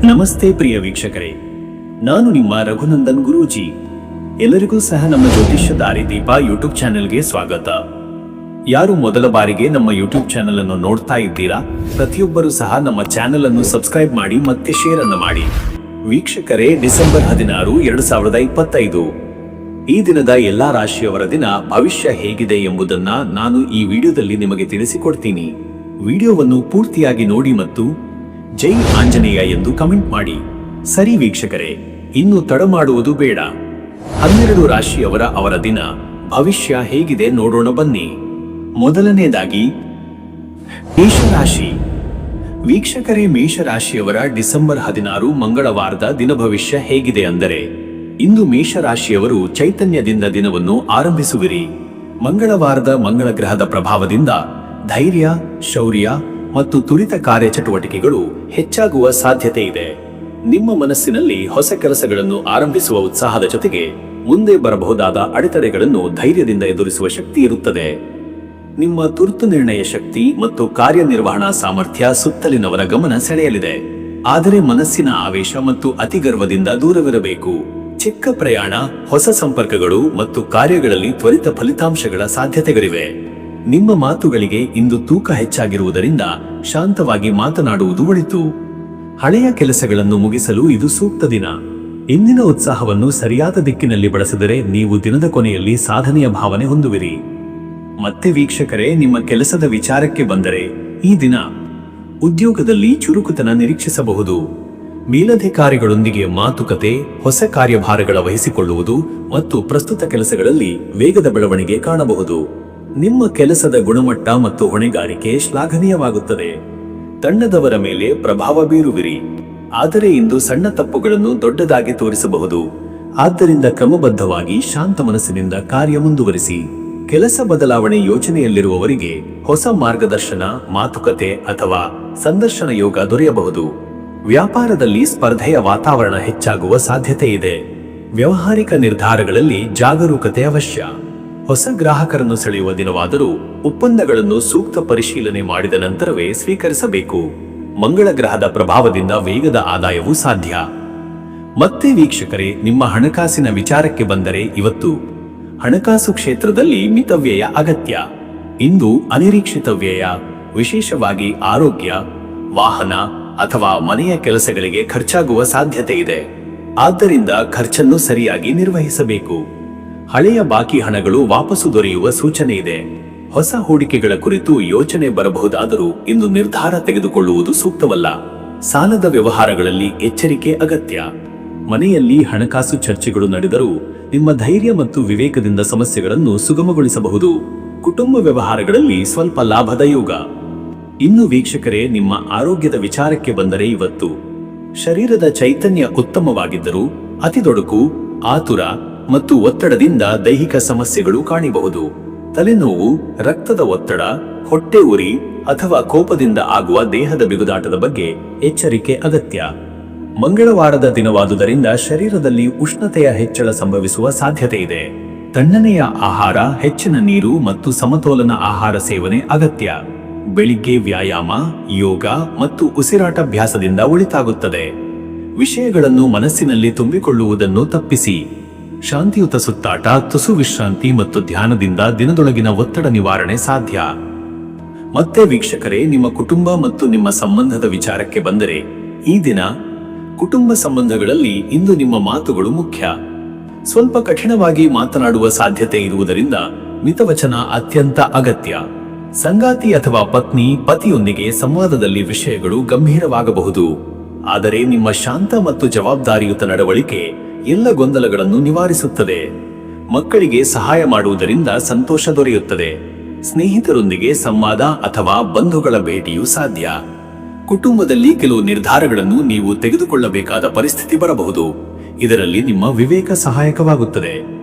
ನಮಸ್ತೆ ಪ್ರಿಯ ವೀಕ್ಷಕರೇ, ನಾನು ನಿಮ್ಮ ರಘುನಂದನ್ ಗುರೂಜಿ. ಎಲ್ಲರಿಗೂ ಸಹ ನಮ್ಮ ಜ್ಯೋತಿಷ್ಯ ದಾರಿದೀಪ ಯೂಟ್ಯೂಬ್ ಚಾನೆಲ್ಗೆ ಸ್ವಾಗತ. ಯಾರು ಮೊದಲ ಬಾರಿಗೆ ನಮ್ಮ ಯೂಟ್ಯೂಬ್ ಚಾನೆಲ್ ಅನ್ನು ನೋಡ್ತಾ ಇದ್ದೀರಾ, ಪ್ರತಿಯೊಬ್ಬರೂ ಸಹ ನಮ್ಮ ಚಾನೆಲ್ ಅನ್ನು ಸಬ್ಸ್ಕ್ರೈಬ್ ಮಾಡಿ ಮತ್ತೆ ಶೇರ್ ಅನ್ನು ಮಾಡಿ. ವೀಕ್ಷಕರೇ, ಡಿಸೆಂಬರ್ 16, 2025 ಈ ದಿನದ ಎಲ್ಲಾ ರಾಶಿಯವರ ದಿನ ಭವಿಷ್ಯ ಹೇಗಿದೆ ಎಂಬುದನ್ನ ನಾನು ಈ ವಿಡಿಯೋದಲ್ಲಿ ನಿಮಗೆ ತಿಳಿಸಿಕೊಡ್ತೀನಿ. ವಿಡಿಯೋವನ್ನು ಪೂರ್ತಿಯಾಗಿ ನೋಡಿ ಮತ್ತು ಜೈ ಆಂಜನೇಯ ಎಂದು ಕಮೆಂಟ್ ಮಾಡಿ. ಸರಿ ವೀಕ್ಷಕರೇ, ಇನ್ನು ತಡ ಮಾಡುವುದು ಬೇಡ. 12 ರಾಶಿಯವರ ಅವರ ದಿನ ಭವಿಷ್ಯ ಹೇಗಿದೆ ನೋಡೋಣ ಬನ್ನಿ. ಮೊದಲನೇದಾಗಿ ಮೇಷರಾಶಿ. ವೀಕ್ಷಕರೇ, ಮೇಷರಾಶಿಯವರ ಡಿಸೆಂಬರ್ 16 ಮಂಗಳವಾರದ ದಿನ ಭವಿಷ್ಯ ಹೇಗಿದೆ ಅಂದರೆ, ಇಂದು ಮೇಷರಾಶಿಯವರು ಚೈತನ್ಯದಿಂದ ದಿನವನ್ನು ಆರಂಭಿಸುವಿರಿ. ಮಂಗಳವಾರದ ಮಂಗಳ ಗ್ರಹದ ಪ್ರಭಾವದಿಂದ ಧೈರ್ಯ, ಶೌರ್ಯ ಮತ್ತು ತುರಿತ ಕಾರ್ಯಚಟುವಟಿಕೆಗಳು ಹೆಚ್ಚಾಗುವ ಸಾಧ್ಯತೆ ಇದೆ. ನಿಮ್ಮ ಮನಸ್ಸಿನಲ್ಲಿ ಹೊಸ ಕೆಲಸಗಳನ್ನು ಆರಂಭಿಸುವ ಉತ್ಸಾಹದ ಜೊತೆಗೆ ಮುಂದೆ ಬರಬಹುದಾದ ಅಡೆತಡೆಗಳನ್ನು ಧೈರ್ಯದಿಂದ ಎದುರಿಸುವ ಶಕ್ತಿ ಇರುತ್ತದೆ. ನಿಮ್ಮ ತುರ್ತು ನಿರ್ಣಯ ಶಕ್ತಿ ಮತ್ತು ಕಾರ್ಯನಿರ್ವಹಣಾ ಸಾಮರ್ಥ್ಯ ಸುತ್ತಲಿನವರ ಗಮನ ಸೆಳೆಯಲಿದೆ. ಆದರೆ ಮನಸ್ಸಿನ ಆವೇಶ ಮತ್ತು ಅತಿಗರ್ವದಿಂದ ದೂರವಿರಬೇಕು. ಚಿಕ್ಕ ಪ್ರಯಾಣ, ಹೊಸ ಸಂಪರ್ಕಗಳು ಮತ್ತು ಕಾರ್ಯಗಳಲ್ಲಿ ತ್ವರಿತ ಫಲಿತಾಂಶಗಳ ಸಾಧ್ಯತೆಗಳಿವೆ. ನಿಮ್ಮ ಮಾತುಗಳಿಗೆ ಇಂದು ತೂಕ ಹೆಚ್ಚಾಗಿರುವುದರಿಂದ ಶಾಂತವಾಗಿ ಮಾತನಾಡುವುದು ಒಳಿತು. ಹಳೆಯ ಕೆಲಸಗಳನ್ನು ಮುಗಿಸಲು ಇದು ಸೂಕ್ತ ದಿನ. ಇಂದಿನ ಉತ್ಸಾಹವನ್ನು ಸರಿಯಾದ ದಿಕ್ಕಿನಲ್ಲಿ ಬಳಸಿದರೆ ನೀವು ದಿನದ ಕೊನೆಯಲ್ಲಿ ಸಾಧನೆಯ ಭಾವನೆ ಹೊಂದುವಿರಿ. ಮತ್ತೆ ವೀಕ್ಷಕರೇ, ನಿಮ್ಮ ಕೆಲಸದ ವಿಚಾರಕ್ಕೆ ಬಂದರೆ, ಈ ದಿನ ಉದ್ಯೋಗದಲ್ಲಿ ಚುರುಕುತನ ನಿರೀಕ್ಷಿಸಬಹುದು. ಮೇಲಧಿಕಾರಿಗಳೊಂದಿಗೆ ಮಾತುಕತೆ, ಹೊಸ ಕಾರ್ಯಭಾರಗಳ ವಹಿಸಿಕೊಳ್ಳುವುದು ಮತ್ತು ಪ್ರಸ್ತುತ ಕೆಲಸಗಳಲ್ಲಿ ವೇಗದ ಬೆಳವಣಿಗೆ ಕಾಣಬಹುದು. ನಿಮ್ಮ ಕೆಲಸದ ಗುಣಮಟ್ಟ ಮತ್ತು ಹೊಣೆಗಾರಿಕೆ ಶ್ಲಾಘನೀಯವಾಗುತ್ತದೆ. ತಂಡದವರ ಮೇಲೆ ಪ್ರಭಾವ ಬೀರುವಿರಿ. ಆದರೆ ಇಂದು ಸಣ್ಣ ತಪ್ಪುಗಳನ್ನು ದೊಡ್ಡದಾಗಿ ತೋರಿಸಬಹುದು. ಆದ್ದರಿಂದ ಕ್ರಮಬದ್ಧವಾಗಿ ಶಾಂತ ಮನಸ್ಸಿನಿಂದ ಕಾರ್ಯ ಮುಂದುವರಿಸಿ. ಕೆಲಸ ಬದಲಾವಣೆ ಯೋಚನೆಯಲ್ಲಿರುವವರಿಗೆ ಹೊಸ ಮಾರ್ಗದರ್ಶನ, ಮಾತುಕತೆ ಅಥವಾ ಸಂದರ್ಶನ ಯೋಗ ದೊರೆಯಬಹುದು. ವ್ಯಾಪಾರದಲ್ಲಿ ಸ್ಪರ್ಧೆಯ ವಾತಾವರಣ ಹೆಚ್ಚಾಗುವ ಸಾಧ್ಯತೆ ಇದೆ. ವ್ಯಾವಹಾರಿಕ ನಿರ್ಧಾರಗಳಲ್ಲಿ ಜಾಗರೂಕತೆ ಅವಶ್ಯ. ಹೊಸ ಗ್ರಾಹಕರನ್ನು ಸೆಳೆಯುವ ದಿನವಾದರೂ ಒಪ್ಪಂದಗಳನ್ನು ಸೂಕ್ತ ಪರಿಶೀಲನೆ ಮಾಡಿದ ನಂತರವೇ ಸ್ವೀಕರಿಸಬೇಕು. ಮಂಗಳ ಗ್ರಹದ ಪ್ರಭಾವದಿಂದ ವೇಗದ ಆದಾಯವೂ ಸಾಧ್ಯ. ಮತ್ತೆ ವೀಕ್ಷಕರೇ, ನಿಮ್ಮ ಹಣಕಾಸಿನ ವಿಚಾರಕ್ಕೆ ಬಂದರೆ, ಇವತ್ತು ಹಣಕಾಸು ಕ್ಷೇತ್ರದಲ್ಲಿ ಮಿತವ್ಯಯ ಅಗತ್ಯ. ಇಂದು ಅನಿರೀಕ್ಷಿತ ವ್ಯಯ, ವಿಶೇಷವಾಗಿ ಆರೋಗ್ಯ, ವಾಹನ ಅಥವಾ ಮನೆಯ ಕೆಲಸಗಳಿಗೆ ಖರ್ಚಾಗುವ ಸಾಧ್ಯತೆ ಇದೆ. ಆದ್ದರಿಂದ ಖರ್ಚನ್ನು ಸರಿಯಾಗಿ ನಿರ್ವಹಿಸಬೇಕು. ಹಳೆಯ ಬಾಕಿ ಹಣಗಳು ವಾಪಸ್ಸು ದೊರೆಯುವ ಸೂಚನೆ ಇದೆ. ಹೊಸ ಹೂಡಿಕೆಗಳ ಕುರಿತು ಯೋಚನೆ ಬರಬಹುದಾದರೂ ಇಂದು ನಿರ್ಧಾರ ತೆಗೆದುಕೊಳ್ಳುವುದು ಸೂಕ್ತವಲ್ಲ. ಸಾಲದ ವ್ಯವಹಾರಗಳಲ್ಲಿ ಎಚ್ಚರಿಕೆ ಅಗತ್ಯ. ಮನೆಯಲ್ಲಿ ಹಣಕಾಸು ಚರ್ಚೆಗಳು ನಡೆದರೂ ನಿಮ್ಮ ಧೈರ್ಯ ಮತ್ತು ವಿವೇಕದಿಂದ ಸಮಸ್ಯೆಗಳನ್ನು ಸುಗಮಗೊಳಿಸಬಹುದು. ಕುಟುಂಬ ವ್ಯವಹಾರಗಳಲ್ಲಿ ಸ್ವಲ್ಪ ಲಾಭದ ಯೋಗ. ಇನ್ನು ವೀಕ್ಷಕರೇ, ನಿಮ್ಮ ಆರೋಗ್ಯದ ವಿಚಾರಕ್ಕೆ ಬಂದರೆ, ಇವತ್ತು ಶರೀರದ ಚೈತನ್ಯ ಉತ್ತಮವಾಗಿದ್ದರೂ ಅತಿದೊಡಕು, ಆತುರ ಮತ್ತು ಒತ್ತಡದಿಂದ ದೈಹಿಕ ಸಮಸ್ಯೆಗಳು ಕಾಣಬಹುದು. ತಲೆನೋವು, ರಕ್ತದ ಒತ್ತಡ, ಹೊಟ್ಟೆ ಉರಿ ಅಥವಾ ಕೋಪದಿಂದ ಆಗುವ ದೇಹದ ಬಿಗುದಾಟದ ಬಗ್ಗೆ ಎಚ್ಚರಿಕೆ ಅಗತ್ಯ. ಮಂಗಳವಾರದ ದಿನವಾದುದರಿಂದ ಶರೀರದಲ್ಲಿ ಉಷ್ಣತೆಯ ಹೆಚ್ಚಳ ಸಂಭವಿಸುವ ಸಾಧ್ಯತೆ ಇದೆ. ತಣ್ಣನೆಯ ಆಹಾರ, ಹೆಚ್ಚಿನ ನೀರು ಮತ್ತು ಸಮತೋಲನ ಆಹಾರ ಸೇವನೆ ಅಗತ್ಯ. ಬೆಳಿಗ್ಗೆ ವ್ಯಾಯಾಮ, ಯೋಗ ಮತ್ತು ಉಸಿರಾಟಾಭ್ಯಾಸದಿಂದ ಒಳಿತಾಗುತ್ತದೆ. ವಿಷಯಗಳನ್ನು ಮನಸ್ಸಿನಲ್ಲಿ ತುಂಬಿಕೊಳ್ಳುವುದನ್ನು ತಪ್ಪಿಸಿ. ಶಾಂತಿಯುತ ಸುತ್ತಾಟ, ತುಸು ವಿಶ್ರಾಂತಿ ಮತ್ತು ಧ್ಯಾನದಿಂದ ದಿನದೊಳಗಿನ ಒತ್ತಡ ನಿವಾರಣೆ ಸಾಧ್ಯ. ಮತ್ತೆ ವೀಕ್ಷಕರೇ, ನಿಮ್ಮ ಕುಟುಂಬ ಮತ್ತು ನಿಮ್ಮ ಸಂಬಂಧದ ವಿಚಾರಕ್ಕೆ ಬಂದರೆ, ಈ ದಿನ ಕುಟುಂಬ ಸಂಬಂಧಗಳಲ್ಲಿ ಇಂದು ನಿಮ್ಮ ಮಾತುಗಳು ಮುಖ್ಯ. ಸ್ವಲ್ಪ ಕಠಿಣವಾಗಿ ಮಾತನಾಡುವ ಸಾಧ್ಯತೆ ಇರುವುದರಿಂದ ಮಿತವಚನ ಅತ್ಯಂತ ಅಗತ್ಯ. ಸಂಗಾತಿ ಅಥವಾ ಪತಿಯೊಂದಿಗೆ ಸಂವಾದದಲ್ಲಿ ವಿಷಯಗಳು ಗಂಭೀರವಾಗಬಹುದು. ಆದರೆ ನಿಮ್ಮ ಶಾಂತ ಮತ್ತು ಜವಾಬ್ದಾರಿಯುತ ನಡವಳಿಕೆ ಎಲ್ಲ ಗೊಂದಲಗಳನ್ನು ನಿವಾರಿಸುತ್ತದೆ. ಮಕ್ಕಳಿಗೆ ಸಹಾಯ ಮಾಡುವುದರಿಂದ ಸಂತೋಷ ದೊರೆಯುತ್ತದೆ. ಸ್ನೇಹಿತರೊಂದಿಗೆ ಸಂವಾದ ಅಥವಾ ಬಂಧುಗಳ ಭೇಟಿಯೂ ಸಾಧ್ಯ. ಕುಟುಂಬದಲ್ಲಿ ಕೆಲವು ನಿರ್ಧಾರಗಳನ್ನು ನೀವು ತೆಗೆದುಕೊಳ್ಳಬೇಕಾದ ಪರಿಸ್ಥಿತಿ ಬರಬಹುದು. ಇದರಲ್ಲಿ ನಿಮ್ಮ ವಿವೇಕ ಸಹಾಯಕವಾಗುತ್ತದೆ.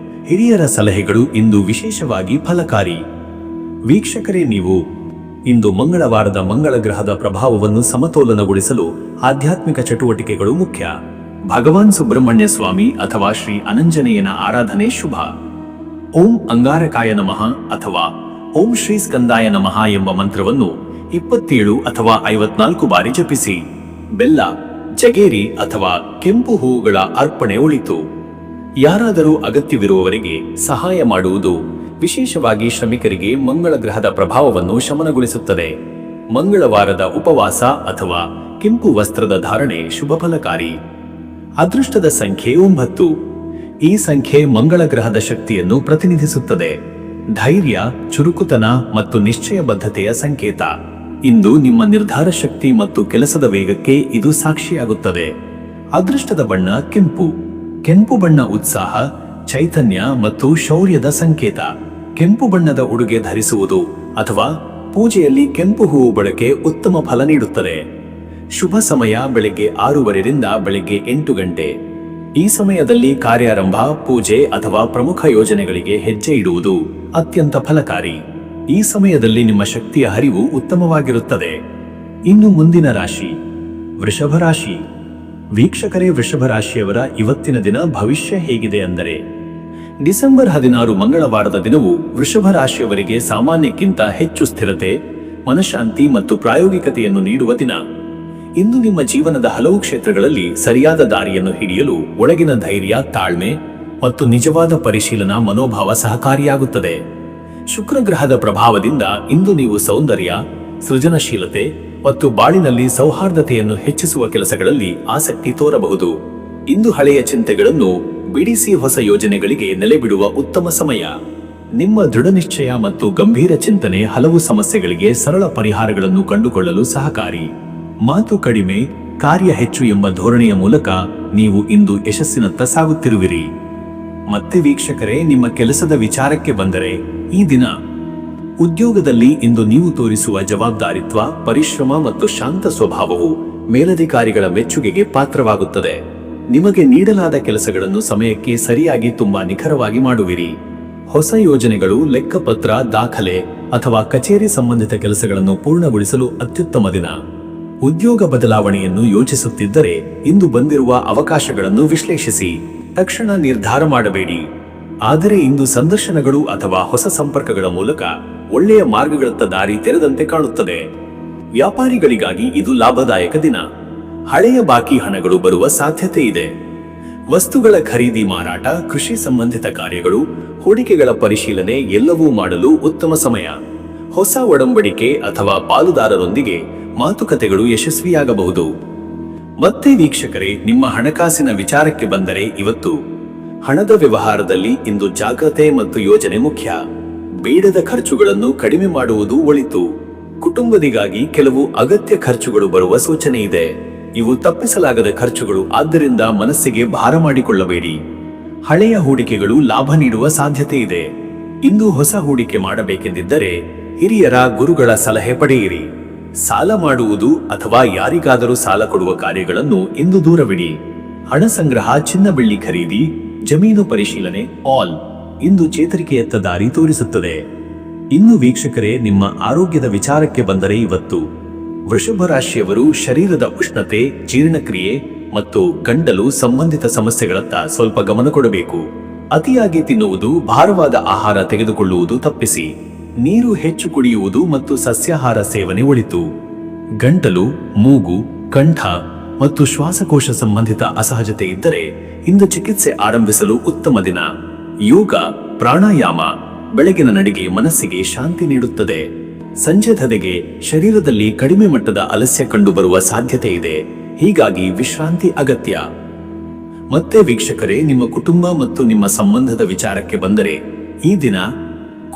ಹಿರಿಯರ ಸಲಹೆಗಳು ಇಂದು ವಿಶೇಷವಾಗಿ ಫಲಕಾರಿ. ವೀಕ್ಷಕರೇ, ನೀವು ಇಂದು ಮಂಗಳವಾರದ ಮಂಗಳ ಗ್ರಹದ ಪ್ರಭಾವವನ್ನು ಸಮತೋಲನಗೊಳಿಸಲು ಆಧ್ಯಾತ್ಮಿಕ ಚಟುವಟಿಕೆಗಳು ಮುಖ್ಯ. ಭಗವಾನ್ ಸುಬ್ರಹ್ಮಣ್ಯ ಸ್ವಾಮಿ ಅಥವಾ ಶ್ರೀ ಅನಂಜನೇಯನ ಆರಾಧನೆ ಶುಭ. ಓಂ ಅಂಗಾರಕಾಯ ನಮಃ ಅಥವಾ ಓಂ ಶ್ರೀ ಸ್ಕಂದಾಯ ನಮಃ ಎಂಬ ಮಂತ್ರವನ್ನು 27 ಅಥವಾ 54 ಬಾರಿ ಜಪಿಸಿ. ಬೆಲ್ಲ, ಜಗೇರಿ ಅಥವಾ ಕೆಂಪು ಹೂವುಗಳ ಅರ್ಪಣೆ ಒಳಿತು. ಯಾರಾದರೂ ಅಗತ್ಯವಿರುವವರಿಗೆ ಸಹಾಯ ಮಾಡುವುದು, ವಿಶೇಷವಾಗಿ ಶ್ರಮಿಕರಿಗೆ, ಮಂಗಳ ಗ್ರಹದ ಪ್ರಭಾವವನ್ನು ಶಮನಗೊಳಿಸುತ್ತದೆ. ಮಂಗಳವಾರದ ಉಪವಾಸ ಅಥವಾ ಕೆಂಪು ವಸ್ತ್ರದ ಧಾರಣೆ ಶುಭ ಫಲಕಾರಿ. ಅದೃಷ್ಟದ ಸಂಖ್ಯೆ 9. ಈ ಸಂಖ್ಯೆ ಮಂಗಳ ಗ್ರಹದ ಶಕ್ತಿಯನ್ನು ಪ್ರತಿನಿಧಿಸುತ್ತದೆ. ಧೈರ್ಯ, ಚುರುಕುತನ ಮತ್ತು ನಿಶ್ಚಯಬದ್ಧತೆಯ ಸಂಕೇತ. ಇಂದು ನಿಮ್ಮ ನಿರ್ಧಾರ ಶಕ್ತಿ ಮತ್ತು ಕೆಲಸದ ವೇಗಕ್ಕೆ ಇದು ಸಾಕ್ಷಿಯಾಗುತ್ತದೆ. ಅದೃಷ್ಟದ ಬಣ್ಣ ಕೆಂಪು. ಕೆಂಪು ಬಣ್ಣ ಉತ್ಸಾಹ, ಚೈತನ್ಯ ಮತ್ತು ಶೌರ್ಯದ ಸಂಕೇತ. ಕೆಂಪು ಬಣ್ಣದ ಉಡುಗೆ ಧರಿಸುವುದು ಅಥವಾ ಪೂಜೆಯಲ್ಲಿ ಕೆಂಪು ಹೂವು ಬಳಕೆ ಉತ್ತಮ ಫಲ ನೀಡುತ್ತದೆ. ಶುಭ ಸಮಯ ಬೆಳಿಗ್ಗೆ 6:30 ರಿಂದ ಬೆಳಿಗ್ಗೆ 8 ಗಂಟೆ. ಈ ಸಮಯದಲ್ಲಿ ಕಾರ್ಯಾರಂಭ, ಪೂಜೆ ಅಥವಾ ಪ್ರಮುಖ ಯೋಜನೆಗಳಿಗೆ ಹೆಜ್ಜೆ ಇಡುವುದು ಅತ್ಯಂತ ಫಲಕಾರಿ. ಈ ಸಮಯದಲ್ಲಿ ನಿಮ್ಮ ಶಕ್ತಿಯ ಹರಿವು ಉತ್ತಮವಾಗಿರುತ್ತದೆ. ಇನ್ನು ಮುಂದಿನ ರಾಶಿ ವೃಷಭ ರಾಶಿ. ವೀಕ್ಷಕರೇ, ವೃಷಭ ರಾಶಿಯವರ ಇವತ್ತಿನ ದಿನ ಭವಿಷ್ಯ ಹೇಗಿದೆ ಅಂದರೆ, ಡಿಸೆಂಬರ್ 16 ಮಂಗಳವಾರದ ದಿನವು ವೃಷಭ ರಾಶಿಯವರಿಗೆ ಸಾಮಾನ್ಯಕ್ಕಿಂತ ಹೆಚ್ಚು ಸ್ಥಿರತೆ, ಮನಃಶಾಂತಿ ಮತ್ತು ಪ್ರಾಯೋಗಿಕತೆಯನ್ನು ನೀಡುವ ದಿನ. ಇಂದು ನಿಮ್ಮ ಜೀವನದ ಹಲವು ಕ್ಷೇತ್ರಗಳಲ್ಲಿ ಸರಿಯಾದ ದಾರಿಯನ್ನು ಹಿಡಿಯಲು ಒಳಗಿನ ಧೈರ್ಯ, ತಾಳ್ಮೆ ಮತ್ತು ನಿಜವಾದ ಪರಿಶೀಲನಾ ಮನೋಭಾವ ಸಹಕಾರಿಯಾಗುತ್ತದೆ. ಶುಕ್ರ ಗ್ರಹದ ಪ್ರಭಾವದಿಂದ ಇಂದು ನೀವು ಸೌಂದರ್ಯ, ಸೃಜನಶೀಲತೆ ಮತ್ತು ಬಾಳಿನಲ್ಲಿ ಸೌಹಾರ್ದತೆಯನ್ನು ಹೆಚ್ಚಿಸುವ ಕೆಲಸಗಳಲ್ಲಿ ಆಸಕ್ತಿ ತೋರಬಹುದು. ಇಂದು ಹಳೆಯ ಚಿಂತೆಗಳನ್ನು ಬಿಡಿಸಿ ಹೊಸ ಯೋಜನೆಗಳಿಗೆ ನೆಲೆಬಿಡುವ ಉತ್ತಮ ಸಮಯ. ನಿಮ್ಮ ದೃಢನಿಶ್ಚಯ ಮತ್ತು ಗಂಭೀರ ಚಿಂತನೆ ಹಲವು ಸಮಸ್ಯೆಗಳಿಗೆ ಸರಳ ಪರಿಹಾರಗಳನ್ನು ಕಂಡುಕೊಳ್ಳಲು ಸಹಕಾರಿ. ಮಾತು ಕಡಿಮೆ, ಕಾರ್ಯ ಹೆಚ್ಚು ಎಂಬ ಧೋರಣೆಯ ಮೂಲಕ ನೀವು ಇಂದು ಯಶಸ್ಸಿನತ್ತ ಸಾಗುತ್ತಿರುವಿರಿ. ಮತ್ತೆ ವೀಕ್ಷಕರೇ, ನಿಮ್ಮ ಕೆಲಸದ ವಿಚಾರಕ್ಕೆ ಬಂದರೆ, ಈ ದಿನ ಉದ್ಯೋಗದಲ್ಲಿ ಇಂದು ನೀವು ತೋರಿಸುವ ಜವಾಬ್ದಾರಿತ್ವ, ಪರಿಶ್ರಮ ಮತ್ತು ಶಾಂತ ಸ್ವಭಾವವು ಮೇಲಧಿಕಾರಿಗಳ ಮೆಚ್ಚುಗೆಗೆ ಪಾತ್ರವಾಗುತ್ತದೆ. ನಿಮಗೆ ನೀಡಲಾದ ಕೆಲಸಗಳನ್ನು ಸಮಯಕ್ಕೆ ಸರಿಯಾಗಿ ತುಂಬಾ ನಿಖರವಾಗಿ ಮಾಡುವಿರಿ. ಹೊಸ ಯೋಜನೆಗಳು, ಲೆಕ್ಕಪತ್ರ, ದಾಖಲೆ ಅಥವಾ ಕಚೇರಿ ಸಂಬಂಧಿತ ಕೆಲಸಗಳನ್ನು ಪೂರ್ಣಗೊಳಿಸಲು ಅತ್ಯುತ್ತಮ ದಿನ. ಉದ್ಯೋಗ ಬದಲಾವಣೆಯನ್ನು ಯೋಚಿಸುತ್ತಿದ್ದರೆ ಇಂದು ಬಂದಿರುವ ಅವಕಾಶಗಳನ್ನು ವಿಶ್ಲೇಷಿಸಿ ತಕ್ಷಣ ನಿರ್ಧಾರ ಮಾಡಬೇಡಿ. ಆದರೆ ಇಂದು ಸಂದರ್ಶನಗಳು ಅಥವಾ ಹೊಸ ಸಂಪರ್ಕಗಳ ಮೂಲಕ ಒಳ್ಳೆಯ ಮಾರ್ಗಗಳತ್ತ ದಾರಿ ತೆರೆದಂತೆ ಕಾಣುತ್ತದೆ. ವ್ಯಾಪಾರಿಗಳಿಗಾಗಿ ಇದು ಲಾಭದಾಯಕ ದಿನ. ಹಳೆಯ ಬಾಕಿ ಹಣಗಳು ಬರುವ ಸಾಧ್ಯತೆ ಇದೆ. ವಸ್ತುಗಳ ಖರೀದಿ, ಮಾರಾಟ, ಕೃಷಿ ಸಂಬಂಧಿತ ಕಾರ್ಯಗಳು, ಹೂಡಿಕೆಗಳ ಪರಿಶೀಲನೆ ಎಲ್ಲವೂ ಮಾಡಲು ಉತ್ತಮ ಸಮಯ. ಹೊಸ ಒಡಂಬಡಿಕೆ ಅಥವಾ ಪಾಲುದಾರರೊಂದಿಗೆ ಮಾತುಕತೆಗಳು ಯಶಸ್ವಿಯಾಗಬಹುದು. ಮತ್ತೆ ವೀಕ್ಷಕರೇ, ನಿಮ್ಮ ಹಣಕಾಸಿನ ವಿಚಾರಕ್ಕೆ ಬಂದರೆ, ಇವತ್ತು ಹಣದ ವ್ಯವಹಾರದಲ್ಲಿ ಇಂದು ಜಾಗ್ರತೆ ಮತ್ತು ಯೋಜನೆ ಮುಖ್ಯ. ಬೇಡದ ಖರ್ಚುಗಳನ್ನು ಕಡಿಮೆ ಮಾಡುವುದು ಒಳಿತು. ಕುಟುಂಬದಿಗಾಗಿ ಕೆಲವು ಅಗತ್ಯ ಖರ್ಚುಗಳು ಬರುವ ಸೂಚನೆ ಇದೆ. ಇವು ತಪ್ಪಿಸಲಾಗದ ಖರ್ಚುಗಳು, ಆದ್ದರಿಂದ ಮನಸ್ಸಿಗೆ ಭಾರ ಮಾಡಿಕೊಳ್ಳಬೇಡಿ. ಹಳೆಯ ಹೂಡಿಕೆಗಳು ಲಾಭ ನೀಡುವ ಸಾಧ್ಯತೆ ಇದೆ. ಇಂದು ಹೊಸ ಹೂಡಿಕೆ ಮಾಡಬೇಕೆಂದಿದ್ದರೆ ಹಿರಿಯರ, ಗುರುಗಳ ಸಲಹೆ ಪಡೆಯಿರಿ. ಸಾಲ ಮಾಡುವುದು ಅಥವಾ ಯಾರಿಗಾದರೂ ಸಾಲ ಕೊಡುವ ಕಾರ್ಯಗಳನ್ನು ಇಂದು ದೂರವಿಡಿ. ಹಣ ಸಂಗ್ರಹ, ಚಿನ್ನ ಬೆಳ್ಳಿ ಖರೀದಿ, ಜಮೀನು ಪರಿಶೀಲನೆ ಆಲ್ ಇಂದು ಚೇತರಿಕೆಯತ್ತ ದಾರಿ ತೋರಿಸುತ್ತದೆ. ಇನ್ನು ವೀಕ್ಷಕರೇ, ನಿಮ್ಮ ಆರೋಗ್ಯದ ವಿಚಾರಕ್ಕೆ ಬಂದರೆ, ಇವತ್ತು ವೃಷಭ ರಾಶಿಯವರು ಶರೀರದ ಉಷ್ಣತೆ, ಜೀರ್ಣಕ್ರಿಯೆ ಮತ್ತು ಗಂಟಲು ಸಂಬಂಧಿತ ಸಮಸ್ಯೆಗಳತ್ತ ಸ್ವಲ್ಪ ಗಮನ ಕೊಡಬೇಕು. ಅತಿಯಾಗಿ ತಿನ್ನುವುದು, ಭಾರವಾದ ಆಹಾರ ತೆಗೆದುಕೊಳ್ಳುವುದು ತಪ್ಪಿಸಿ. ನೀರು ಹೆಚ್ಚು ಕುಡಿಯುವುದು ಮತ್ತು ಸಸ್ಯಾಹಾರ ಸೇವನೆ ಒಳಿತು. ಗಂಟಲು, ಮೂಗು, ಕಂಠ ಮತ್ತು ಶ್ವಾಸಕೋಶ ಸಂಬಂಧಿತ ಅಸಹಜತೆ ಇದ್ದರೆ ಇಂದು ಚಿಕಿತ್ಸೆ ಆರಂಭಿಸಲು ಉತ್ತಮ ದಿನ. ಯೋಗ, ಪ್ರಾಣಾಯಾಮ, ಬೆಳಗಿನ ನಡಿಗೆ ಮನಸ್ಸಿಗೆ ಶಾಂತಿ ನೀಡುತ್ತದೆ. ಸಂಜೆದೆಗೆ ಶರೀರದಲ್ಲಿ ಕಡಿಮೆ ಮಟ್ಟದ ಆಲಸ್ಯ ಕಂಡುಬರುವ ಸಾಧ್ಯತೆ ಇದೆ. ಹೀಗಾಗಿ ವಿಶ್ರಾಂತಿ ಅಗತ್ಯ. ಮತ್ತೆ ವೀಕ್ಷಕರೇ, ನಿಮ್ಮ ಕುಟುಂಬ ಮತ್ತು ನಿಮ್ಮ ಸಂಬಂಧದ ವಿಚಾರಕ್ಕೆ ಬಂದರೆ, ಈ ದಿನ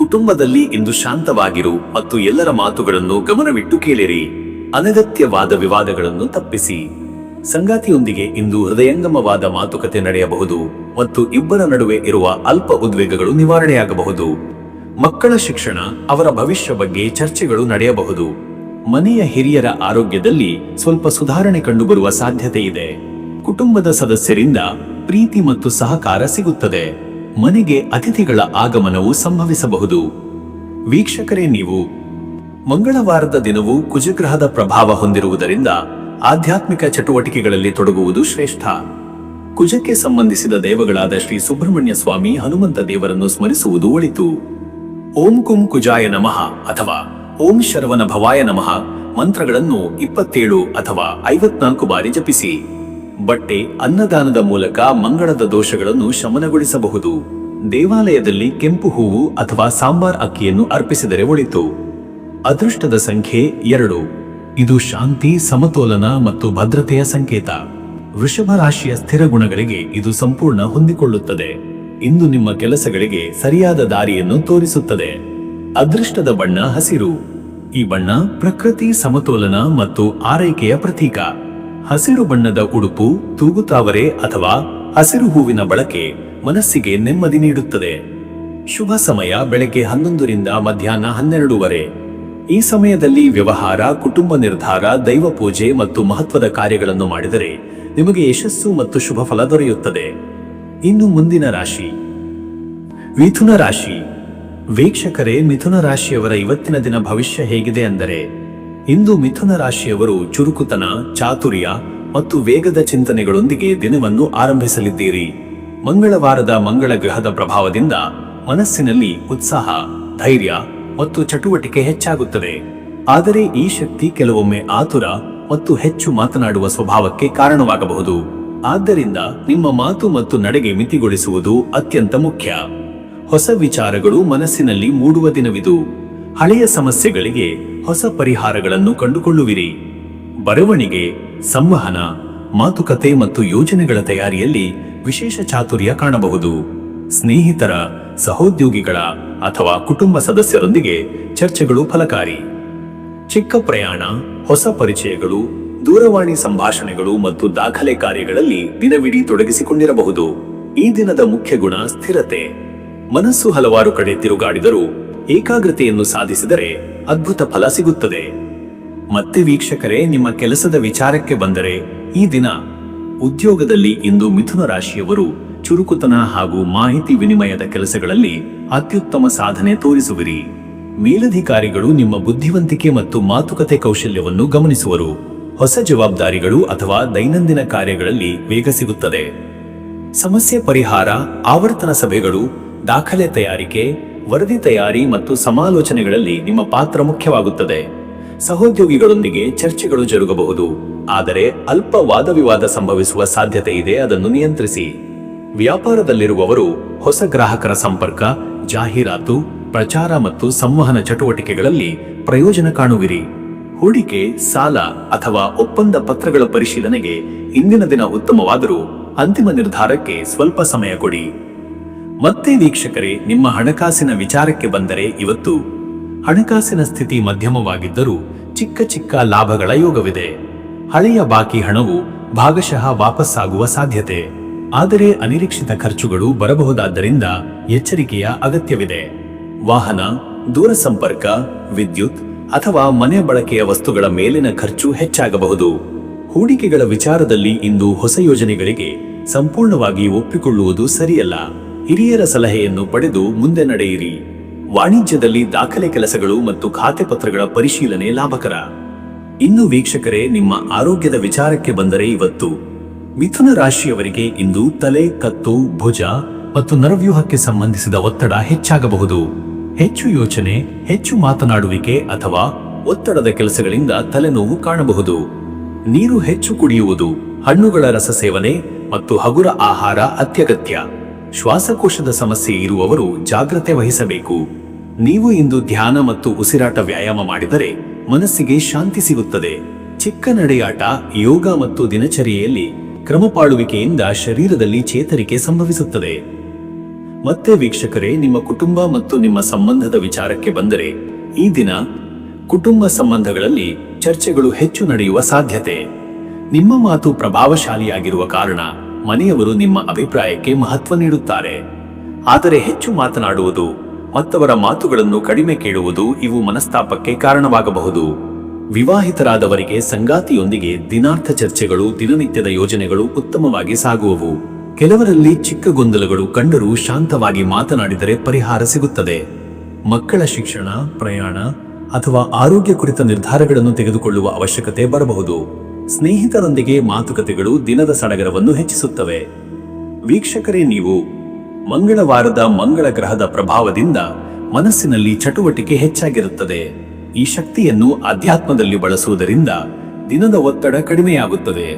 ಕುಟುಂಬದಲ್ಲಿ ಇಂದು ಶಾಂತವಾಗಿರು ಮತ್ತು ಎಲ್ಲರ ಮಾತುಗಳನ್ನು ಗಮನವಿಟ್ಟು ಕೇಳಿರಿ. ಅನಗತ್ಯವಾದ ವಿವಾದಗಳನ್ನು ತಪ್ಪಿಸಿ. ಸಂಗಾತಿಯೊಂದಿಗೆ ಇಂದು ಹೃದಯಂಗಮವಾದ ಮಾತುಕತೆ ನಡೆಯಬಹುದು ಮತ್ತು ಇಬ್ಬರ ನಡುವೆ ಇರುವ ಅಲ್ಪ ಉದ್ವೇಗಗಳು ನಿವಾರಣೆಯಾಗಬಹುದು. ಮಕ್ಕಳ ಶಿಕ್ಷಣ, ಅವರ ಭವಿಷ್ಯ ಬಗ್ಗೆ ಚರ್ಚೆಗಳು ನಡೆಯಬಹುದು. ಮನೆಯ ಹಿರಿಯರ ಆರೋಗ್ಯದಲ್ಲಿ ಸ್ವಲ್ಪ ಸುಧಾರಣೆ ಕಂಡುಬರುವ ಸಾಧ್ಯತೆ ಇದೆ. ಕುಟುಂಬದ ಸದಸ್ಯರಿಂದ ಪ್ರೀತಿ ಮತ್ತು ಸಹಕಾರ ಸಿಗುತ್ತದೆ. ಮನೆಗೆ ಅತಿಥಿಗಳ ಆಗಮನವು ಸಂಭವಿಸಬಹುದು. ವೀಕ್ಷಕರೇ, ನೀವು ಮಂಗಳವಾರದ ದಿನವು ಕುಜಗ್ರಹದ ಪ್ರಭಾವ ಹೊಂದಿರುವುದರಿಂದ ಆಧ್ಯಾತ್ಮಿಕ ಚಟುವಟಿಕೆಗಳಲ್ಲಿ ತೊಡಗುವುದು ಶ್ರೇಷ್ಠ. ಕುಜಕ್ಕೆ ಸಂಬಂಧಿಸಿದ ದೇವಗಳಾದ ಶ್ರೀ ಸುಬ್ರಹ್ಮಣ್ಯ ಸ್ವಾಮಿ, ಹನುಮಂತ ದೇವರನ್ನು ಸ್ಮರಿಸುವುದು ಒಳಿತು. ಓಂ ಕುಂ ಕುಜಾಯ ನಮಃ ಅಥವಾ ಓಂ ಶರವಣ ಭವಾಯ ನಮಃ ಮಂತ್ರಗಳನ್ನು 27 ಅಥವಾ 54 ಬಾರಿ ಜಪಿಸಿ. ಬಟ್ಟೆ, ಅನ್ನದಾನದ ಮೂಲಕ ಮಂಗಳದ ದೋಷಗಳನ್ನು ಶಮನಗೊಳಿಸಬಹುದು. ದೇವಾಲಯದಲ್ಲಿ ಕೆಂಪು ಹೂವು ಅಥವಾ ಸಾಂಬಾರ್ ಅಕ್ಕಿಯನ್ನು ಅರ್ಪಿಸಿದರೆ ಒಳಿತು. ಅದೃಷ್ಟದ ಸಂಖ್ಯೆ 2. ಇದು ಶಾಂತಿ, ಸಮತೋಲನ ಮತ್ತು ಭದ್ರತೆಯ ಸಂಕೇತ. ವೃಷಭ ರಾಶಿಯ ಸ್ಥಿರ ಗುಣಗಳಿಗೆ ಇದು ಸಂಪೂರ್ಣ ಹೊಂದಿಕೊಳ್ಳುತ್ತದೆ. ಇಂದು ನಿಮ್ಮ ಕೆಲಸಗಳಿಗೆ ಸರಿಯಾದ ದಾರಿಯನ್ನು ತೋರಿಸುತ್ತದೆ. ಅದೃಷ್ಟದ ಬಣ್ಣ ಹಸಿರು. ಈ ಬಣ್ಣ ಪ್ರಕೃತಿ, ಸಮತೋಲನ ಮತ್ತು ಆರೈಕೆಯ ಪ್ರತೀಕ. ಹಸಿರು ಬಣ್ಣದ ಉಡುಪು, ತೂಗುತಾವರೆ ಅಥವಾ ಹಸಿರು ಹೂವಿನ ಬಳಕೆ ಮನಸ್ಸಿಗೆ ನೆಮ್ಮದಿ ನೀಡುತ್ತದೆ. ಶುಭ ಸಮಯ ಬೆಳಗ್ಗೆ 11 ರಿಂದ ಮಧ್ಯಾಹ್ನ 12 ಈ ಸಮಯದಲ್ಲಿ ವ್ಯವಹಾರ, ಕುಟುಂಬ ನಿರ್ಧಾರ, ದೈವ ಪೂಜೆ ಮತ್ತು ಮಹತ್ವದ ಕಾರ್ಯಗಳನ್ನು ಮಾಡಿದರೆ ನಿಮಗೆ ಯಶಸ್ಸು ಮತ್ತು ಶುಭ ಫಲ ದೊರೆಯುತ್ತದೆ. ಇನ್ನು ಮುಂದಿನ ರಾಶಿ ಮಿಥುನ ರಾಶಿ. ವೀಕ್ಷಕರೇ, ಮಿಥುನ ರಾಶಿಯವರ ಇವತ್ತಿನ ದಿನ ಭವಿಷ್ಯ ಹೇಗಿದೆ ಅಂದರೆ, ಇಂದು ಮಿಥುನ ರಾಶಿಯವರು ಚುರುಕುತನ, ಚಾತುರ್ಯ ಮತ್ತು ವೇಗದ ಚಿಂತನೆಗಳೊಂದಿಗೆ ದಿನವನ್ನು ಆರಂಭಿಸಲಿದ್ದೀರಿ. ಮಂಗಳವಾರದ ಮಂಗಳ ಗ್ರಹದ ಪ್ರಭಾವದಿಂದ ಮನಸ್ಸಿನಲ್ಲಿ ಉತ್ಸಾಹ, ಧೈರ್ಯ ಮತ್ತು ಚಟುವಟಿಕೆ ಹೆಚ್ಚಾಗುತ್ತದೆ. ಆದರೆ ಈ ಶಕ್ತಿ ಕೆಲವೊಮ್ಮೆ ಆತುರ ಮತ್ತು ಹೆಚ್ಚು ಮಾತನಾಡುವ ಸ್ವಭಾವಕ್ಕೆ ಕಾರಣವಾಗಬಹುದು. ಆದ್ದರಿಂದ ನಿಮ್ಮ ಮಾತು ಮತ್ತು ನಡೆಗೆ ಮಿತಿಗೊಳಿಸುವುದು ಅತ್ಯಂತ ಮುಖ್ಯ. ಹೊಸ ವಿಚಾರಗಳು ಮನಸ್ಸಿನಲ್ಲಿ ಮೂಡುವ ದಿನವಿದು. ಹಳೆಯ ಸಮಸ್ಯೆಗಳಿಗೆ ಹೊಸ ಪರಿಹಾರಗಳನ್ನು ಕಂಡುಕೊಳ್ಳುವಿರಿ. ಬರವಣಿಗೆ, ಸಂವಹನ, ಮಾತುಕತೆ ಮತ್ತು ಯೋಜನೆಗಳ ತಯಾರಿಯಲ್ಲಿ ವಿಶೇಷ ಚಾತುರ್ಯ ಕಾಣಬಹುದು. ಸ್ನೇಹಿತರ, ಸಹೋದ್ಯೋಗಿಗಳ ಅಥವಾ ಕುಟುಂಬ ಸದಸ್ಯರೊಂದಿಗೆ ಚರ್ಚೆಗಳು ಫಲಕಾರಿ. ಚಿಕ್ಕ ಪ್ರಯಾಣ, ಹೊಸ ಪರಿಚಯಗಳು, ದೂರವಾಣಿ ಸಂಭಾಷಣೆಗಳು ಮತ್ತು ದಾಖಲೆ ಕಾರ್ಯಗಳಲ್ಲಿ ದಿನವಿಡೀ ತೊಡಗಿಸಿಕೊಂಡಿರಬಹುದು. ಈ ದಿನದ ಮುಖ್ಯ ಗುಣ ಸ್ಥಿರತೆ. ಮನಸ್ಸು ಹಲವಾರು ಕಡೆ ತಿರುಗಾಡಿದರೂ ಏಕಾಗ್ರತೆಯನ್ನು ಸಾಧಿಸಿದರೆ ಅದ್ಭುತ ಫಲ ಸಿಗುತ್ತದೆ. ಮತ್ತೆ ವೀಕ್ಷಕರೇ, ನಿಮ್ಮ ಕೆಲಸದ ವಿಚಾರಕ್ಕೆ ಬಂದರೆ, ಈ ದಿನ ಉದ್ಯೋಗದಲ್ಲಿ ಇಂದು ಮಿಥುನ ರಾಶಿಯವರು ಚುರುಕುತನ ಹಾಗೂ ಮಾಹಿತಿ ವಿನಿಮಯದ ಕೆಲಸಗಳಲ್ಲಿ ಅತ್ಯುತ್ತಮ ಸಾಧನೆ ತೋರಿಸುವಿರಿ. ಮೇಲಧಿಕಾರಿಗಳು ನಿಮ್ಮ ಬುದ್ಧಿವಂತಿಕೆ ಮತ್ತು ಮಾತುಕತೆ ಕೌಶಲ್ಯವನ್ನು ಗಮನಿಸುವರು. ಹೊಸ ಜವಾಬ್ದಾರಿಗಳು ಅಥವಾ ದೈನಂದಿನ ಕಾರ್ಯಗಳಲ್ಲಿ ವೇಗ ಸಿಗುತ್ತದೆ. ಸಮಸ್ಯೆ ಪರಿಹಾರ, ಆವರ್ತನ ಸಭೆಗಳು, ದಾಖಲೆ ತಯಾರಿಕೆ, ವರದಿ ತಯಾರಿ ಮತ್ತು ಸಮಾಲೋಚನೆಗಳಲ್ಲಿ ನಿಮ್ಮ ಪಾತ್ರ ಮುಖ್ಯವಾಗುತ್ತದೆ. ಸಹೋದ್ಯೋಗಿಗಳೊಂದಿಗೆ ಚರ್ಚೆಗಳು ಜರುಗಬಹುದು, ಆದರೆ ಅಲ್ಪ ವಾದವಿವಾದ ಸಂಭವಿಸುವ ಸಾಧ್ಯತೆ ಇದೆ, ಅದನ್ನು ನಿಯಂತ್ರಿಸಿ. ವ್ಯಾಪಾರದಲ್ಲಿರುವವರು ಹೊಸ ಗ್ರಾಹಕರ ಸಂಪರ್ಕ, ಜಾಹೀರಾತು, ಪ್ರಚಾರ ಮತ್ತು ಸಂವಹನ ಚಟುವಟಿಕೆಗಳಲ್ಲಿ ಪ್ರಯೋಜನ ಕಾಣುವಿರಿ. ಹೂಡಿಕೆ, ಸಾಲ ಅಥವಾ ಒಪ್ಪಂದ ಪತ್ರಗಳ ಪರಿಶೀಲನೆಗೆ ಇಂದಿನ ದಿನ ಉತ್ತಮವಾದರೂ ಅಂತಿಮ ನಿರ್ಧಾರಕ್ಕೆ ಸ್ವಲ್ಪ ಸಮಯ ಕೊಡಿ. ಮತ್ತೆ ವೀಕ್ಷಕರೇ, ನಿಮ್ಮ ಹಣಕಾಸಿನ ವಿಚಾರಕ್ಕೆ ಬಂದರೆ, ಇವತ್ತು ಹಣಕಾಸಿನ ಸ್ಥಿತಿ ಮಧ್ಯಮವಾಗಿದ್ದರೂ ಚಿಕ್ಕ ಚಿಕ್ಕ ಲಾಭಗಳ ಯೋಗವಿದೆ. ಹಳೆಯ ಬಾಕಿ ಹಣವು ಭಾಗಶಃ ವಾಪಸ್ಸಾಗುವ ಸಾಧ್ಯತೆ, ಆದರೆ ಅನಿರೀಕ್ಷಿತ ಖರ್ಚುಗಳು ಬರಬಹುದಾದ್ದರಿಂದ ಎಚ್ಚರಿಕೆಯ ಅಗತ್ಯವಿದೆ. ವಾಹನ, ದೂರಸಂಪರ್ಕ, ವಿದ್ಯುತ್ ಅಥವಾ ಮನೆ ಬಳಕೆಯ ವಸ್ತುಗಳ ಮೇಲಿನ ಖರ್ಚು ಹೆಚ್ಚಾಗಬಹುದು. ಹೂಡಿಕೆಗಳ ವಿಚಾರದಲ್ಲಿ ಇಂದು ಹೊಸ ಯೋಜನೆಗಳಿಗೆ ಸಂಪೂರ್ಣವಾಗಿ ಒಪ್ಪಿಕೊಳ್ಳುವುದು ಸರಿಯಲ್ಲ. ಹಿರಿಯರ ಸಲಹೆಯನ್ನು ಪಡೆದು ಮುಂದೆ ನಡೆಯಿರಿ. ವಾಣಿಜ್ಯದಲ್ಲಿ ದಾಖಲೆ ಕೆಲಸಗಳು ಮತ್ತು ಖಾತೆ ಪತ್ರಗಳ ಪರಿಶೀಲನೆ ಲಾಭಕರ. ಇನ್ನು ವೀಕ್ಷಕರೇ, ನಿಮ್ಮ ಆರೋಗ್ಯದ ವಿಚಾರಕ್ಕೆ ಬಂದರೆ, ಇವತ್ತು ಮಿಥುನ ರಾಶಿಯವರಿಗೆ ಇಂದು ತಲೆ, ಕತ್ತು, ಭುಜ ಮತ್ತು ನರವ್ಯೂಹಕ್ಕೆ ಸಂಬಂಧಿಸಿದ ಒತ್ತಡ ಹೆಚ್ಚಾಗಬಹುದು. ಹೆಚ್ಚು ಯೋಚನೆ, ಹೆಚ್ಚು ಮಾತನಾಡುವಿಕೆ ಅಥವಾ ಒತ್ತಡದ ಕೆಲಸಗಳಿಂದ ತಲೆನೋವು ಕಾಣಬಹುದು. ನೀರು ಹೆಚ್ಚು ಕುಡಿಯುವುದು, ಹಣ್ಣುಗಳ ರಸ ಸೇವನೆ ಮತ್ತು ಹಗುರ ಆಹಾರ ಅತ್ಯಗತ್ಯ. ಶ್ವಾಸಕೋಶದ ಸಮಸ್ಯೆ ಇರುವವರು ಜಾಗ್ರತೆ ವಹಿಸಬೇಕು. ನೀವು ಇಂದು ಧ್ಯಾನ ಮತ್ತು ಉಸಿರಾಟ ವ್ಯಾಯಾಮ ಮಾಡಿದರೆ ಮನಸ್ಸಿಗೆ ಶಾಂತಿ ಸಿಗುತ್ತದೆ. ಚಿಕ್ಕ ನಡೆಯಾಟ, ಯೋಗ ಮತ್ತು ದಿನಚರಿಯಲ್ಲಿ ಕ್ರಮಪಾಳುವಿಕೆಯಿಂದ ಶರೀರದಲ್ಲಿ ಚೇತರಿಕೆ ಸಂಭವಿಸುತ್ತದೆ. ಮತ್ತೆ ವೀಕ್ಷಕರೇ, ನಿಮ್ಮ ಕುಟುಂಬ ಮತ್ತು ನಿಮ್ಮ ಸಂಬಂಧದ ವಿಚಾರಕ್ಕೆ ಬಂದರೆ, ಈ ದಿನ ಕುಟುಂಬ ಸಂಬಂಧಗಳಲ್ಲಿ ಚರ್ಚೆಗಳು ಹೆಚ್ಚು ನಡೆಯುವ ಸಾಧ್ಯತೆ. ನಿಮ್ಮ ಮಾತು ಪ್ರಭಾವಶಾಲಿಯಾಗಿರುವ ಕಾರಣ ಮನೆಯವರು ನಿಮ್ಮ ಅಭಿಪ್ರಾಯಕ್ಕೆ ಮಹತ್ವ ನೀಡುತ್ತಾರೆ. ಆದರೆ ಹೆಚ್ಚು ಮಾತನಾಡುವುದು, ಮತ್ತವರ ಮಾತುಗಳನ್ನು ಕಡಿಮೆ ಕೇಳುವುದು ಇವು ಮನಸ್ತಾಪಕ್ಕೆ ಕಾರಣವಾಗಬಹುದು. ವಿವಾಹಿತರಾದವರಿಗೆ ಸಂಗಾತಿಯೊಂದಿಗೆ ದಿನಾರ್ಥ ಚರ್ಚೆಗಳು, ದಿನನಿತ್ಯದ ಯೋಜನೆಗಳು ಉತ್ತಮವಾಗಿ ಸಾಗುವವು. ಕೆಲವರಲ್ಲಿ ಚಿಕ್ಕ ಗೊಂದಲಗಳು ಕಂಡರೂ ಶಾಂತವಾಗಿ ಮಾತನಾಡಿದರೆ ಪರಿಹಾರ ಸಿಗುತ್ತದೆ. ಮಕ್ಕಳ ಶಿಕ್ಷಣ, ಪ್ರಯಾಣ ಅಥವಾ ಆರೋಗ್ಯ ಕುರಿತ ನಿರ್ಧಾರಗಳನ್ನು ತೆಗೆದುಕೊಳ್ಳುವ ಅವಶ್ಯಕತೆ ಬರಬಹುದು. ಸ್ನೇಹಿತರೊಂದಿಗೆ ಮಾತುಕತೆಗಳು ದಿನದ ಸಡಗರವನ್ನು ಹೆಚ್ಚಿಸುತ್ತವೆ. ವೀಕ್ಷಕರೇ, ನೀವು ಮಂಗಳವಾರದ ಮಂಗಳ ಗ್ರಹದ ಪ್ರಭಾವದಿಂದ ಮನಸ್ಸಿನಲ್ಲಿ ಚಟುವಟಿಕೆ ಹೆಚ್ಚಾಗಿರುತ್ತದೆ. ಈ ಶಕ್ತಿಯನ್ನು ಅಧ್ಯಾತ್ಮದಲ್ಲಿ ಬಳಸುವುದರಿಂದ ದಿನದ ಒತ್ತಡ ಕಡಿಮೆಯಾಗುತ್ತದೆ.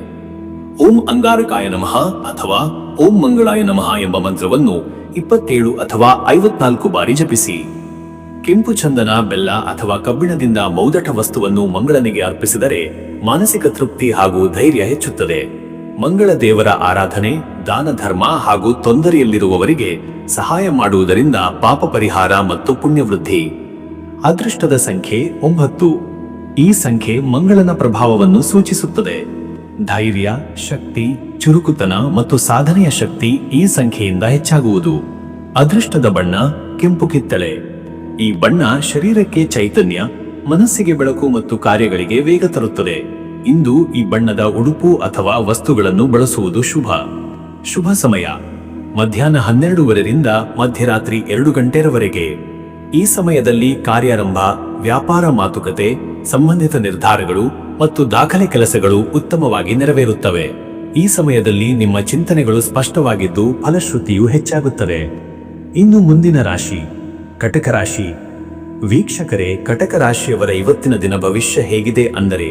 ಓಂ ಅಂಗಾರಕಾಯ ನಮಃ ಅಥವಾ ಓಂ ಮಂಗಳಾಯ ನಮಃ ಎಂಬ ಮಂತ್ರವನ್ನು 27 ಅಥವಾ 54 ಬಾರಿ ಜಪಿಸಿ. ಕೆಂಪು ಚಂದನ, ಬೆಲ್ಲ ಅಥವಾ ಕಬ್ಬಿಣದಿಂದ ಮೌದಟ ವಸ್ತುವನ್ನು ಮಂಗಳನಿಗೆ ಅರ್ಪಿಸಿದರೆ ಮಾನಸಿಕ ತೃಪ್ತಿ ಹಾಗೂ ಧೈರ್ಯ ಹೆಚ್ಚುತ್ತದೆ. ಮಂಗಳ ದೇವರ ಆರಾಧನೆ, ದಾನ ಧರ್ಮ ಹಾಗೂ ತೊಂದರೆಯಲ್ಲಿರುವವರಿಗೆ ಸಹಾಯ ಮಾಡುವುದರಿಂದ ಪಾಪ ಪರಿಹಾರ ಮತ್ತು ಪುಣ್ಯವೃದ್ಧಿ. ಅದೃಷ್ಟದ ಸಂಖ್ಯೆ 9. ಈ ಸಂಖ್ಯೆ ಮಂಗಳನ ಪ್ರಭಾವವನ್ನು ಸೂಚಿಸುತ್ತದೆ. ಧೈರ್ಯ, ಶಕ್ತಿ, ಚುರುಕುತನ ಮತ್ತು ಸಾಧನೆಯ ಶಕ್ತಿ ಈ ಸಂಖ್ಯೆಯಿಂದ ಹೆಚ್ಚಾಗುವುದು. ಅದೃಷ್ಟದ ಬಣ್ಣ ಕೆಂಪು ಕಿತ್ತಳೆ. ಈ ಬಣ್ಣ ಶರೀರಕ್ಕೆ ಚೈತನ್ಯ, ಮನಸ್ಸಿಗೆ ಬೆಳಕು ಮತ್ತು ಕಾರ್ಯಗಳಿಗೆ ವೇಗ ತರುತ್ತದೆ. ಇಂದು ಈ ಬಣ್ಣದ ಉಡುಪು ಅಥವಾ ವಸ್ತುಗಳನ್ನು ಬಳಸುವುದು ಶುಭ. ಶುಭ ಸಮಯ ಮಧ್ಯಾಹ್ನ 12:15 ಮಧ್ಯರಾತ್ರಿ 2 ಗಂಟೆಯವರೆಗೆ. ಈ ಸಮಯದಲ್ಲಿ ಕಾರ್ಯಾರಂಭ, ವ್ಯಾಪಾರ ಮಾತುಕತೆ, ಸಂಬಂಧಿತ ನಿರ್ಧಾರಗಳು ಮತ್ತು ದಾಖಲೆ ಕೆಲಸಗಳು ಉತ್ತಮವಾಗಿ ನೆರವೇರುತ್ತವೆ. ಈ ಸಮಯದಲ್ಲಿ ನಿಮ್ಮ ಚಿಂತನೆಗಳು ಸ್ಪಷ್ಟವಾಗಿದ್ದು ಫಲಶ್ರುತಿಯು ಹೆಚ್ಚಾಗುತ್ತದೆ. ಇನ್ನು ಮುಂದಿನ ರಾಶಿ ಕಟಕ ರಾಶಿ. ವೀಕ್ಷಕರೇ, ಕಟಕ ರಾಶಿಯವರ ಇವತ್ತಿನ ದಿನ ಭವಿಷ್ಯ ಹೇಗಿದೆ ಅಂದರೆ,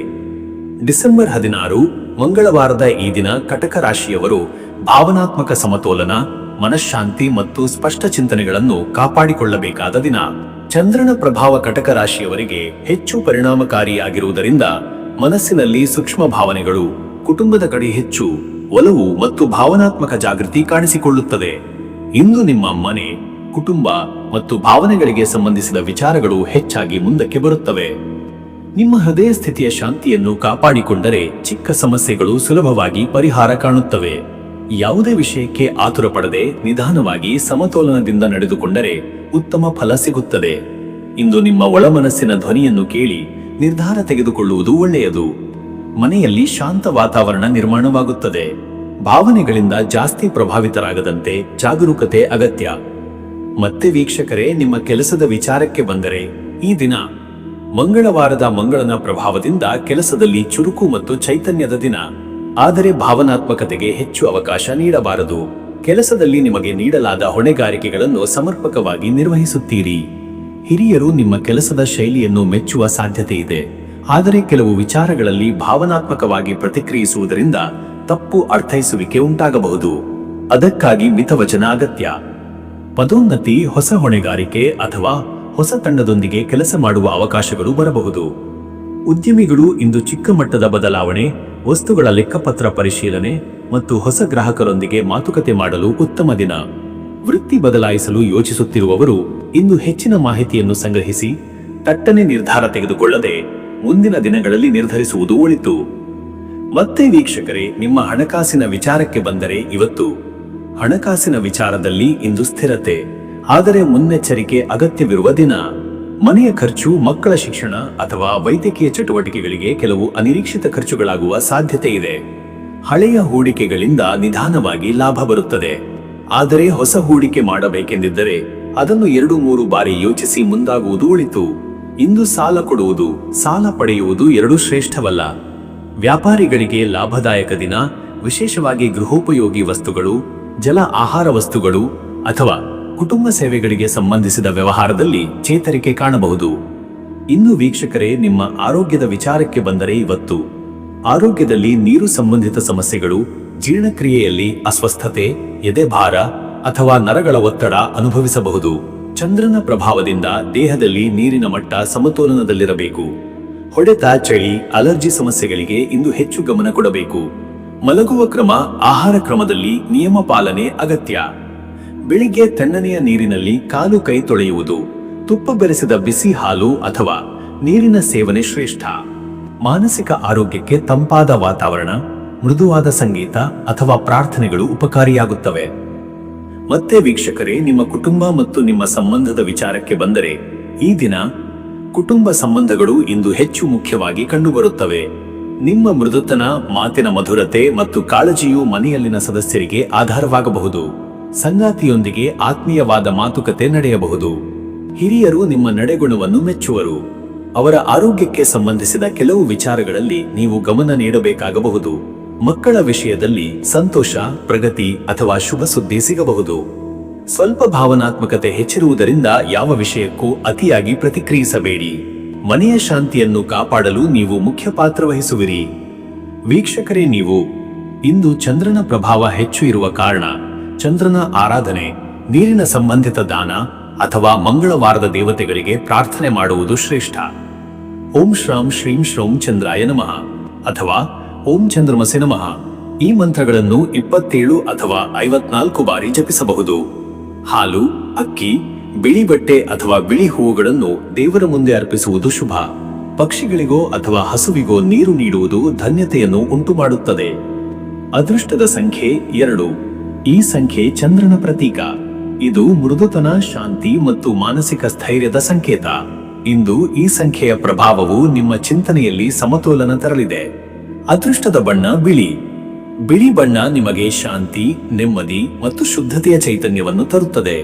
ಡಿಸೆಂಬರ್ 16 ಮಂಗಳವಾರದ ಈ ದಿನ ಕಟಕ ರಾಶಿಯವರು ಭಾವನಾತ್ಮಕ ಸಮತೋಲನ, ಮನಃಶಾಂತಿ ಮತ್ತು ಸ್ಪಷ್ಟ ಚಿಂತನೆಗಳನ್ನು ಕಾಪಾಡಿಕೊಳ್ಳಬೇಕಾದ ದಿನ. ಚಂದ್ರನ ಪ್ರಭಾವ ಕಟಕ ರಾಶಿಯವರಿಗೆ ಹೆಚ್ಚು ಪರಿಣಾಮಕಾರಿಯಾಗಿರುವುದರಿಂದ ಮನಸ್ಸಿನಲ್ಲಿ ಸೂಕ್ಷ್ಮ ಭಾವನೆಗಳು, ಕುಟುಂಬದ ಕಡೆ ಹೆಚ್ಚು ಒಲವು ಮತ್ತು ಭಾವನಾತ್ಮಕ ಜಾಗೃತಿ ಕಾಣಿಸಿಕೊಳ್ಳುತ್ತದೆ. ಇಂದು ನಿಮ್ಮ ಮನೆ, ಕುಟುಂಬ ಮತ್ತು ಭಾವನೆಗಳಿಗೆ ಸಂಬಂಧಿಸಿದ ವಿಚಾರಗಳು ಹೆಚ್ಚಾಗಿ ಮುಂದಕ್ಕೆ ಬರುತ್ತವೆ. ನಿಮ್ಮ ಹೃದಯ ಸ್ಥಿತಿಯ ಶಾಂತಿಯನ್ನು ಕಾಪಾಡಿಕೊಂಡರೆ ಚಿಕ್ಕ ಸಮಸ್ಯೆಗಳು ಸುಲಭವಾಗಿ ಪರಿಹಾರ ಕಾಣುತ್ತವೆ. ಯಾವುದೇ ವಿಷಯಕ್ಕೆ ಆತುರ ಪಡದೆ ನಿಧಾನವಾಗಿ ಸಮತೋಲನದಿಂದ ನಡೆದುಕೊಂಡರೆ ಉತ್ತಮ ಫಲ ಸಿಗುತ್ತದೆ. ಇಂದು ನಿಮ್ಮ ಒಳಮನಸ್ಸಿನ ಧ್ವನಿಯನ್ನು ಕೇಳಿ ನಿರ್ಧಾರ ತೆಗೆದುಕೊಳ್ಳುವುದು ಒಳ್ಳೆಯದು. ಮನೆಯಲ್ಲಿ ಶಾಂತ ವಾತಾವರಣ ನಿರ್ಮಾಣವಾಗುತ್ತದೆ. ಭಾವನೆಗಳಿಂದ ಜಾಸ್ತಿ ಪ್ರಭಾವಿತರಾಗದಂತೆ ಜಾಗರೂಕತೆ ಅಗತ್ಯ. ಮತ್ತೆ ವೀಕ್ಷಕರೇ, ನಿಮ್ಮ ಕೆಲಸದ ವಿಚಾರಕ್ಕೆ ಬಂದರೆ, ಈ ದಿನ ಮಂಗಳವಾರದ ಮಂಗಳನ ಪ್ರಭಾವದಿಂದ ಕೆಲಸದಲ್ಲಿ ಚುರುಕು ಮತ್ತು ಚೈತನ್ಯದ ದಿನ. ಆದರೆ ಭಾವನಾತ್ಮಕತೆಗೆ ಹೆಚ್ಚು ಅವಕಾಶ ನೀಡಬಾರದು. ಕೆಲಸದಲ್ಲಿ ನಿಮಗೆ ನೀಡಲಾದ ಹೊಣೆಗಾರಿಕೆಗಳನ್ನು ಸಮರ್ಪಕವಾಗಿ ನಿರ್ವಹಿಸುತ್ತೀರಿ. ಹಿರಿಯರು ನಿಮ್ಮ ಕೆಲಸದ ಶೈಲಿಯನ್ನು ಮೆಚ್ಚುವ ಸಾಧ್ಯತೆ ಇದೆ. ಆದರೆ ಕೆಲವು ವಿಚಾರಗಳಲ್ಲಿ ಭಾವನಾತ್ಮಕವಾಗಿ ಪ್ರತಿಕ್ರಿಯಿಸುವುದರಿಂದ ತಪ್ಪು ಅರ್ಥೈಸುವಿಕೆ ಉಂಟಾಗಬಹುದು. ಅದಕ್ಕಾಗಿ ಮಿತವಚನ ಅಗತ್ಯ. ಪದೋನ್ನತಿ, ಹೊಸ ಹೊಣೆಗಾರಿಕೆ ಅಥವಾ ಹೊಸ ತಂಡದೊಂದಿಗೆ ಕೆಲಸ ಮಾಡುವ ಅವಕಾಶಗಳು ಬರಬಹುದು. ಉದ್ಯಮಿಗಳು ಇಂದು ಚಿಕ್ಕ ಮಟ್ಟದ ಬದಲಾವಣೆ, ವಸ್ತುಗಳ ಲೆಕ್ಕಪತ್ರ ಪರಿಶೀಲನೆ ಮತ್ತು ಹೊಸ ಗ್ರಾಹಕರೊಂದಿಗೆ ಮಾತುಕತೆ ಮಾಡಲು ಉತ್ತಮ ದಿನ. ವೃತ್ತಿ ಬದಲಾಯಿಸಲು ಯೋಚಿಸುತ್ತಿರುವವರು ಇಂದು ಹೆಚ್ಚಿನ ಮಾಹಿತಿಯನ್ನು ಸಂಗ್ರಹಿಸಿ ತಟ್ಟನೆ ನಿರ್ಧಾರ ತೆಗೆದುಕೊಳ್ಳದೆ ಮುಂದಿನ ದಿನಗಳಲ್ಲಿ ನಿರ್ಧರಿಸುವುದು ಒಳಿತು. ಮತ್ತೆ ವೀಕ್ಷಕರೇ, ನಿಮ್ಮ ಹಣಕಾಸಿನ ವಿಚಾರಕ್ಕೆ ಬಂದರೆ, ಇವತ್ತು ಹಣಕಾಸಿನ ವಿಚಾರದಲ್ಲಿ ಇಂದು ಸ್ಥಿರತೆ, ಆದರೆ ಮುನ್ನೆಚ್ಚರಿಕೆ ಅಗತ್ಯವಿರುವ ದಿನ. ಮನೆಯ ಖರ್ಚು, ಮಕ್ಕಳ ಶಿಕ್ಷಣ ಅಥವಾ ವೈದ್ಯಕೀಯ ಚಟುವಟಿಕೆಗಳಿಗೆ ಕೆಲವು ಅನಿರೀಕ್ಷಿತ ಖರ್ಚುಗಳಾಗುವ ಸಾಧ್ಯತೆ ಇದೆ. ಹಳೆಯ ಹೂಡಿಕೆಗಳಿಂದ ನಿಧಾನವಾಗಿ ಲಾಭ ಬರುತ್ತದೆ. ಆದರೆ ಹೊಸ ಹೂಡಿಕೆ ಮಾಡಬೇಕೆಂದಿದ್ದರೆ ಅದನ್ನು 2-3 ಬಾರಿ ಯೋಚಿಸಿ ಮುಂದಾಗುವುದು ಒಳಿತು. ಇಂದು ಸಾಲ ಕೊಡುವುದು, ಸಾಲ ಪಡೆಯುವುದು ಎರಡೂ ಶ್ರೇಷ್ಠವಲ್ಲ. ವ್ಯಾಪಾರಿಗಳಿಗೆ ಲಾಭದಾಯಕ ದಿನ, ವಿಶೇಷವಾಗಿ ಗೃಹೋಪಯೋಗಿ ವಸ್ತುಗಳು, ಜಲ ಆಹಾರ ವಸ್ತುಗಳು ಅಥವಾ ಕುಟುಂಬ ಸೇವೆಗಳಿಗೆ ಸಂಬಂಧಿಸಿದ ವ್ಯವಹಾರದಲ್ಲಿ ಚೇತರಿಕೆ ಕಾಣಬಹುದು. ಇನ್ನು ವೀಕ್ಷಕರೇ, ನಿಮ್ಮ ಆರೋಗ್ಯದ ವಿಚಾರಕ್ಕೆ ಬಂದರೆ, ಇವತ್ತು ಆರೋಗ್ಯದಲ್ಲಿ ನೀರು ಸಂಬಂಧಿತ ಸಮಸ್ಯೆಗಳು, ಜೀರ್ಣಕ್ರಿಯೆಯಲ್ಲಿ ಅಸ್ವಸ್ಥತೆ, ಎದೆಭಾರ ಅಥವಾ ನರಗಳ ಒತ್ತಡ ಅನುಭವಿಸಬಹುದು. ಚಂದ್ರನ ಪ್ರಭಾವದಿಂದ ದೇಹದಲ್ಲಿ ನೀರಿನ ಮಟ್ಟ ಸಮತೋಲನದಲ್ಲಿರಬೇಕು. ಹೊಡೆತ, ಚಳಿ, ಅಲರ್ಜಿ ಸಮಸ್ಯೆಗಳಿಗೆ ಇಂದು ಹೆಚ್ಚು ಗಮನ ಕೊಡಬೇಕು. ಮಲಗುವ ಕ್ರಮ, ಆಹಾರ ಕ್ರಮದಲ್ಲಿ ನಿಯಮ ಪಾಲನೆ ಅಗತ್ಯ. ಬೆಳಿಗ್ಗೆ ತಣ್ಣನೆಯ ನೀರಿನಲ್ಲಿ ಕಾಲು ಕೈ ತೊಳೆಯುವುದು, ತುಪ್ಪ ಬೆರೆಸಿದ ಬಿಸಿ ಹಾಲು ಅಥವಾ ನೀರಿನ ಸೇವನೆ ಶ್ರೇಷ್ಠ. ಮಾನಸಿಕ ಆರೋಗ್ಯಕ್ಕೆ ತಂಪಾದ ವಾತಾವರಣ, ಮೃದುವಾದ ಸಂಗೀತ ಅಥವಾ ಪ್ರಾರ್ಥನೆಗಳು ಉಪಕಾರಿಯಾಗುತ್ತವೆ. ಮತ್ತೆ ವೀಕ್ಷಕರೇ, ನಿಮ್ಮ ಕುಟುಂಬ ಮತ್ತು ನಿಮ್ಮ ಸಂಬಂಧದ ವಿಚಾರಕ್ಕೆ ಬಂದರೆ, ಈ ದಿನ ಕುಟುಂಬ ಸಂಬಂಧಗಳು ಇಂದು ಹೆಚ್ಚು ಮುಖ್ಯವಾಗಿ ಕಂಡುಬರುತ್ತವೆ. ನಿಮ್ಮ ಮೃದುತನ, ಮಾತಿನ ಮಧುರತೆ ಮತ್ತು ಕಾಳಜಿಯು ಮನೆಯಲ್ಲಿನ ಸದಸ್ಯರಿಗೆ ಆಧಾರವಾಗಬಹುದು. ಸಂಗಾತಿಯೊಂದಿಗೆ ಆತ್ಮೀಯವಾದ ಮಾತುಕತೆ ನಡೆಯಬಹುದು. ಹಿರಿಯರು ನಿಮ್ಮ ನಡೆಗುಣವನ್ನು ಮೆಚ್ಚುವರು. ಅವರ ಆರೋಗ್ಯಕ್ಕೆ ಸಂಬಂಧಿಸಿದ ಕೆಲವು ವಿಚಾರಗಳಲ್ಲಿ ನೀವು ಗಮನ ನೀಡಬೇಕಾಗಬಹುದು. ಮಕ್ಕಳ ವಿಷಯದಲ್ಲಿ ಸಂತೋಷ, ಪ್ರಗತಿ ಅಥವಾ ಶುಭ ಸುದ್ದಿ ಸಿಗಬಹುದು. ಸ್ವಲ್ಪ ಭಾವನಾತ್ಮಕತೆ ಹೆಚ್ಚಿರುವುದರಿಂದ ಯಾವ ವಿಷಯಕ್ಕೂ ಅತಿಯಾಗಿ ಪ್ರತಿಕ್ರಿಯಿಸಬೇಡಿ. ಮನೆಯ ಶಾಂತಿಯನ್ನು ಕಾಪಾಡಲು ನೀವು ಮುಖ್ಯ ಪಾತ್ರ ವಹಿಸುವಿರಿ. ವೀಕ್ಷಕರೇ, ನೀವು ಇಂದು ಚಂದ್ರನ ಪ್ರಭಾವ ಹೆಚ್ಚು ಇರುವ ಕಾರಣ ಚಂದ್ರನ ಆರಾಧನೆ, ನೀರಿನ ಸಂಬಂಧಿತ ದಾನ ಅಥವಾ ಮಂಗಳವಾರದ ದೇವತೆಗಳಿಗೆ ಪ್ರಾರ್ಥನೆ ಮಾಡುವುದು ಶ್ರೇಷ್ಠ. ಓಂ ಶ್ರಾಂ ಶ್ರೀಂ ಶ್ರೌಂ ಚಂದ್ರಾಯ ನಮಃ ಅಥವಾ ಓಂ ಚಂದ್ರಮಸೆ ನಮಃ ಈ ಮಂತ್ರಗಳನ್ನು 27 ಅಥವಾ 54 ಬಾರಿ ಜಪಿಸಬಹುದು. ಹಾಲು, ಅಕ್ಕಿ, ಬಿಳಿ ಬಟ್ಟೆ ಅಥವಾ ಬಿಳಿ ಹೂವುಗಳನ್ನು ದೇವರ ಮುಂದೆ ಅರ್ಪಿಸುವುದು ಶುಭ. ಪಕ್ಷಿಗಳಿಗೋ ಅಥವಾ ಹಸುವಿಗೋ ನೀರು ನೀಡುವುದು ಧನ್ಯತೆಯನ್ನು ಉಂಟುಮಾಡುತ್ತದೆ. ಅದೃಷ್ಟದ ಸಂಖ್ಯೆ 2. ಈ ಸಂಖ್ಯೆ ಚಂದ್ರನ ಪ್ರತೀಕ. ಇದು ಮೃದುತನ, ಶಾಂತಿ ಮತ್ತು ಮಾನಸಿಕ ಸ್ಥೈರ್ಯದ ಸಂಕೇತ. ಇಂದು ಈ ಸಂಖ್ಯೆಯ ಪ್ರಭಾವವು ನಿಮ್ಮ ಚಿಂತನೆಯಲ್ಲಿ ಸಮತೋಲನ ತರಲಿದೆ. ಅದೃಷ್ಟದ ಬಣ್ಣ ಬಿಳಿ. ಬಿಳಿ ಬಣ್ಣ ನಿಮಗೆ ಶಾಂತಿ, ನೆಮ್ಮದಿ ಮತ್ತು ಶುದ್ಧತೆಯ ಚೈತನ್ಯವನ್ನು ತರುತ್ತದೆ.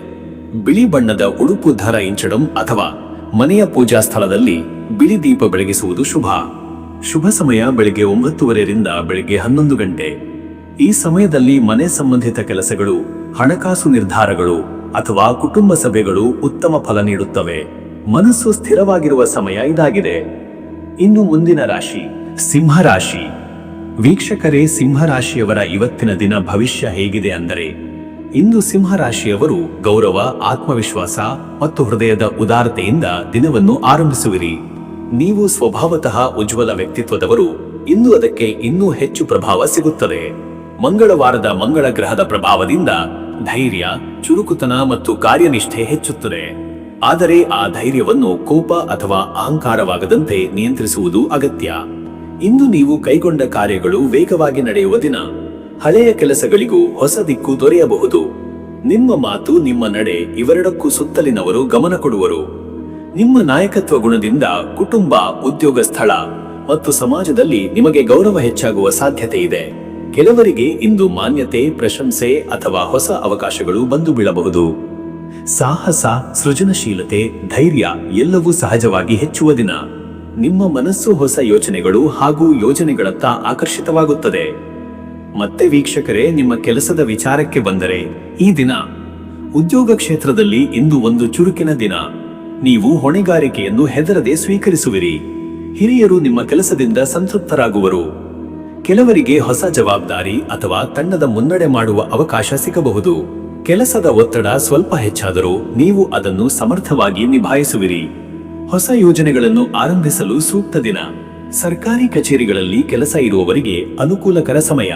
ಬಿಳಿ ಬಣ್ಣದ ಉಡುಪು ಧರಿಂಚడం ಅಥವಾ ಮನೆಯ ಪೂಜಾ ಸ್ಥಳದಲ್ಲಿ ಬಿಳಿ ದೀಪ ಬೆಳಗಿಸುವುದು ಶುಭ. ಶುಭ ಸಮಯ ಬೆಳಿಗ್ಗೆ 9:30 ರಿಂದ ಬೆಳಿಗ್ಗೆ 11 ಗಂಟೆ. ಈ ಸಮಯದಲ್ಲಿ ಮನೆ ಸಂಬಂಧಿತ ಕೆಲಸಗಳು, ಹಣಕಾಸು ನಿರ್ಧಾರಗಳು ಅಥವಾ ಕುಟುಂಬ ಸಭೆಗಳು ಉತ್ತಮ ಫಲ ನೀಡುತ್ತವೆ. ಮನಸ್ಸು ಸ್ಥಿರವಾಗಿರುವ ಸಮಯ ಇದಾಗಿದೆ. ಇನ್ನು ಮುಂದಿನ ರಾಶಿ ಸಿಂಹರಾಶಿ. ವೀಕ್ಷಕರೇ, ಸಿಂಹರಾಶಿಯವರ ಇವತ್ತಿನ ದಿನ ಭವಿಷ್ಯ ಹೇಗಿದೆ ಅಂದರೆ, ಇಂದು ಸಿಂಹರಾಶಿಯವರು ಗೌರವ, ಆತ್ಮವಿಶ್ವಾಸ ಮತ್ತು ಹೃದಯದ ಉದಾರತೆಯಿಂದ ದಿನವನ್ನು ಆರಂಭಿಸುವಿರಿ. ನೀವು ಸ್ವಭಾವತಃ ಉಜ್ವಲ ವ್ಯಕ್ತಿತ್ವದವರು. ಇಂದು ಅದಕ್ಕೆ ಇನ್ನೂ ಹೆಚ್ಚು ಪ್ರಭಾವ ಸಿಗುತ್ತದೆ. ಮಂಗಳವಾರದ ಮಂಗಳ ಗ್ರಹದ ಪ್ರಭಾವದಿಂದ ಧೈರ್ಯ, ಚುರುಕುತನ ಮತ್ತು ಕಾರ್ಯನಿಷ್ಠೆ ಹೆಚ್ಚುತ್ತದೆ. ಆದರೆ ಆ ಧೈರ್ಯವನ್ನು ಕೋಪ ಅಥವಾ ಅಹಂಕಾರವಾಗದಂತೆ ನಿಯಂತ್ರಿಸುವುದು ಅಗತ್ಯ. ಇಂದು ನೀವು ಕೈಗೊಂಡ ಕಾರ್ಯಗಳು ವೇಗವಾಗಿ ನಡೆಯುವ ದಿನ. ಹಳೆಯ ಕೆಲಸಗಳಿಗೂ ಹೊಸ ದಿಕ್ಕು ದೊರೆಯಬಹುದು. ನಿಮ್ಮ ಮಾತು, ನಿಮ್ಮ ನಡೆ ಇವೆರಡಕ್ಕೂ ಸುತ್ತಲಿನವರು ಗಮನ ಕೊಡುವರು. ನಿಮ್ಮ ನಾಯಕತ್ವ ಗುಣದಿಂದ ಕುಟುಂಬ, ಉದ್ಯೋಗ ಸ್ಥಳ ಮತ್ತು ಸಮಾಜದಲ್ಲಿ ನಿಮಗೆ ಗೌರವ ಹೆಚ್ಚಾಗುವ ಸಾಧ್ಯತೆ ಇದೆ. ಕೆಲವರಿಗೆ ಇಂದು ಮಾನ್ಯತೆ, ಪ್ರಶಂಸೆ ಅಥವಾ ಹೊಸ ಅವಕಾಶಗಳು ಬಂದು ಬೀಳಬಹುದು. ಸಾಹಸ, ಸೃಜನಶೀಲತೆ, ಧೈರ್ಯ ಎಲ್ಲವೂ ಸಹಜವಾಗಿ ಹೆಚ್ಚುವ ದಿನ. ನಿಮ್ಮ ಮನಸ್ಸು ಹೊಸ ಯೋಚನೆಗಳು ಹಾಗೂ ಯೋಜನೆಗಳತ್ತ ಆಕರ್ಷಿತವಾಗುತ್ತದೆ. ಮತ್ತೆ ವೀಕ್ಷಕರೇ, ನಿಮ್ಮ ಕೆಲಸದ ವಿಚಾರಕ್ಕೆ ಬಂದರೆ, ಈ ದಿನ ಉದ್ಯೋಗ ಕ್ಷೇತ್ರದಲ್ಲಿ ಇಂದು ಒಂದು ಚುರುಕಿನ ದಿನ. ನೀವು ಹೊಣೆಗಾರಿಕೆಯನ್ನು ಹೆದರದೆ ಸ್ವೀಕರಿಸುವಿರಿ. ಹಿರಿಯರು ನಿಮ್ಮ ಕೆಲಸದಿಂದ ಸಂತೃಪ್ತರಾಗುವರು. ಕೆಲವರಿಗೆ ಹೊಸ ಜವಾಬ್ದಾರಿ ಅಥವಾ ತಂಡದ ಮುನ್ನಡೆ ಮಾಡುವ ಅವಕಾಶ ಸಿಗಬಹುದು. ಕೆಲಸದ ಒತ್ತಡ ಸ್ವಲ್ಪ ಹೆಚ್ಚಾದರೂ ನೀವು ಅದನ್ನು ಸಮರ್ಥವಾಗಿ ನಿಭಾಯಿಸುವಿರಿ. ಹೊಸ ಯೋಜನೆಗಳನ್ನು ಆರಂಭಿಸಲು ಸೂಕ್ತ ದಿನ. ಸರ್ಕಾರಿ ಕಚೇರಿಗಳಲ್ಲಿ ಕೆಲಸ ಇರುವವರಿಗೆ ಅನುಕೂಲಕರ ಸಮಯ.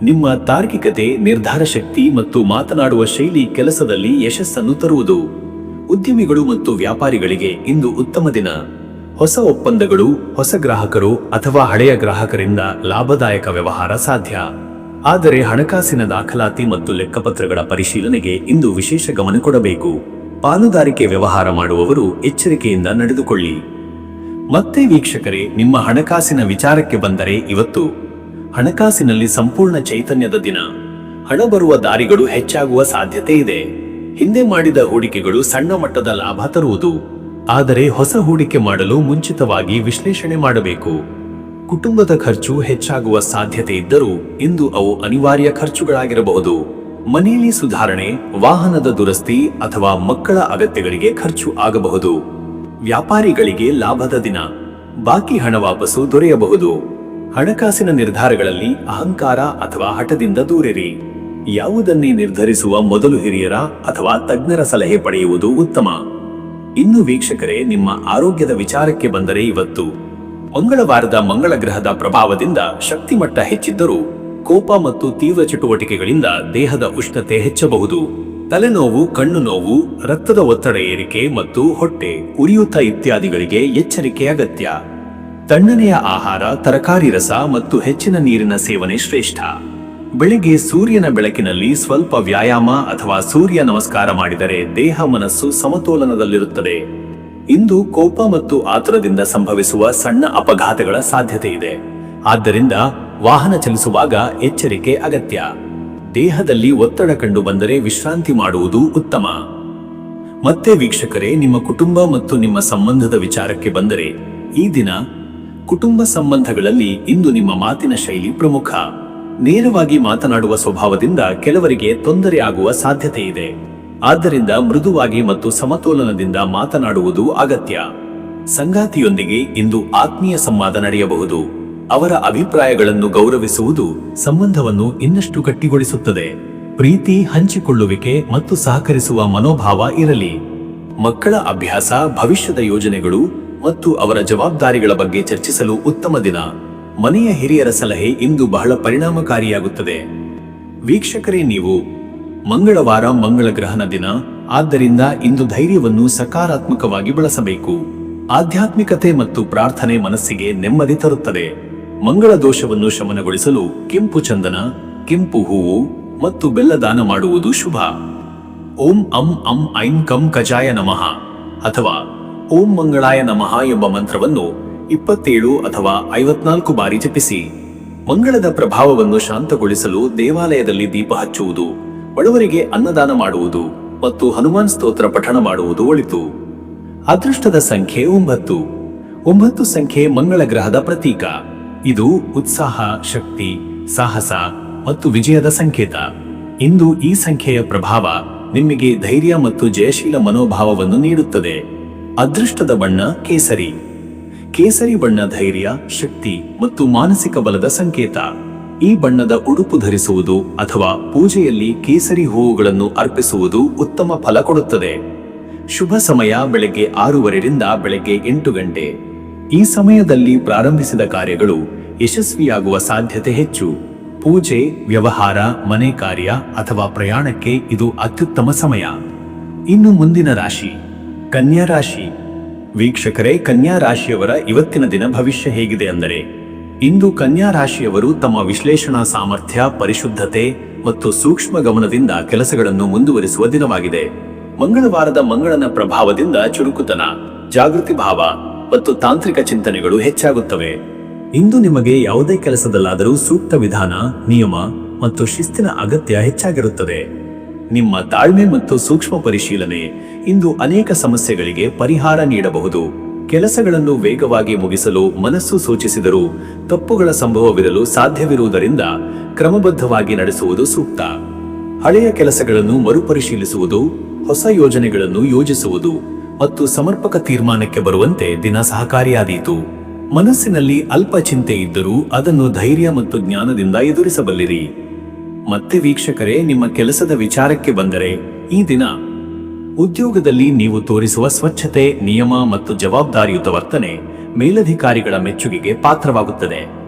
ನಿಮ್ಮ ತಾರ್ಕಿಕತೆ, ನಿರ್ಧಾರ ಶಕ್ತಿ ಮತ್ತು ಮಾತನಾಡುವ ಶೈಲಿ ಕೆಲಸದಲ್ಲಿ ಯಶಸ್ಸನ್ನು ತರುವುದು. ಉದ್ಯಮಿಗಳು ಮತ್ತು ವ್ಯಾಪಾರಿಗಳಿಗೆ ಇಂದು ಉತ್ತಮ ದಿನ. ಹೊಸ ಒಪ್ಪಂದಗಳು, ಹೊಸ ಗ್ರಾಹಕರು ಅಥವಾ ಹಳೆಯ ಗ್ರಾಹಕರಿಂದ ಲಾಭದಾಯಕ ವ್ಯವಹಾರ ಸಾಧ್ಯ. ಆದರೆ ಹಣಕಾಸಿನ ದಾಖಲಾತಿ ಮತ್ತು ಲೆಕ್ಕಪತ್ರಗಳ ಪರಿಶೀಲನೆಗೆ ಇಂದು ವಿಶೇಷ ಗಮನ ಕೊಡಬೇಕು. ಪಾಲುದಾರಿಕೆ ವ್ಯವಹಾರ ಮಾಡುವವರು ಎಚ್ಚರಿಕೆಯಿಂದ ನಡೆದುಕೊಳ್ಳಿ. ಮತ್ತೆ ವೀಕ್ಷಕರೇ, ನಿಮ್ಮ ಹಣಕಾಸಿನ ವಿಚಾರಕ್ಕೆ ಬಂದರೆ, ಇವತ್ತು ಹಣಕಾಸಿನಲ್ಲಿ ಸಂಪೂರ್ಣ ಚೈತನ್ಯದ ದಿನ. ಹಣ ಬರುವ ದಾರಿಗಳು ಹೆಚ್ಚಾಗುವ ಸಾಧ್ಯತೆ ಇದೆ. ಹಿಂದೆ ಮಾಡಿದ ಹೂಡಿಕೆಗಳು ಸಣ್ಣ ಮಟ್ಟದ ಲಾಭ ತರುವುದು. ಆದರೆ ಹೊಸ ಹೂಡಿಕೆ ಮಾಡಲು ಮುಂಚಿತವಾಗಿ ವಿಶ್ಲೇಷಣೆ ಮಾಡಬೇಕು. ಕುಟುಂಬದ ಖರ್ಚು ಹೆಚ್ಚಾಗುವ ಸಾಧ್ಯತೆ ಇದ್ದರೂ ಇಂದು ಅವು ಅನಿವಾರ್ಯ ಖರ್ಚುಗಳಾಗಿರಬಹುದು. ಮನೆಯಲ್ಲಿ ಸುಧಾರಣೆ, ವಾಹನದ ದುರಸ್ತಿ ಅಥವಾ ಮಕ್ಕಳ ಅಗತ್ಯಗಳಿಗೆ ಖರ್ಚು ಆಗಬಹುದು. ವ್ಯಾಪಾರಿಗಳಿಗೆ ಲಾಭದ ದಿನ. ಬಾಕಿ ಹಣ ವಾಪಸ್ಸು ದೊರೆಯಬಹುದು. ಹಣಕಾಸಿನ ನಿರ್ಧಾರಗಳಲ್ಲಿ ಅಹಂಕಾರ ಅಥವಾ ಹಠದಿಂದ ದೂರಿರಿ. ಯಾವುದನ್ನೇ ನಿರ್ಧರಿಸುವ ಮೊದಲು ಹಿರಿಯರ ಅಥವಾ ತಜ್ಞರ ಸಲಹೆ ಪಡೆಯುವುದು ಉತ್ತಮ. ಇನ್ನು ವೀಕ್ಷಕರೇ, ನಿಮ್ಮ ಆರೋಗ್ಯದ ವಿಚಾರಕ್ಕೆ ಬಂದರೆ, ಇವತ್ತು ಮಂಗಳವಾರದ ಮಂಗಳ ಗ್ರಹದ ಪ್ರಭಾವದಿಂದ ಶಕ್ತಿಮಟ್ಟ ಹೆಚ್ಚಿದ್ದರೂ ಕೋಪ ಮತ್ತು ತೀವ್ರ ಚಟುವಟಿಕೆಗಳಿಂದ ದೇಹದ ಉಷ್ಣತೆ ಹೆಚ್ಚಬಹುದು. ತಲೆನೋವು, ಕಣ್ಣು ನೋವು, ರಕ್ತದ ಒತ್ತಡ ಏರಿಕೆ ಮತ್ತು ಹೊಟ್ಟೆ ಉರಿಯೂತ ಇತ್ಯಾದಿಗಳಿಗೆ ಎಚ್ಚರಿಕೆ ಅಗತ್ಯ. ತಣ್ಣನೆಯ ಆಹಾರ, ತರಕಾರಿ ರಸ ಮತ್ತು ಹೆಚ್ಚಿನ ನೀರಿನ ಸೇವನೆ ಶ್ರೇಷ್ಠ. ಬೆಳಿಗ್ಗೆ ಸೂರ್ಯನ ಬೆಳಕಿನಲ್ಲಿ ಸ್ವಲ್ಪ ವ್ಯಾಯಾಮ ಅಥವಾ ಸೂರ್ಯ ನಮಸ್ಕಾರ ಮಾಡಿದರೆ ದೇಹ ಮನಸ್ಸು ಸಮತೋಲನದಲ್ಲಿರುತ್ತದೆ. ಇಂದು ಕೋಪ ಮತ್ತು ಆತುರದಿಂದ ಸಂಭವಿಸುವ ಸಣ್ಣ ಅಪಘಾತಗಳ ಸಾಧ್ಯತೆ ಇದೆ. ಆದ್ದರಿಂದ ವಾಹನ ಚಲಿಸುವಾಗ ಎಚ್ಚರಿಕೆ ಅಗತ್ಯ. ದೇಹದಲ್ಲಿ ಒತ್ತಡ ಕಂಡು ಬಂದರೆ ವಿಶ್ರಾಂತಿ ಮಾಡುವುದು ಉತ್ತಮ. ಮತ್ತೆ ವೀಕ್ಷಕರೇ, ನಿಮ್ಮ ಕುಟುಂಬ ಮತ್ತು ನಿಮ್ಮ ಸಂಬಂಧದ ವಿಚಾರಕ್ಕೆ ಬಂದರೆ, ಈ ದಿನ ಕುಟುಂಬ ಸಂಬಂಧಗಳಲ್ಲಿ ಇಂದು ನಿಮ್ಮ ಮಾತಿನ ಶೈಲಿ ಪ್ರಮುಖ. ನೇರವಾಗಿ ಮಾತನಾಡುವ ಸ್ವಭಾವದಿಂದ ಕೆಲವರಿಗೆ ತೊಂದರೆ ಆಗುವ ಸಾಧ್ಯತೆ ಇದೆ. ಆದ್ದರಿಂದ ಮೃದುವಾಗಿ ಮತ್ತು ಸಮತೋಲನದಿಂದ ಮಾತನಾಡುವುದು ಅಗತ್ಯ. ಸಂಗಾತಿಯೊಂದಿಗೆ ಇಂದು ಆತ್ಮೀಯ ಸಂವಾದ ನಡೆಯಬಹುದು. ಅವರ ಅಭಿಪ್ರಾಯಗಳನ್ನು ಗೌರವಿಸುವುದು ಸಂಬಂಧವನ್ನು ಇನ್ನಷ್ಟು ಗಟ್ಟಿಗೊಳಿಸುತ್ತದೆ. ಪ್ರೀತಿ, ಹಂಚಿಕೊಳ್ಳುವಿಕೆ ಮತ್ತು ಸಹಕರಿಸುವ ಮನೋಭಾವ ಇರಲಿ. ಮಕ್ಕಳ ಅಭ್ಯಾಸ, ಭವಿಷ್ಯದ ಯೋಜನೆಗಳು ಮತ್ತು ಅವರ ಜವಾಬ್ದಾರಿಗಳ ಬಗ್ಗೆ ಚರ್ಚಿಸಲು ಉತ್ತಮ ದಿನ. ಮನೆಯ ಹಿರಿಯರ ಸಲಹೆ ಇಂದು ಬಹಳ ಪರಿಣಾಮಕಾರಿಯಾಗುತ್ತದೆ. ವೀಕ್ಷಕರೇ, ನೀವು ಮಂಗಳವಾರ ಮಂಗಳ ಗ್ರಹಣ ದಿನ, ಆದ್ದರಿಂದ ಇಂದು ಧೈರ್ಯವನ್ನು ಸಕಾರಾತ್ಮಕವಾಗಿ ಬಳಸಬೇಕು. ಆಧ್ಯಾತ್ಮಿಕತೆ ಮತ್ತು ಪ್ರಾರ್ಥನೆ ಮನಸ್ಸಿಗೆ ನೆಮ್ಮದಿ ತರುತ್ತದೆ. ಮಂಗಳ ದೋಷವನ್ನು ಶಮನಗೊಳಿಸಲು ಕೆಂಪು ಚಂದನ, ಕೆಂಪು ಹೂವು ಮತ್ತು ಬೆಲ್ಲ ದಾನ ಮಾಡುವುದು ಶುಭ. ಓಂ ಅಂ ಐಂ ಕಂ ಕಜಾಯ ನಮಃ ಅಥವಾ ಓಂ ಮಂಗಳಾಯ ನಮಃ ಎಂಬ ಮಂತ್ರವನ್ನು 27 ಅಥವಾ 54 ಬಾರಿ ಜಪಿಸಿ. ಮಂಗಳದ ಪ್ರಭಾವವನ್ನು ಶಾಂತಗೊಳಿಸಲು ದೇವಾಲಯದಲ್ಲಿ ದೀಪ ಹಚ್ಚುವುದು, ಬಡವರಿಗೆ ಅನ್ನದಾನ ಮಾಡುವುದು ಮತ್ತು ಹನುಮಾನ್ ಸ್ತೋತ್ರ ಪಠಣ ಮಾಡುವುದು ಒಳಿತು. ಅದೃಷ್ಟದ ಸಂಖ್ಯೆ 9. 9 ಸಂಖ್ಯೆ ಮಂಗಳ ಗ್ರಹದ ಪ್ರತೀಕ. ಇದು ಉತ್ಸಾಹ, ಶಕ್ತಿ, ಸಾಹಸ ಮತ್ತು ವಿಜಯದ ಸಂಕೇತ. ಇಂದು ಈ ಸಂಖ್ಯೆಯ ಪ್ರಭಾವ ನಿಮಗೆ ಧೈರ್ಯ ಮತ್ತು ಜಯಶೀಲ ಮನೋಭಾವವನ್ನು ನೀಡುತ್ತದೆ. ಅದೃಷ್ಟದ ಬಣ್ಣ ಕೇಸರಿ. ಕೇಸರಿ ಬಣ್ಣ ಧೈರ್ಯ, ಶಕ್ತಿ ಮತ್ತು ಮಾನಸಿಕ ಬಲದ ಸಂಕೇತ. ಈ ಬಣ್ಣದ ಉಡುಪು ಧರಿಸುವುದು ಅಥವಾ ಪೂಜೆಯಲ್ಲಿ ಕೇಸರಿ ಹೂವುಗಳನ್ನು ಅರ್ಪಿಸುವುದು ಉತ್ತಮ ಫಲ ಕೊಡುತ್ತದೆ. ಶುಭ ಸಮಯ ಬೆಳಗ್ಗೆ 6:30 ರಿಂದ ಬೆಳಗ್ಗೆ 8 ಗಂಟೆ. ಈ ಸಮಯದಲ್ಲಿ ಪ್ರಾರಂಭಿಸಿದ ಕಾರ್ಯಗಳು ಯಶಸ್ವಿಯಾಗುವ ಸಾಧ್ಯತೆ ಹೆಚ್ಚು. ಪೂಜೆ, ವ್ಯವಹಾರ, ಮನೆ ಕಾರ್ಯ ಅಥವಾ ಪ್ರಯಾಣಕ್ಕೆ ಇದು ಅತ್ಯುತ್ತಮ ಸಮಯ. ಇನ್ನು ಮುಂದಿನ ರಾಶಿ ಕನ್ಯಾ ರಾಶಿ. ವೀಕ್ಷಕರೇ, ಕನ್ಯಾ ರಾಶಿಯವರ ಇವತ್ತಿನ ದಿನ ಭವಿಷ್ಯ ಹೇಗಿದೆ ಅಂದರೆ, ಇಂದು ಕನ್ಯಾ ರಾಶಿಯವರು ತಮ್ಮ ವಿಶ್ಲೇಷಣಾ ಸಾಮರ್ಥ್ಯ, ಪರಿಶುದ್ಧತೆ ಮತ್ತು ಸೂಕ್ಷ್ಮ ಗಮನದಿಂದ ಕೆಲಸಗಳನ್ನು ಮುಂದುವರಿಸುವ ದಿನವಾಗಿದೆ. ಮಂಗಳವಾರದ ಮಂಗಳನ ಪ್ರಭಾವದಿಂದ ಚುರುಕುತನ, ಜಾಗೃತಿ ಭಾವ ಮತ್ತು ತಾಂತ್ರಿಕ ಚಿಂತನೆಗಳು ಹೆಚ್ಚಾಗುತ್ತವೆ. ಇಂದು ನಿಮಗೆ ಯಾವುದೇ ಕೆಲಸದಲ್ಲಾದರೂ ಸೂಕ್ತ ವಿಧಾನ, ನಿಯಮ ಮತ್ತು ಶಿಸ್ತಿನ ಅಗತ್ಯ ಹೆಚ್ಚಾಗಿರುತ್ತದೆ. ನಿಮ್ಮ ತಾಳ್ಮೆ ಮತ್ತು ಸೂಕ್ಷ್ಮ ಪರಿಶೀಲನೆ ಇಂದು ಅನೇಕ ಸಮಸ್ಯೆಗಳಿಗೆ ಪರಿಹಾರ ನೀಡಬಹುದು. ಕೆಲಸಗಳನ್ನು ವೇಗವಾಗಿ ಮುಗಿಸಲು ಮನಸ್ಸು ಸೂಚಿಸಿದರೂ ತಪ್ಪುಗಳ ಸಂಭವವಿರಲು ಸಾಧ್ಯವಿರುವುದರಿಂದ ಕ್ರಮಬದ್ಧವಾಗಿ ನಡೆಸುವುದು ಸೂಕ್ತ. ಹಳೆಯ ಕೆಲಸಗಳನ್ನು ಮರುಪರಿಶೀಲಿಸುವುದು, ಹೊಸ ಯೋಜನೆಗಳನ್ನು ಯೋಜಿಸುವುದು ಮತ್ತು ಸಮರ್ಪಕ ತೀರ್ಮಾನಕ್ಕೆ ಬರುವಂತೆ ದಿನ ಸಹಕಾರಿಯಾದೀತು. ಮನಸ್ಸಿನಲ್ಲಿ ಅಲ್ಪ ಚಿಂತೆ ಇದ್ದರೂ ಅದನ್ನು ಧೈರ್ಯ ಮತ್ತು ಜ್ಞಾನದಿಂದ ಎದುರಿಸಬಲ್ಲಿರಿ. ಮತ್ತೆ ವೀಕ್ಷಕರೇ, ನಿಮ್ಮ ಕೆಲಸದ ವಿಚಾರಕ್ಕೆ ಬಂದರೆ, ಈ ದಿನ ಉದ್ಯೋಗದಲ್ಲಿ ನೀವು ತೋರಿಸುವ ಸ್ವಚ್ಛತೆ, ನಿಯಮ ಮತ್ತು ಜವಾಬ್ದಾರಿಯುತ ವರ್ತನೆ ಮೇಲಧಿಕಾರಿಗಳ ಮೆಚ್ಚುಗೆಗೆ ಪಾತ್ರವಾಗುತ್ತದೆ.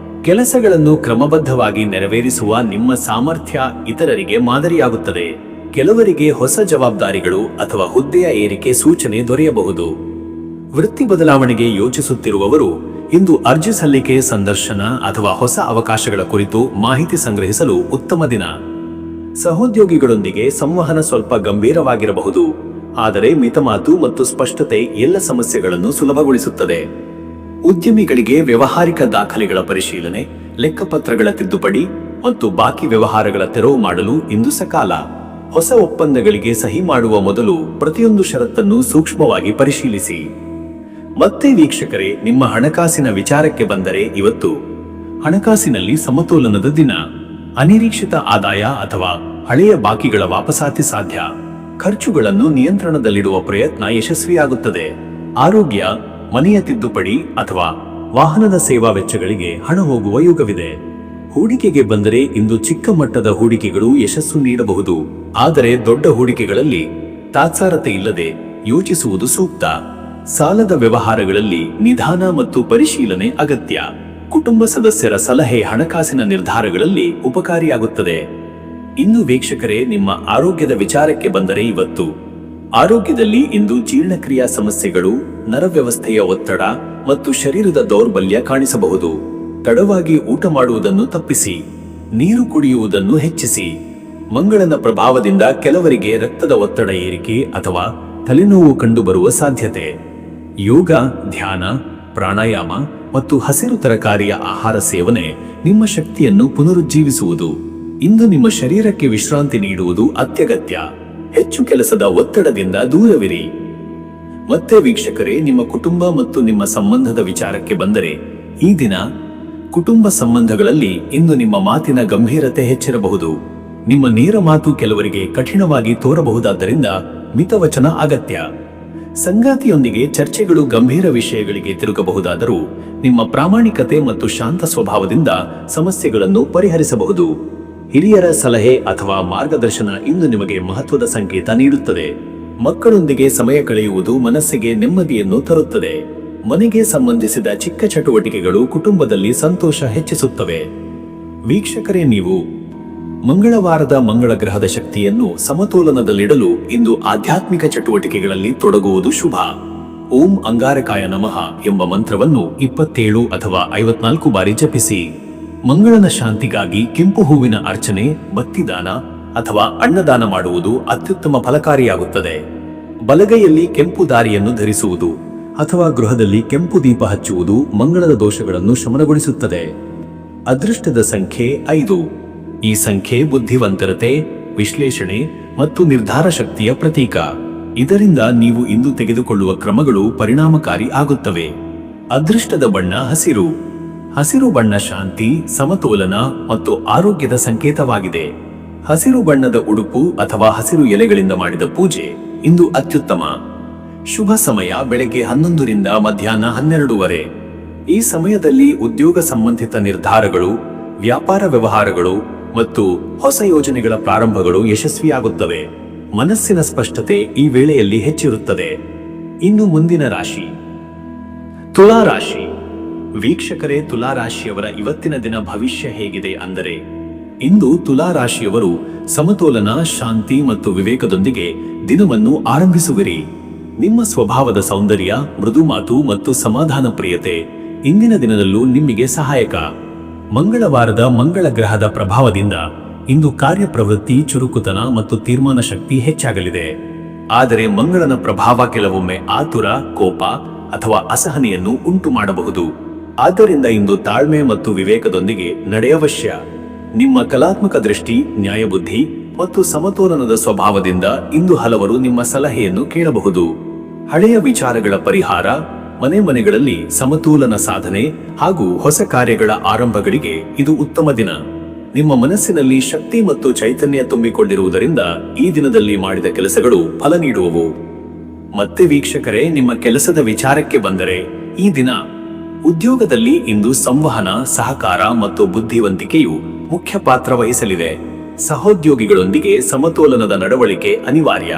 ಕೆಲಸಗಳನ್ನು ಕ್ರಮಬದ್ಧವಾಗಿ ನೆರವೇರಿಸುವ ನಿಮ್ಮ ಸಾಮರ್ಥ್ಯ ಇತರರಿಗೆ ಮಾದರಿಯಾಗುತ್ತದೆ. ಕೆಲವರಿಗೆ ಹೊಸ ಜವಾಬ್ದಾರಿಗಳು ಅಥವಾ ಹುದ್ದೆಯ ಏರಿಕೆ ಸೂಚನೆ ದೊರೆಯಬಹುದು. ವೃತ್ತಿ ಬದಲಾವಣೆಗೆ ಯೋಚಿಸುತ್ತಿರುವವರು ಇಂದು ಅರ್ಜಿ ಸಲ್ಲಿಕೆ, ಸಂದರ್ಶನ ಅಥವಾ ಹೊಸ ಅವಕಾಶಗಳ ಕುರಿತು ಮಾಹಿತಿ ಸಂಗ್ರಹಿಸಲು ಉತ್ತಮ ದಿನ. ಸಹೋದ್ಯೋಗಿಗಳೊಂದಿಗೆ ಸಂವಹನ ಸ್ವಲ್ಪ ಗಂಭೀರವಾಗಿರಬಹುದು, ಆದರೆ ಮಿತಮಾತು ಮತ್ತು ಸ್ಪಷ್ಟತೆ ಎಲ್ಲ ಸಮಸ್ಯೆಗಳನ್ನು ಸುಲಭಗೊಳಿಸುತ್ತದೆ. ಉದ್ಯಮಿಗಳಿಗೆ ವ್ಯವಹಾರಿಕ ದಾಖಲೆಗಳ ಪರಿಶೀಲನೆ, ಲೆಕ್ಕಪತ್ರಗಳ ತಿದ್ದುಪಡಿ ಮತ್ತು ಬಾಕಿ ವ್ಯವಹಾರಗಳ ತೆರವು ಮಾಡಲು ಇಂದು ಸಕಾಲ. ಹೊಸ ಒಪ್ಪಂದಗಳಿಗೆ ಸಹಿ ಮಾಡುವ ಮೊದಲು ಪ್ರತಿಯೊಂದು ಷರತ್ತನ್ನು ಸೂಕ್ಷ್ಮವಾಗಿ ಪರಿಶೀಲಿಸಿ. ಮತ್ತೆ ವೀಕ್ಷಕರೇ, ನಿಮ್ಮ ಹಣಕಾಸಿನ ವಿಚಾರಕ್ಕೆ ಬಂದರೆ, ಇವತ್ತು ಹಣಕಾಸಿನಲ್ಲಿ ಸಮತೋಲನದ ದಿನ. ಅನಿರೀಕ್ಷಿತ ಆದಾಯ ಅಥವಾ ಹಳೆಯ ಬಾಕಿಗಳ ವಾಪಸಾತಿ ಸಾಧ್ಯ. ಖರ್ಚುಗಳನ್ನು ನಿಯಂತ್ರಣದಲ್ಲಿಡುವ ಪ್ರಯತ್ನ ಯಶಸ್ವಿಯಾಗುತ್ತದೆ. ಆರೋಗ್ಯ, ಮನೆಯ ತಿದ್ದುಪಡಿ ಅಥವಾ ವಾಹನದ ಸೇವಾ ವೆಚ್ಚಗಳಿಗೆ ಹಣ ಹೋಗುವ ಯೋಗವಿದೆ. ಹೂಡಿಕೆಗೆ ಬಂದರೆ, ಇಂದು ಚಿಕ್ಕ ಮಟ್ಟದ ಹೂಡಿಕೆಗಳು ಯಶಸ್ಸು ನೀಡಬಹುದು, ಆದರೆ ದೊಡ್ಡ ಹೂಡಿಕೆಗಳಲ್ಲಿ ತಾತ್ಸಾರತೆ ಇಲ್ಲದೆ ಯೋಚಿಸುವುದು ಸೂಕ್ತ. ಸಾಲದ ವ್ಯವಹಾರಗಳಲ್ಲಿ ನಿಧಾನ ಮತ್ತು ಪರಿಶೀಲನೆ ಅಗತ್ಯ. ಕುಟುಂಬ ಸದಸ್ಯರ ಸಲಹೆ ಹಣಕಾಸಿನ ನಿರ್ಧಾರಗಳಲ್ಲಿ ಉಪಕಾರಿಯಾಗುತ್ತದೆ. ಇನ್ನು ವೀಕ್ಷಕರೇ, ನಿಮ್ಮ ಆರೋಗ್ಯದ ವಿಚಾರಕ್ಕೆ ಬಂದರೆ, ಇವತ್ತು ಆರೋಗ್ಯದಲ್ಲಿ ಇಂದು ಜೀರ್ಣಕ್ರಿಯಾ ಸಮಸ್ಯೆಗಳು, ನರವ್ಯವಸ್ಥೆಯ ಒತ್ತಡ ಮತ್ತು ಶರೀರದ ದೌರ್ಬಲ್ಯ ಕಾಣಿಸಬಹುದು. ತಡವಾಗಿ ಊಟ ಮಾಡುವುದನ್ನು ತಪ್ಪಿಸಿ, ನೀರು ಕುಡಿಯುವುದನ್ನು ಹೆಚ್ಚಿಸಿ. ಮಂಗಳನ ಪ್ರಭಾವದಿಂದ ಕೆಲವರಿಗೆ ರಕ್ತದ ಒತ್ತಡ ಏರಿಕೆ ಅಥವಾ ತಲೆನೋವು ಕಂಡುಬರುವ ಸಾಧ್ಯತೆ. ಯೋಗ, ಧ್ಯಾನ, ಪ್ರಾಣಾಯಾಮ ಮತ್ತು ಹಸಿರು ತರಕಾರಿಯ ಆಹಾರ ಸೇವನೆ ನಿಮ್ಮ ಶಕ್ತಿಯನ್ನು ಪುನರುಜ್ಜೀವಿಸುವುದು. ಇಂದು ನಿಮ್ಮ ಶರೀರಕ್ಕೆ ವಿಶ್ರಾಂತಿ ನೀಡುವುದು ಅತ್ಯಗತ್ಯ. ಹೆಚ್ಚು ಕೆಲಸದ ಒತ್ತಡದಿಂದ ದೂರವಿರಿ. ಮತ್ತೆ ವೀಕ್ಷಕರೇ, ನಿಮ್ಮ ಕುಟುಂಬ ಮತ್ತು ನಿಮ್ಮ ಸಂಬಂಧದ ವಿಚಾರಕ್ಕೆ ಬಂದರೆ, ಈ ದಿನ ಕುಟುಂಬ ಸಂಬಂಧಗಳಲ್ಲಿ ಇಂದು ನಿಮ್ಮ ಮಾತಿನ ಗಂಭೀರತೆ ಹೆಚ್ಚಿರಬಹುದು. ನಿಮ್ಮ ನೇರ ಮಾತು ಕೆಲವರಿಗೆ ಕಠಿಣವಾಗಿ ತೋರಬಹುದಾದ್ದರಿಂದ ಮಿತವಚನ ಅಗತ್ಯ. ಸಂಗಾತಿಯೊಂದಿಗೆ ಚರ್ಚೆಗಳು ಗಂಭೀರ ವಿಷಯಗಳಿಗೆ ತಿರುಗಬಹುದಾದರೂ ನಿಮ್ಮ ಪ್ರಾಮಾಣಿಕತೆ ಮತ್ತು ಶಾಂತ ಸ್ವಭಾವದಿಂದ ಸಮಸ್ಯೆಗಳನ್ನು ಪರಿಹರಿಸಬಹುದು. ಹಿರಿಯರ ಸಲಹೆ ಅಥವಾ ಮಾರ್ಗದರ್ಶನ ಇಂದು ನಿಮಗೆ ಮಹತ್ವದ ಸಂಕೇತ ನೀಡುತ್ತದೆ. ಮಕ್ಕಳೊಂದಿಗೆ ಸಮಯ ಕಳೆಯುವುದು ಮನಸ್ಸಿಗೆ ನೆಮ್ಮದಿಯನ್ನು ತರುತ್ತದೆ. ಮನೆಗೆ ಸಂಬಂಧಿಸಿದ ಚಿಕ್ಕ ಚಟುವಟಿಕೆಗಳು ಕುಟುಂಬದಲ್ಲಿ ಸಂತೋಷ ಹೆಚ್ಚಿಸುತ್ತವೆ. ವೀಕ್ಷಕರೇ, ನೀವು ಮಂಗಳವಾರದ ಮಂಗಳ ಗ್ರಹದ ಶಕ್ತಿಯನ್ನು ಸಮತೋಲನದಲ್ಲಿಡಲು ಇಂದು ಆಧ್ಯಾತ್ಮಿಕ ಚಟುವಟಿಕೆಗಳಲ್ಲಿ ತೊಡಗುವುದು ಶುಭ. ಓಂ ಅಂಗಾರಕಾಯ ನಮಃ ಎಂಬ ಮಂತ್ರವನ್ನು 27 ಅಥವಾ 54 ಬಾರಿ ಜಪಿಸಿ. ಮಂಗಳನ ಶಾಂತಿಗಾಗಿ ಕೆಂಪು ಹೂವಿನ ಅರ್ಚನೆ, ಬತ್ತಿದಾನ ಅಥವಾ ಅನ್ನದಾನ ಮಾಡುವುದು ಅತ್ಯುತ್ತಮ ಫಲಕಾರಿಯಾಗುತ್ತದೆ. ಬಲಗೈಯಲ್ಲಿ ಕೆಂಪು ದಾರಿಯನ್ನು ಧರಿಸುವುದು ಅಥವಾ ಗೃಹದಲ್ಲಿ ಕೆಂಪು ದೀಪ ಹಚ್ಚುವುದು ಮಂಗಳದ ದೋಷಗಳನ್ನು ಶಮನಗೊಳಿಸುತ್ತದೆ. ಅದೃಷ್ಟದ ಸಂಖ್ಯೆ 5. ಈ ಸಂಖ್ಯೆ ಬುದ್ಧಿವಂತರತೆ, ವಿಶ್ಲೇಷಣೆ ಮತ್ತು ನಿರ್ಧಾರ ಶಕ್ತಿಯ ಪ್ರತೀಕ. ಇದರಿಂದ ನೀವು ಇಂದು ತೆಗೆದುಕೊಳ್ಳುವ ಕ್ರಮಗಳು ಪರಿಣಾಮಕಾರಿ ಆಗುತ್ತವೆ. ಅದೃಷ್ಟದ ಬಣ್ಣ ಹಸಿರು. ಹಸಿರು ಬಣ್ಣ ಶಾಂತಿ, ಸಮತೋಲನ ಮತ್ತು ಆರೋಗ್ಯದ ಸಂಕೇತವಾಗಿದೆ. ಹಸಿರು ಬಣ್ಣದ ಉಡುಪು ಅಥವಾ ಹಸಿರು ಎಲೆಗಳಿಂದ ಮಾಡಿದ ಪೂಜೆ ಇಂದು ಅತ್ಯುತ್ತಮ. ಶುಭ ಸಮಯ ಬೆಳಗ್ಗೆ 11 ರಿಂದ ಮಧ್ಯಾಹ್ನ 12:30. ಈ ಸಮಯದಲ್ಲಿ ಉದ್ಯೋಗ ಸಂಬಂಧಿತ ನಿರ್ಧಾರಗಳು, ವ್ಯಾಪಾರ ವ್ಯವಹಾರಗಳು ಮತ್ತು ಹೊಸ ಯೋಜನೆಗಳ ಪ್ರಾರಂಭಗಳು ಯಶಸ್ವಿಯಾಗುತ್ತವೆ. ಮನಸ್ಸಿನ ಸ್ಪಷ್ಟತೆ ಈ ವೇಳೆಯಲ್ಲಿ ಹೆಚ್ಚಿರುತ್ತದೆ. ಇನ್ನು ಮುಂದಿನ ರಾಶಿ ತುಲಾ ರಾಶಿ. ವೀಕ್ಷಕರೇ, ತುಲಾ ರಾಶಿಯವರ ಇವತ್ತಿನ ದಿನ ಭವಿಷ್ಯ ಹೇಗಿದೆ ಅಂದರೆ, ಇಂದು ತುಲಾ ರಾಶಿಯವರು ಸಮತೋಲನ, ಶಾಂತಿ ಮತ್ತು ವಿವೇಕದೊಂದಿಗೆ ದಿನವನ್ನು ಆರಂಭಿಸುವಿರಿ. ನಿಮ್ಮ ಸ್ವಭಾವದ ಸೌಂದರ್ಯ, ಮೃದು ಮಾತು ಮತ್ತು ಸಮಾಧಾನ ಪ್ರಿಯತೆ ಇಂದಿನ ದಿನದಲ್ಲೂ ನಿಮಗೆ ಸಹಾಯಕ. ಮಂಗಳವಾರದ ಮಂಗಳ ಗ್ರಹದ ಪ್ರಭಾವದಿಂದ ಇಂದು ಕಾರ್ಯಪ್ರವೃತ್ತಿ, ಚುರುಕುತನ ಮತ್ತು ತೀರ್ಮಾನ ಶಕ್ತಿ ಹೆಚ್ಚಾಗಲಿದೆ. ಆದರೆ ಮಂಗಳನ ಪ್ರಭಾವ ಕೆಲವೊಮ್ಮೆ ಆತುರ, ಕೋಪ ಅಥವಾ ಅಸಹನೆಯನ್ನು ಉಂಟು ಮಾಡಬಹುದು. ಆದ್ದರಿಂದ ಇಂದು ತಾಳ್ಮೆ ಮತ್ತು ವಿವೇಕದೊಂದಿಗೆ ನಡೆಯವಶ್ಯ. ನಿಮ್ಮ ಕಲಾತ್ಮಕ ದೃಷ್ಟಿ, ನ್ಯಾಯಬುದ್ಧಿ ಮತ್ತು ಸಮತೋಲನದ ಸ್ವಭಾವದಿಂದ ಇಂದು ಹಲವರು ನಿಮ್ಮ ಸಲಹೆಯನ್ನು ಕೇಳಬಹುದು. ಹಳೆಯ ವಿಚಾರಗಳ ಪರಿಹಾರ, ಮನೆಗಳಲ್ಲಿ ಸಮತೋಲನ ಸಾಧನೆ ಹಾಗೂ ಹೊಸ ಕಾರ್ಯಗಳ ಆರಂಭಗಳಿಗೆ ಇದು ಉತ್ತಮ ದಿನ. ನಿಮ್ಮ ಮನಸ್ಸಿನಲ್ಲಿ ಶಕ್ತಿ ಮತ್ತು ಚೈತನ್ಯ ತುಂಬಿಕೊಂಡಿರುವುದರಿಂದ ಈ ದಿನದಲ್ಲಿ ಮಾಡಿದ ಕೆಲಸಗಳು ಫಲ ನೀಡುವವು. ಮತ್ತೆ ವೀಕ್ಷಕರೇ, ನಿಮ್ಮ ಕೆಲಸದ ವಿಚಾರಕ್ಕೆ ಬಂದರೆ, ಈ ದಿನ ಉದ್ಯೋಗದಲ್ಲಿ ಇಂದು ಸಂವಹನ, ಸಹಕಾರ ಮತ್ತು ಬುದ್ಧಿವಂತಿಕೆಯು ಮುಖ್ಯ ಪಾತ್ರ ವಹಿಸಲಿದೆ. ಸಹೋದ್ಯೋಗಿಗಳೊಂದಿಗೆ ಸಮತೋಲನದ ನಡವಳಿಕೆ ಅನಿವಾರ್ಯ.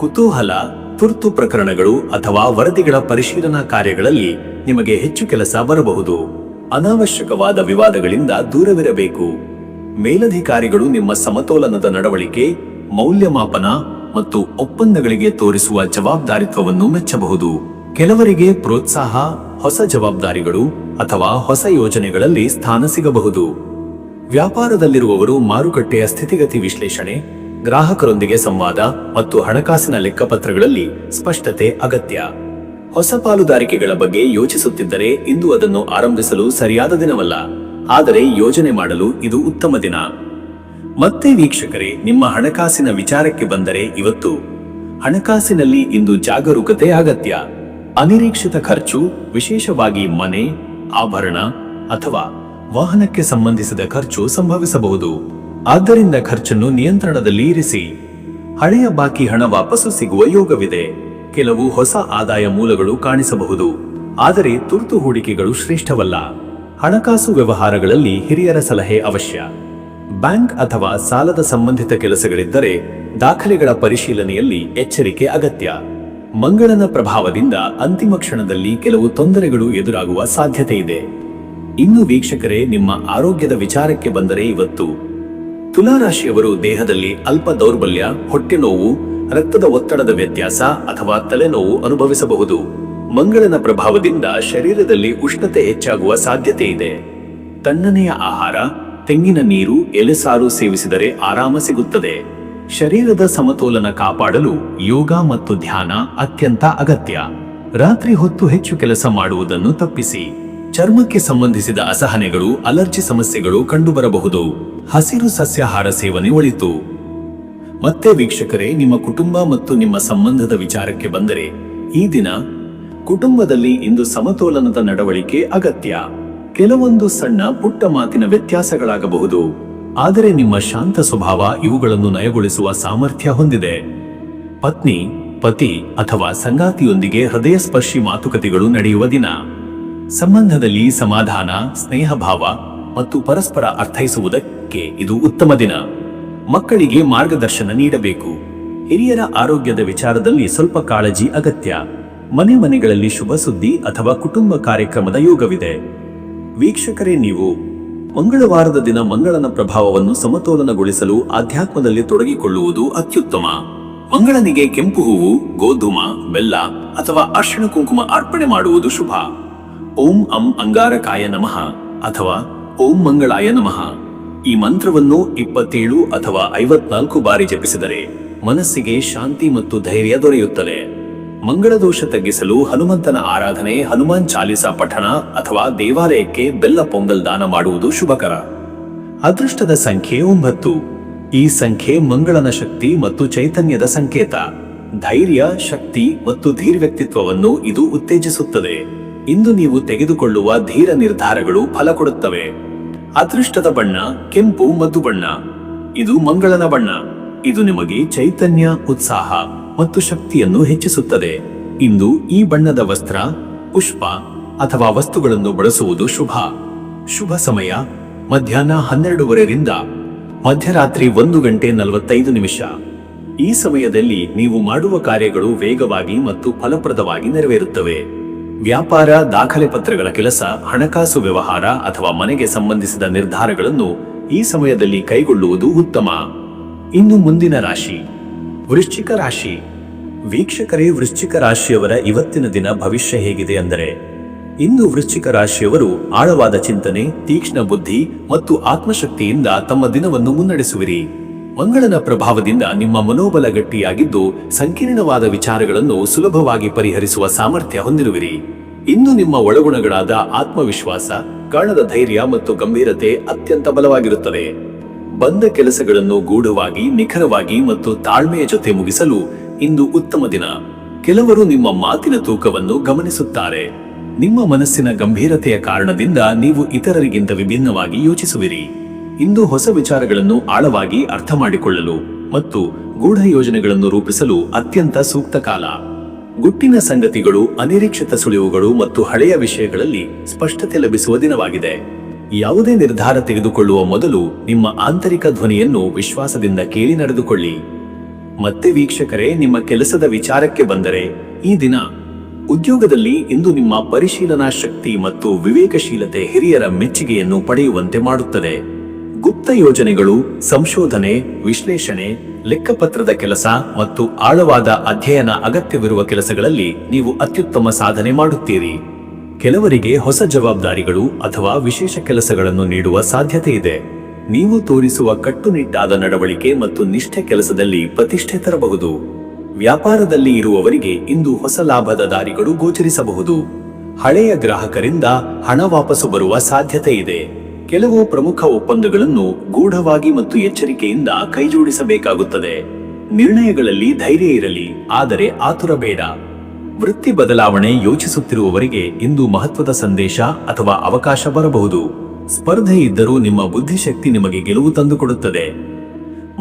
ಕುತೂಹಲ, ತುರ್ತು ಪ್ರಕರಣಗಳು ಅಥವಾ ವರದಿಗಳ ಪರಿಶೀಲನಾ ಕಾರ್ಯಗಳಲ್ಲಿ ನಿಮಗೆ ಹೆಚ್ಚು ಕೆಲಸ ಬರಬಹುದು. ಅನಾವಶ್ಯಕವಾದ ವಿವಾದಗಳಿಂದ ದೂರವಿರಬೇಕು. ಮೇಲಧಿಕಾರಿಗಳು ನಿಮ್ಮ ಸಮತೋಲನದ ನಡವಳಿಕೆ, ಮೌಲ್ಯಮಾಪನ ಮತ್ತು ಒಪ್ಪಂದಗಳಿಗೆ ತೋರಿಸುವ ಜವಾಬ್ದಾರಿತ್ವವನ್ನು ಮೆಚ್ಚಬಹುದು. ಕೆಲವರಿಗೆ ಪ್ರೋತ್ಸಾಹ, ಹೊಸ ಜವಾಬ್ದಾರಿಗಳು ಅಥವಾ ಹೊಸ ಯೋಜನೆಗಳಲ್ಲಿ ಸ್ಥಾನ ಸಿಗಬಹುದು. ವ್ಯಾಪಾರದಲ್ಲಿರುವವರು ಮಾರುಕಟ್ಟೆಯ ಸ್ಥಿತಿಗತಿ ವಿಶ್ಲೇಷಣೆ, ಗ್ರಾಹಕರೊಂದಿಗೆ ಸಂವಾದ ಮತ್ತು ಹಣಕಾಸಿನ ಲೆಕ್ಕಪತ್ರಗಳಲ್ಲಿ ಸ್ಪಷ್ಟತೆ ಅಗತ್ಯ. ಹೊಸ ಪಾಲುದಾರಿಕೆಗಳ ಬಗ್ಗೆ ಯೋಚಿಸುತ್ತಿದ್ದರೆ ಇಂದು ಅದನ್ನು ಆರಂಭಿಸಲು ಸರಿಯಾದ ದಿನವಲ್ಲ, ಆದರೆ ಯೋಜನೆ ಮಾಡಲು ಇದು ಉತ್ತಮ ದಿನ. ಮತ್ತೆ ವೀಕ್ಷಕರೇ, ನಿಮ್ಮ ಹಣಕಾಸಿನ ವಿಚಾರಕ್ಕೆ ಬಂದರೆ ಇವತ್ತು ಹಣಕಾಸಿನಲ್ಲಿ ಇಂದು ಜಾಗರೂಕತೆ ಅಗತ್ಯ. ಅನಿರೀಕ್ಷಿತ ಖರ್ಚು, ವಿಶೇಷವಾಗಿ ಮನೆ, ಆಭರಣ ಅಥವಾ ವಾಹನಕ್ಕೆ ಸಂಬಂಧಿಸಿದ ಖರ್ಚು ಸಂಭವಿಸಬಹುದು. ಆದ್ದರಿಂದ ಖರ್ಚನ್ನು ನಿಯಂತ್ರಣದಲ್ಲಿ ಇರಿಸಿ. ಹಳೆಯ ಬಾಕಿ ಹಣ ವಾಪಸ್ಸು ಸಿಗುವ ಯೋಗವಿದೆ. ಕೆಲವು ಹೊಸ ಆದಾಯ ಮೂಲಗಳು ಕಾಣಿಸಬಹುದು, ಆದರೆ ತುರ್ತು ಹೂಡಿಕೆಗಳು ಶ್ರೇಷ್ಠವಲ್ಲ. ಹಣಕಾಸು ವ್ಯವಹಾರಗಳಲ್ಲಿ ಹಿರಿಯರ ಸಲಹೆ ಅವಶ್ಯ. ಬ್ಯಾಂಕ್ ಅಥವಾ ಸಾಲದ ಸಂಬಂಧಿತ ಕೆಲಸಗಳಿದ್ದರೆ ದಾಖಲೆಗಳ ಪರಿಶೀಲನೆಯಲ್ಲಿ ಎಚ್ಚರಿಕೆ ಅಗತ್ಯ. ಮಂಗಳನ ಪ್ರಭಾವದಿಂದ ಅಂತಿಮ ಕ್ಷಣದಲ್ಲಿ ಕೆಲವು ತೊಂದರೆಗಳು ಎದುರಾಗುವ ಸಾಧ್ಯತೆ ಇದೆ. ಇನ್ನು ವೀಕ್ಷಕರೇ, ನಿಮ್ಮ ಆರೋಗ್ಯದ ವಿಚಾರಕ್ಕೆ ಬಂದರೆ ಇವತ್ತು ತುಲಾರಾಶಿಯವರು ದೇಹದಲ್ಲಿ ಅಲ್ಪ ದೌರ್ಬಲ್ಯ, ಹೊಟ್ಟೆ ನೋವು, ರಕ್ತದ ಒತ್ತಡದ ವ್ಯತ್ಯಾಸ ಅಥವಾ ತಲೆನೋವು ಅನುಭವಿಸಬಹುದು. ಮಂಗಳನ ಪ್ರಭಾವದಿಂದ ಶರೀರದಲ್ಲಿ ಉಷ್ಣತೆ ಹೆಚ್ಚಾಗುವ ಸಾಧ್ಯತೆ ಇದೆ. ತಣ್ಣನೆಯ ಆಹಾರ, ತೆಂಗಿನ ನೀರು, ಎಲೆಸಾರು ಸೇವಿಸಿದರೆ ಆರಾಮ ಸಿಗುತ್ತದೆ. ಶರೀರದ ಸಮತೋಲನ ಕಾಪಾಡಲು ಯೋಗ ಮತ್ತು ಧ್ಯಾನ ಅತ್ಯಂತ ಅಗತ್ಯ. ರಾತ್ರಿ ಹೊತ್ತು ಹೆಚ್ಚು ಕೆಲಸ ಮಾಡುವುದನ್ನು ತಪ್ಪಿಸಿ. ಚರ್ಮಕ್ಕೆ ಸಂಬಂಧಿಸಿದ ಅಸಹನೆಗಳು, ಅಲರ್ಜಿ ಸಮಸ್ಯೆಗಳು ಕಂಡುಬರಬಹುದು. ಹಸಿರು ಸಸ್ಯಾಹಾರ ಸೇವನೆ ಒಳಿತು. ಮತ್ತೆ ವೀಕ್ಷಕರೇ, ನಿಮ್ಮ ಕುಟುಂಬ ಮತ್ತು ನಿಮ್ಮ ಸಂಬಂಧದ ವಿಚಾರಕ್ಕೆ ಬಂದರೆ ಈ ದಿನ ಕುಟುಂಬದಲ್ಲಿ ಇಂದು ಸಮತೋಲನದ ನಡವಳಿಕೆ ಅಗತ್ಯ. ಕೆಲವೊಂದು ಸಣ್ಣ ಪುಟ್ಟ ಮಾತಿನ ವ್ಯತ್ಯಾಸಗಳಾಗಬಹುದು, ಆದರೆ ನಿಮ್ಮ ಶಾಂತ ಸ್ವಭಾವ ಇವುಗಳನ್ನು ನಯಗೊಳಿಸುವ ಸಾಮರ್ಥ್ಯ ಹೊಂದಿದೆ. ಪತ್ನಿ, ಪತಿ ಅಥವಾ ಸಂಗಾತಿಯೊಂದಿಗೆ ಹೃದಯಸ್ಪರ್ಶಿ ಮಾತುಕತೆಗಳು ನಡೆಯುವ ದಿನ. ಸಂಬಂಧದಲ್ಲಿ ಸಮಾಧಾನ, ಸ್ನೇಹಭಾವ ಮತ್ತು ಪರಸ್ಪರ ಅರ್ಥೈಸುವುದಕ್ಕೆ ಇದು ಉತ್ತಮ ದಿನ. ಮಕ್ಕಳಿಗೆ ಮಾರ್ಗದರ್ಶನ ನೀಡಬೇಕು. ಹಿರಿಯರ ಆರೋಗ್ಯದ ವಿಚಾರದಲ್ಲಿ ಸ್ವಲ್ಪ ಕಾಳಜಿ ಅಗತ್ಯ. ಮನೆಗಳಲ್ಲಿ ಶುಭ ಸುದ್ದಿ ಅಥವಾ ಕುಟುಂಬ ಕಾರ್ಯಕ್ರಮದ ಯೋಗವಿದೆ. ವೀಕ್ಷಕರೇ, ನೀವು ಮಂಗಳವಾರದ ದಿನ ಮಂಗಳನ ಪ್ರಭಾವವನ್ನು ಸಮತೋಲನಗೊಳಿಸಲು ಆಧ್ಯಾತ್ಮದಲ್ಲಿ ತೊಡಗಿಕೊಳ್ಳುವುದು ಅತ್ಯುತ್ತಮ. ಮಂಗಳನಿಗೆ ಕೆಂಪು ಹೂವು, ಗೋಧೂಮ, ಬೆಲ್ಲ ಅಥವಾ ಅರಿಶಿಣ ಕುಂಕುಮ ಅರ್ಪಣೆ ಮಾಡುವುದು ಶುಭ. ಓಂ ಅಂ ಅಂಗಾರಕಾಯ ನಮಃ ಅಥವಾ ಓಂ ಮಂಗಳಾಯ ನಮಃ ಈ ಮಂತ್ರವನ್ನು 27 ಅಥವಾ 54 ಬಾರಿ ಜಪಿಸಿದರೆ ಮನಸ್ಸಿಗೆ ಶಾಂತಿ ಮತ್ತು ಧೈರ್ಯ ದೊರೆಯುತ್ತದೆ. ಮಂಗಳ ದೋಷ ತಗ್ಗಿಸಲು ಹನುಮಂತನ ಆರಾಧನೆ, ಹನುಮಾನ್ ಚಾಲಿಸಾ ಪಠಣ ಅಥವಾ ದೇವಾಲಯಕ್ಕೆ ಬೆಲ್ಲ ಪೊಂಗಲ್ ದಾನ ಮಾಡುವುದು ಶುಭಕರ. ಅದೃಷ್ಟದ ಸಂಖ್ಯೆ 9. ಈ ಸಂಖ್ಯೆ ಮಂಗಳನ ಶಕ್ತಿ ಮತ್ತು ಚೈತನ್ಯದ ಸಂಕೇತ. ಧೈರ್ಯ, ಶಕ್ತಿ ಮತ್ತು ಧೀರ ವ್ಯಕ್ತಿತ್ವವನ್ನು ಇದು ಉತ್ತೇಜಿಸುತ್ತದೆ. ಇಂದು ನೀವು ತೆಗೆದುಕೊಳ್ಳುವ ಧೀರ ನಿರ್ಧಾರಗಳು ಫಲ ಕೊಡುತ್ತವೆ. ಅದೃಷ್ಟದ ಬಣ್ಣ ಕೆಂಪು ಮದ್ದು ಬಣ್ಣ. ಇದು ಮಂಗಳನ ಬಣ್ಣ. ಇದು ನಿಮಗೆ ಚೈತನ್ಯ, ಉತ್ಸಾಹ ಮತ್ತು ಶಕ್ತಿಯನ್ನು ಹೆಚ್ಚಿಸುತ್ತದೆ. ಇಂದು ಈ ಬಣ್ಣದ ವಸ್ತ್ರ, ಪುಷ್ಪ ಅಥವಾ ವಸ್ತುಗಳನ್ನು ಬಳಸುವುದು ಶುಭ. ಶುಭ ಸಮಯ ಮಧ್ಯಾಹ್ನ 12:30ರಿಂದ ಮಧ್ಯರಾತ್ರಿ 1:45. ಈ ಸಮಯದಲ್ಲಿ ನೀವು ಮಾಡುವ ಕಾರ್ಯಗಳು ವೇಗವಾಗಿ ಮತ್ತು ಫಲಪ್ರದವಾಗಿ ನೆರವೇರುತ್ತವೆ. ವ್ಯಾಪಾರ, ದಾಖಲೆ ಪತ್ರಗಳ ಕೆಲಸ, ಹಣಕಾಸು ವ್ಯವಹಾರ ಅಥವಾ ಮನೆಗೆ ಸಂಬಂಧಿಸಿದ ನಿರ್ಧಾರಗಳನ್ನು ಈ ಸಮಯದಲ್ಲಿ ಕೈಗೊಳ್ಳುವುದು ಉತ್ತಮ. ಇನ್ನು ಮುಂದಿನ ರಾಶಿ ವೃಶ್ಚಿಕ ರಾಶಿ. ವೀಕ್ಷಕರೇ, ವೃಶ್ಚಿಕ ರಾಶಿಯವರ ಇವತ್ತಿನ ದಿನ ಭವಿಷ್ಯ ಹೇಗಿದೆ ಅಂದರೆ, ಇಂದು ವೃಶ್ಚಿಕ ರಾಶಿಯವರು ಆಳವಾದ ಚಿಂತನೆ, ತೀಕ್ಷ್ಣ ಬುದ್ಧಿ ಮತ್ತು ಆತ್ಮಶಕ್ತಿಯಿಂದ ತಮ್ಮ ದಿನವನ್ನು ಮುನ್ನಡೆಸುವಿರಿ. ಮಂಗಳನ ಪ್ರಭಾವದಿಂದ ನಿಮ್ಮ ಮನೋಬಲ ಗಟ್ಟಿಯಾಗಿದ್ದು ಸಂಕೀರ್ಣವಾದ ವಿಚಾರಗಳನ್ನು ಸುಲಭವಾಗಿ ಪರಿಹರಿಸುವ ಸಾಮರ್ಥ್ಯ ಹೊಂದಿರುವಿರಿ. ಇನ್ನು ನಿಮ್ಮ ಒಳಗುಣಗಳಾದ ಆತ್ಮವಿಶ್ವಾಸ, ಕಾಣದ ಧೈರ್ಯ ಮತ್ತು ಗಂಭೀರತೆ ಅತ್ಯಂತ ಬಲವಾಗಿರುತ್ತದೆ. ಬಂದ ಕೆಲಸಗಳನ್ನು ಗೂಢವಾಗಿ, ನಿಖರವಾಗಿ ಮತ್ತು ತಾಳ್ಮೆಯ ಜೊತೆ ಮುಗಿಸಲು ಇಂದು ಉತ್ತಮ ದಿನ. ಕೆಲವರು ನಿಮ್ಮ ಮಾತಿನ ತೂಕವನ್ನು ಗಮನಿಸುತ್ತಾರೆ. ನಿಮ್ಮ ಮನಸ್ಸಿನ ಗಂಭೀರತೆಯ ಕಾರಣದಿಂದ ನೀವು ಇತರರಿಗಿಂತ ವಿಭಿನ್ನವಾಗಿ ಯೋಚಿಸುವಿರಿ. ಇಂದು ಹೊಸ ವಿಚಾರಗಳನ್ನು ಆಳವಾಗಿ ಅರ್ಥ ಮಾಡಿಕೊಳ್ಳಲು ಮತ್ತು ಗೂಢ ಯೋಜನೆಗಳನ್ನು ರೂಪಿಸಲು ಅತ್ಯಂತ ಸೂಕ್ತ ಕಾಲ. ಗುಟ್ಟಿನ ಸಂಗತಿಗಳು, ಅನಿರೀಕ್ಷಿತ ಸುಳಿವುಗಳು ಮತ್ತು ಹಳೆಯ ವಿಷಯಗಳಲ್ಲಿ ಸ್ಪಷ್ಟತೆ ಲಭಿಸುವ ದಿನವಾಗಿದೆ. ಯಾವುದೇ ನಿರ್ಧಾರ ತೆಗೆದುಕೊಳ್ಳುವ ಮೊದಲು ನಿಮ್ಮ ಆಂತರಿಕ ಧ್ವನಿಯನ್ನು ವಿಶ್ವಾಸದಿಂದ ಕೇಳಿ ನಡೆದುಕೊಳ್ಳಿ. ಮತ್ತೆ ವೀಕ್ಷಕರೇ, ನಿಮ್ಮ ಕೆಲಸದ ವಿಚಾರಕ್ಕೆ ಬಂದರೆ, ಈ ದಿನ ಉದ್ಯೋಗದಲ್ಲಿ ಇಂದು ನಿಮ್ಮ ಪರಿಶೀಲನಾ ಶಕ್ತಿ ಮತ್ತು ವಿವೇಕಶೀಲತೆ ಹಿರಿಯರ ಮೆಚ್ಚುಗೆಯನ್ನು ಪಡೆಯುವಂತೆ ಮಾಡುತ್ತದೆ. ಗುಪ್ತ ಯೋಜನೆಗಳು, ಸಂಶೋಧನೆ, ವಿಶ್ಲೇಷಣೆ, ಲೆಕ್ಕಪತ್ರದ ಕೆಲಸ ಮತ್ತು ಆಳವಾದ ಅಧ್ಯಯನ ಅಗತ್ಯವಿರುವ ಕೆಲಸಗಳಲ್ಲಿ ನೀವು ಅತ್ಯುತ್ತಮ ಸಾಧನೆ ಮಾಡುತ್ತೀರಿ. ಕೆಲವರಿಗೆ ಹೊಸ ಜವಾಬ್ದಾರಿಗಳು ಅಥವಾ ವಿಶೇಷ ಕೆಲಸಗಳನ್ನು ನೀಡುವ ಸಾಧ್ಯತೆ ಇದೆ. ನೀವು ತೋರಿಸುವ ಕಟ್ಟುನಿಟ್ಟಾದ ನಡವಳಿಕೆ ಮತ್ತು ನಿಷ್ಠೆ ಕೆಲಸದಲ್ಲಿ ಪ್ರತಿಷ್ಠೆ ತರಬಹುದು. ವ್ಯಾಪಾರದಲ್ಲಿ ಇರುವವರಿಗೆ ಇಂದು ಹೊಸ ಲಾಭದ ದಾರಿಗಳು ಗೋಚರಿಸಬಹುದು. ಹಳೆಯ ಗ್ರಾಹಕರಿಂದ ಹಣ ವಾಪಸು ಬರುವ ಸಾಧ್ಯತೆ ಇದೆ. ಕೆಲವು ಪ್ರಮುಖ ಒಪ್ಪಂದಗಳನ್ನು ಗೂಢವಾಗಿ ಮತ್ತು ಎಚ್ಚರಿಕೆಯಿಂದ ಕೈಜೋಡಿಸಬೇಕಾಗುತ್ತದೆ. ನಿರ್ಣಯಗಳಲ್ಲಿ ಧೈರ್ಯ ಇರಲಿ, ಆದರೆ ಆತುರ ಬೇಡ. ವೃತ್ತಿ ಬದಲಾವಣೆ ಯೋಚಿಸುತ್ತಿರುವವರಿಗೆ ಇಂದು ಮಹತ್ವದ ಸಂದೇಶ ಅಥವಾ ಅವಕಾಶ ಬರಬಹುದು. ಸ್ಪರ್ಧೆ ಇದ್ದರೂ ನಿಮ್ಮ ಬುದ್ಧಿಶಕ್ತಿ ನಿಮಗೆ ಗೆಲುವು ತಂದುಕೊಡುತ್ತದೆ.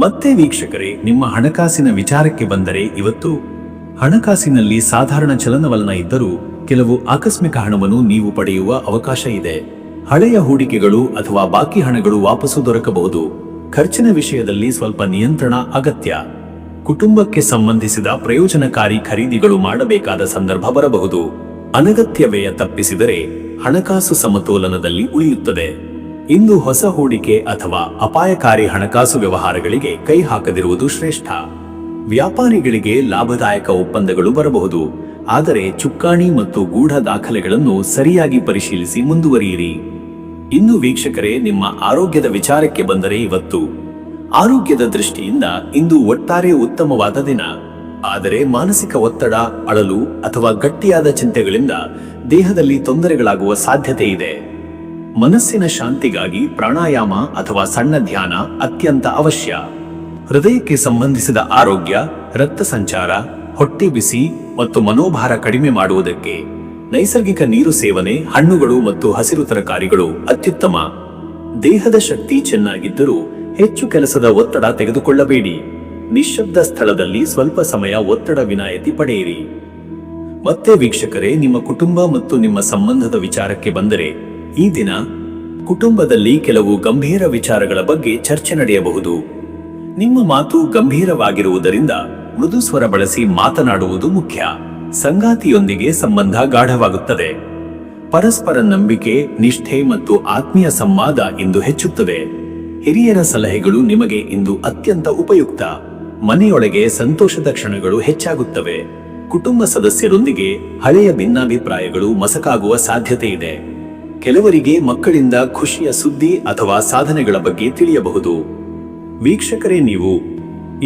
ಮತ್ತೆ ವೀಕ್ಷಕರೇ, ನಿಮ್ಮ ಹಣಕಾಸಿನ ವಿಚಾರಕ್ಕೆ ಬಂದರೆ, ಇವತ್ತು ಹಣಕಾಸಿನಲ್ಲಿ ಸಾಧಾರಣ ಚಲನವಲನ ಇದ್ದರೂ ಕೆಲವು ಆಕಸ್ಮಿಕ ಹಣವನ್ನು ನೀವು ಪಡೆಯುವ ಅವಕಾಶ ಇದೆ. ಹಳೆಯ ಹೂಡಿಕೆಗಳು ಅಥವಾ ಬಾಕಿ ಹಣಗಳು ವಾಪಸ್ಸು ದೊರಕಬಹುದು. ಖರ್ಚಿನ ವಿಷಯದಲ್ಲಿ ಸ್ವಲ್ಪ ನಿಯಂತ್ರಣ ಅಗತ್ಯ. ಕುಟುಂಬಕ್ಕೆ ಸಂಬಂಧಿಸಿದ ಪ್ರಯೋಜನಕಾರಿ ಖರೀದಿಗಳು ಮಾಡಬೇಕಾದ ಸಂದರ್ಭ ಬರಬಹುದು. ಅನಗತ್ಯ ವ್ಯಯ ತಪ್ಪಿಸಿದರೆ ಹಣಕಾಸು ಸಮತೋಲನದಲ್ಲಿ ಉಳಿಯುತ್ತದೆ. ಇಂದು ಹೊಸ ಹೂಡಿಕೆ ಅಥವಾ ಅಪಾಯಕಾರಿ ಹಣಕಾಸು ವ್ಯವಹಾರಗಳಿಗೆ ಕೈ ಹಾಕದಿರುವುದು ಶ್ರೇಷ್ಠ. ವ್ಯಾಪಾರಿಗಳಿಗೆ ಲಾಭದಾಯಕ ಒಪ್ಪಂದಗಳು ಬರಬಹುದು, ಆದರೆ ಚುಕ್ಕಾಣಿ ಮತ್ತು ಗೂಢ ದಾಖಲೆಗಳನ್ನು ಸರಿಯಾಗಿ ಪರಿಶೀಲಿಸಿ ಮುಂದುವರಿಯಿರಿ. ಇನ್ನು ವೀಕ್ಷಕರೇ, ನಿಮ್ಮ ಆರೋಗ್ಯದ ವಿಚಾರಕ್ಕೆ ಬಂದರೆ, ಇವತ್ತು ಆರೋಗ್ಯದ ದೃಷ್ಟಿಯಿಂದ ಇಂದು ಒಟ್ಟಾರೆ ಉತ್ತಮವಾದ ದಿನ. ಆದರೆ ಮಾನಸಿಕ ಒತ್ತಡ, ಅಳಲು ಅಥವಾ ಗಟ್ಟಿಯಾದ ಚಿಂತೆಗಳಿಂದ ದೇಹದಲ್ಲಿ ತೊಂದರೆಗಳಾಗುವ ಸಾಧ್ಯತೆ ಇದೆ. ಮನಸ್ಸಿನ ಶಾಂತಿಗಾಗಿ ಪ್ರಾಣಾಯಾಮ ಅಥವಾ ಸಣ್ಣ ಧ್ಯಾನ ಅತ್ಯಂತ ಅವಶ್ಯ. ಹೃದಯಕ್ಕೆ ಸಂಬಂಧಿಸಿದ ಆರೋಗ್ಯ, ರಕ್ತ ಸಂಚಾರ, ಹೊಟ್ಟೆ ಬಿಸಿ ಮತ್ತು ಮನೋಭಾರ ಕಡಿಮೆ ಮಾಡುವುದಕ್ಕೆ ನೈಸರ್ಗಿಕ ನೀರು ಸೇವನೆ, ಹಣ್ಣುಗಳು ಮತ್ತು ಹಸಿರು ತರಕಾರಿಗಳು ಅತ್ಯುತ್ತಮ. ದೇಹದ ಶಕ್ತಿ ಚೆನ್ನಾಗಿದ್ದರೂ ಹೆಚ್ಚು ಕೆಲಸದ ಒತ್ತಡ ತೆಗೆದುಕೊಳ್ಳಬೇಡಿ. ನಿಶ್ಶಬ್ದ ಸ್ಥಳದಲ್ಲಿ ಸ್ವಲ್ಪ ಸಮಯ ಒತ್ತಡ ವಿನಾಯಿತಿ ಪಡೆಯಿರಿ. ಮತ್ತೆ ವೀಕ್ಷಕರೇ, ನಿಮ್ಮ ಕುಟುಂಬ ಮತ್ತು ನಿಮ್ಮ ಸಂಬಂಧದ ವಿಚಾರಕ್ಕೆ ಬಂದರೆ, ಈ ದಿನ ಕುಟುಂಬದಲ್ಲಿ ಕೆಲವು ಗಂಭೀರ ವಿಚಾರಗಳ ಬಗ್ಗೆ ಚರ್ಚೆ ನಡೆಯಬಹುದು. ನಿಮ್ಮ ಮಾತು ಗಂಭೀರವಾಗಿರುವುದರಿಂದ ಮೃದು ಸ್ವರ ಬಳಸಿ ಮಾತನಾಡುವುದು ಮುಖ್ಯ. ಸಂಗಾತಿಯೊಂದಿಗೆ ಸಂಬಂಧ ಗಾಢವಾಗುತ್ತದೆ. ಪರಸ್ಪರ ನಂಬಿಕೆ, ನಿಷ್ಠೆ ಮತ್ತು ಆತ್ಮೀಯ ಸಂವಾದ ಇಂದು ಹೆಚ್ಚುತ್ತದೆ. ಹಿರಿಯರ ಸಲಹೆಗಳು ನಿಮಗೆ ಇಂದು ಅತ್ಯಂತ ಉಪಯುಕ್ತ. ಮನೆಯೊಳಗೆ ಸಂತೋಷದ ಕ್ಷಣಗಳು ಹೆಚ್ಚಾಗುತ್ತವೆ. ಕುಟುಂಬ ಸದಸ್ಯರೊಂದಿಗೆ ಹಳೆಯ ಭಿನ್ನಾಭಿಪ್ರಾಯಗಳು ಮಸಕಾಗುವ ಸಾಧ್ಯತೆ ಇದೆ. ಕೆಲವರಿಗೆ ಮಕ್ಕಳಿಂದ ಖುಷಿಯ ಸುದ್ದಿ ಅಥವಾ ಸಾಧನೆಗಳ ಬಗ್ಗೆ ತಿಳಿಯಬಹುದು. ವೀಕ್ಷಕರೇ, ನೀವು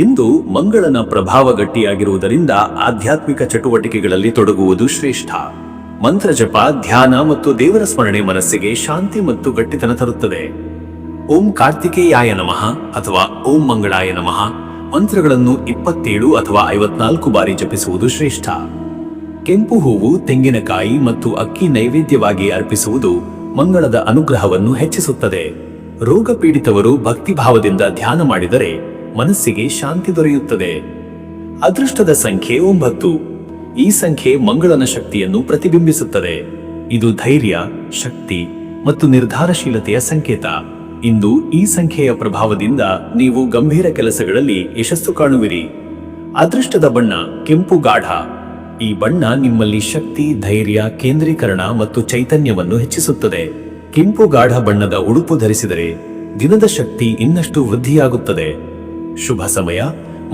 ಇಂದು ಮಂಗಳನ ಪ್ರಭಾವ ಗಟ್ಟಿಯಾಗಿರುವುದರಿಂದ ಆಧ್ಯಾತ್ಮಿಕ ಚಟುವಟಿಕೆಗಳಲ್ಲಿ ತೊಡಗುವುದು ಶ್ರೇಷ್ಠ. ಮಂತ್ರ ಜಪ, ಧ್ಯಾನ ಮತ್ತು ದೇವರ ಸ್ಮರಣೆ ಮನಸ್ಸಿಗೆ ಶಾಂತಿ ಮತ್ತು ಗಟ್ಟಿತನ ತರುತ್ತದೆ. ಓಂ ಕಾರ್ತಿಕೇಯಾಯ ನಮಃ ಅಥವಾ ಓಂ ಮಂಗಳಾಯ ನಮಃ ಮಂತ್ರಗಳನ್ನು 27 ಅಥವಾ 54 ಬಾರಿ ಜಪಿಸುವುದು ಶ್ರೇಷ್ಠ. ಕೆಂಪು ಹೂವು, ತೆಂಗಿನಕಾಯಿ ಮತ್ತು ಅಕ್ಕಿ ನೈವೇದ್ಯವಾಗಿ ಅರ್ಪಿಸುವುದು ಮಂಗಳದ ಅನುಗ್ರಹವನ್ನು ಹೆಚ್ಚಿಸುತ್ತದೆ. ರೋಗ ಪೀಡಿತವರು ಭಕ್ತಿಭಾವದಿಂದ ಧ್ಯಾನ ಮಾಡಿದರೆ ಮನಸ್ಸಿಗೆ ಶಾಂತಿ ದೊರೆಯುತ್ತದೆ. ಅದೃಷ್ಟದ ಸಂಖ್ಯೆ 9. ಈ ಸಂಖ್ಯೆ ಮಂಗಳನ ಶಕ್ತಿಯನ್ನು ಪ್ರತಿಬಿಂಬಿಸುತ್ತದೆ. ಇದು ಧೈರ್ಯ, ಶಕ್ತಿ ಮತ್ತು ನಿರ್ಧಾರಶೀಲತೆಯ ಸಂಕೇತ. ಇಂದು ಈ ಸಂಖ್ಯೆಯ ಪ್ರಭಾವದಿಂದ ನೀವು ಗಂಭೀರ ಕೆಲಸಗಳಲ್ಲಿ ಯಶಸ್ಸು ಕಾಣುವಿರಿ. ಅದೃಷ್ಟದ ಬಣ್ಣ ಕೆಂಪು ಗಾಢ. ಈ ಬಣ್ಣ ನಿಮ್ಮಲ್ಲಿ ಶಕ್ತಿ, ಧೈರ್ಯ, ಕೇಂದ್ರೀಕರಣ ಮತ್ತು ಚೈತನ್ಯವನ್ನು ಹೆಚ್ಚಿಸುತ್ತದೆ. ಕೆಂಪು ಗಾಢ ಬಣ್ಣದ ಉಡುಪು ಧರಿಸಿದರೆ ದಿನದ ಶಕ್ತಿ ಇನ್ನಷ್ಟು ವೃದ್ಧಿಯಾಗುತ್ತದೆ. ಶುಭ ಸಮಯ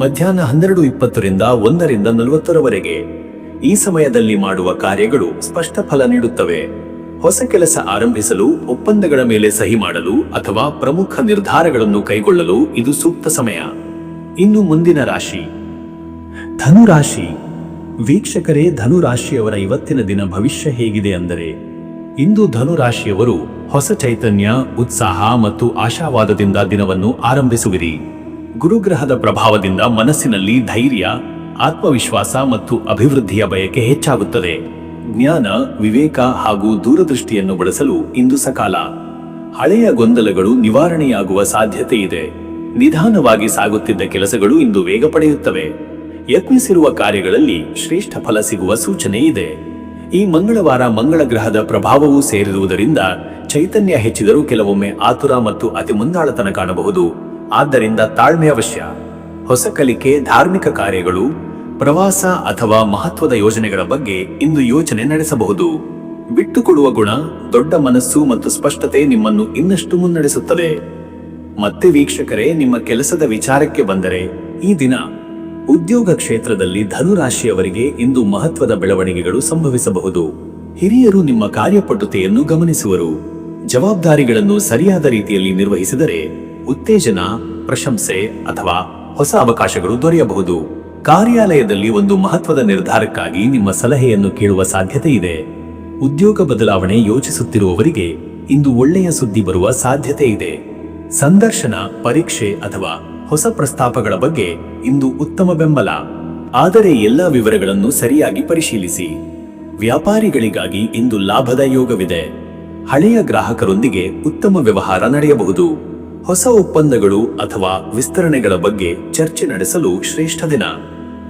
ಮಧ್ಯಾಹ್ನ 12:20 ರಿಂದ 1:40 ಈ ಸಮಯದಲ್ಲಿ ಮಾಡುವ ಕಾರ್ಯಗಳು ಸ್ಪಷ್ಟ ಫಲ ನೀಡುತ್ತವೆ. ಹೊಸ ಕೆಲಸ ಆರಂಭಿಸಲು, ಒಪ್ಪಂದಗಳ ಮೇಲೆ ಸಹಿ ಮಾಡಲು ಅಥವಾ ಪ್ರಮುಖ ನಿರ್ಧಾರಗಳನ್ನು ಕೈಗೊಳ್ಳಲು ಇದು ಸೂಕ್ತ ಸಮಯ. ಇನ್ನು ಮುಂದಿನ ರಾಶಿ ಧನುರಾಶಿ. ವೀಕ್ಷಕರೇ, ಧನುರಾಶಿಯವರ ಇವತ್ತಿನ ದಿನ ಭವಿಷ್ಯ ಹೇಗಿದೆ ಅಂದರೆ, ಇಂದು ಧನುರಾಶಿಯವರು ಹೊಸ ಚೈತನ್ಯ, ಉತ್ಸಾಹ ಮತ್ತು ಆಶಾವಾದದಿಂದ ದಿನವನ್ನು ಆರಂಭಿಸುವಿರಿ. ಗುರುಗ್ರಹದ ಪ್ರಭಾವದಿಂದ ಮನಸ್ಸಿನಲ್ಲಿ ಧೈರ್ಯ, ಆತ್ಮವಿಶ್ವಾಸ ಮತ್ತು ಅಭಿವೃದ್ಧಿಯ ಬಯಕೆ ಹೆಚ್ಚಾಗುತ್ತದೆ. ಜ್ಞಾನ, ವಿವೇಕ ಹಾಗೂ ದೂರದೃಷ್ಟಿಯನ್ನು ಬಳಸಲು ಇಂದು ಸಕಾಲ. ಹಳೆಯ ಗೊಂದಲಗಳು ನಿವಾರಣೆಯಾಗುವ ಸಾಧ್ಯತೆ ಇದೆ. ನಿಧಾನವಾಗಿ ಸಾಗುತ್ತಿದ್ದ ಕೆಲಸಗಳು ಇಂದು ವೇಗ ಪಡೆಯುತ್ತವೆ. ಯತ್ನಿಸಿರುವ ಕಾರ್ಯಗಳಲ್ಲಿ ಶ್ರೇಷ್ಠ ಫಲ ಸಿಗುವ ಸೂಚನೆ ಇದೆ. ಈ ಮಂಗಳವಾರ ಮಂಗಳ ಗ್ರಹದ ಪ್ರಭಾವವೂ ಸೇರಿರುವುದರಿಂದ ಚೈತನ್ಯ ಹೆಚ್ಚಿದರೂ ಕೆಲವೊಮ್ಮೆ ಆತುರ ಮತ್ತು ಅತಿ ಮುಂದಾಳತನ ಕಾಣಬಹುದು. ಆದ್ದರಿಂದ ತಾಳ್ಮೆ ಅವಶ್ಯ. ಹೊಸ ಕಲಿಕೆ, ಧಾರ್ಮಿಕ ಕಾರ್ಯಗಳು, ಪ್ರವಾಸ ಅಥವಾ ಮಹತ್ವದ ಯೋಜನೆಗಳ ಬಗ್ಗೆ ಇಂದು ಯೋಚನೆ ನಡೆಸಬಹುದು. ಬಿಟ್ಟುಕೊಡುವ ಗುಣ, ದೊಡ್ಡ ಮನಸ್ಸು ಮತ್ತು ಸ್ಪಷ್ಟತೆ ನಿಮ್ಮನ್ನು ಇನ್ನಷ್ಟು ಮುನ್ನಡೆಸುತ್ತದೆ. ಮತ್ತೆ ವೀಕ್ಷಕರೇ, ನಿಮ್ಮ ಕೆಲಸದ ವಿಚಾರಕ್ಕೆ ಬಂದರೆ, ಈ ದಿನ ಉದ್ಯೋಗ ಕ್ಷೇತ್ರದಲ್ಲಿ ಧನುರಾಶಿಯವರಿಗೆ ಇಂದು ಮಹತ್ವದ ಬೆಳವಣಿಗೆಗಳು ಸಂಭವಿಸಬಹುದು. ಹಿರಿಯರು ನಿಮ್ಮ ಕಾರ್ಯಪಟುತೆಯನ್ನು ಗಮನಿಸುವರು. ಜವಾಬ್ದಾರಿಗಳನ್ನು ಸರಿಯಾದ ರೀತಿಯಲ್ಲಿ ನಿರ್ವಹಿಸಿದರೆ ಉತ್ತೇಜನ, ಪ್ರಶಂಸೆ ಅಥವಾ ಹೊಸ ಅವಕಾಶಗಳು ದೊರೆಯಬಹುದು. ಕಾರ್ಯಾಲಯದಲ್ಲಿ ಒಂದು ಮಹತ್ವದ ನಿರ್ಧಾರಕ್ಕಾಗಿ ನಿಮ್ಮ ಸಲಹೆಯನ್ನು ಕೇಳುವ ಸಾಧ್ಯತೆ ಇದೆ. ಉದ್ಯೋಗ ಬದಲಾವಣೆ ಯೋಚಿಸುತ್ತಿರುವವರಿಗೆ ಇಂದು ಒಳ್ಳೆಯ ಸುದ್ದಿ ಬರುವ ಸಾಧ್ಯತೆ ಇದೆ. ಸಂದರ್ಶನ, ಪರೀಕ್ಷೆ ಅಥವಾ ಹೊಸ ಪ್ರಸ್ತಾಪಗಳ ಬಗ್ಗೆ ಇಂದು ಉತ್ತಮ ಬೆಂಬಲ. ಆದರೆ ಎಲ್ಲ ವಿವರಗಳನ್ನು ಸರಿಯಾಗಿ ಪರಿಶೀಲಿಸಿ. ವ್ಯಾಪಾರಿಗಳಿಗಾಗಿ ಇಂದು ಲಾಭದ ಯೋಗವಿದೆ. ಹಳೆಯ ಗ್ರಾಹಕರೊಂದಿಗೆ ಉತ್ತಮ ವ್ಯವಹಾರ ನಡೆಯಬಹುದು. ಹೊಸ ಒಪ್ಪಂದಗಳು ಅಥವಾ ವಿಸ್ತರಣೆಗಳ ಬಗ್ಗೆ ಚರ್ಚೆ ನಡೆಸಲು ಶ್ರೇಷ್ಠ ದಿನ.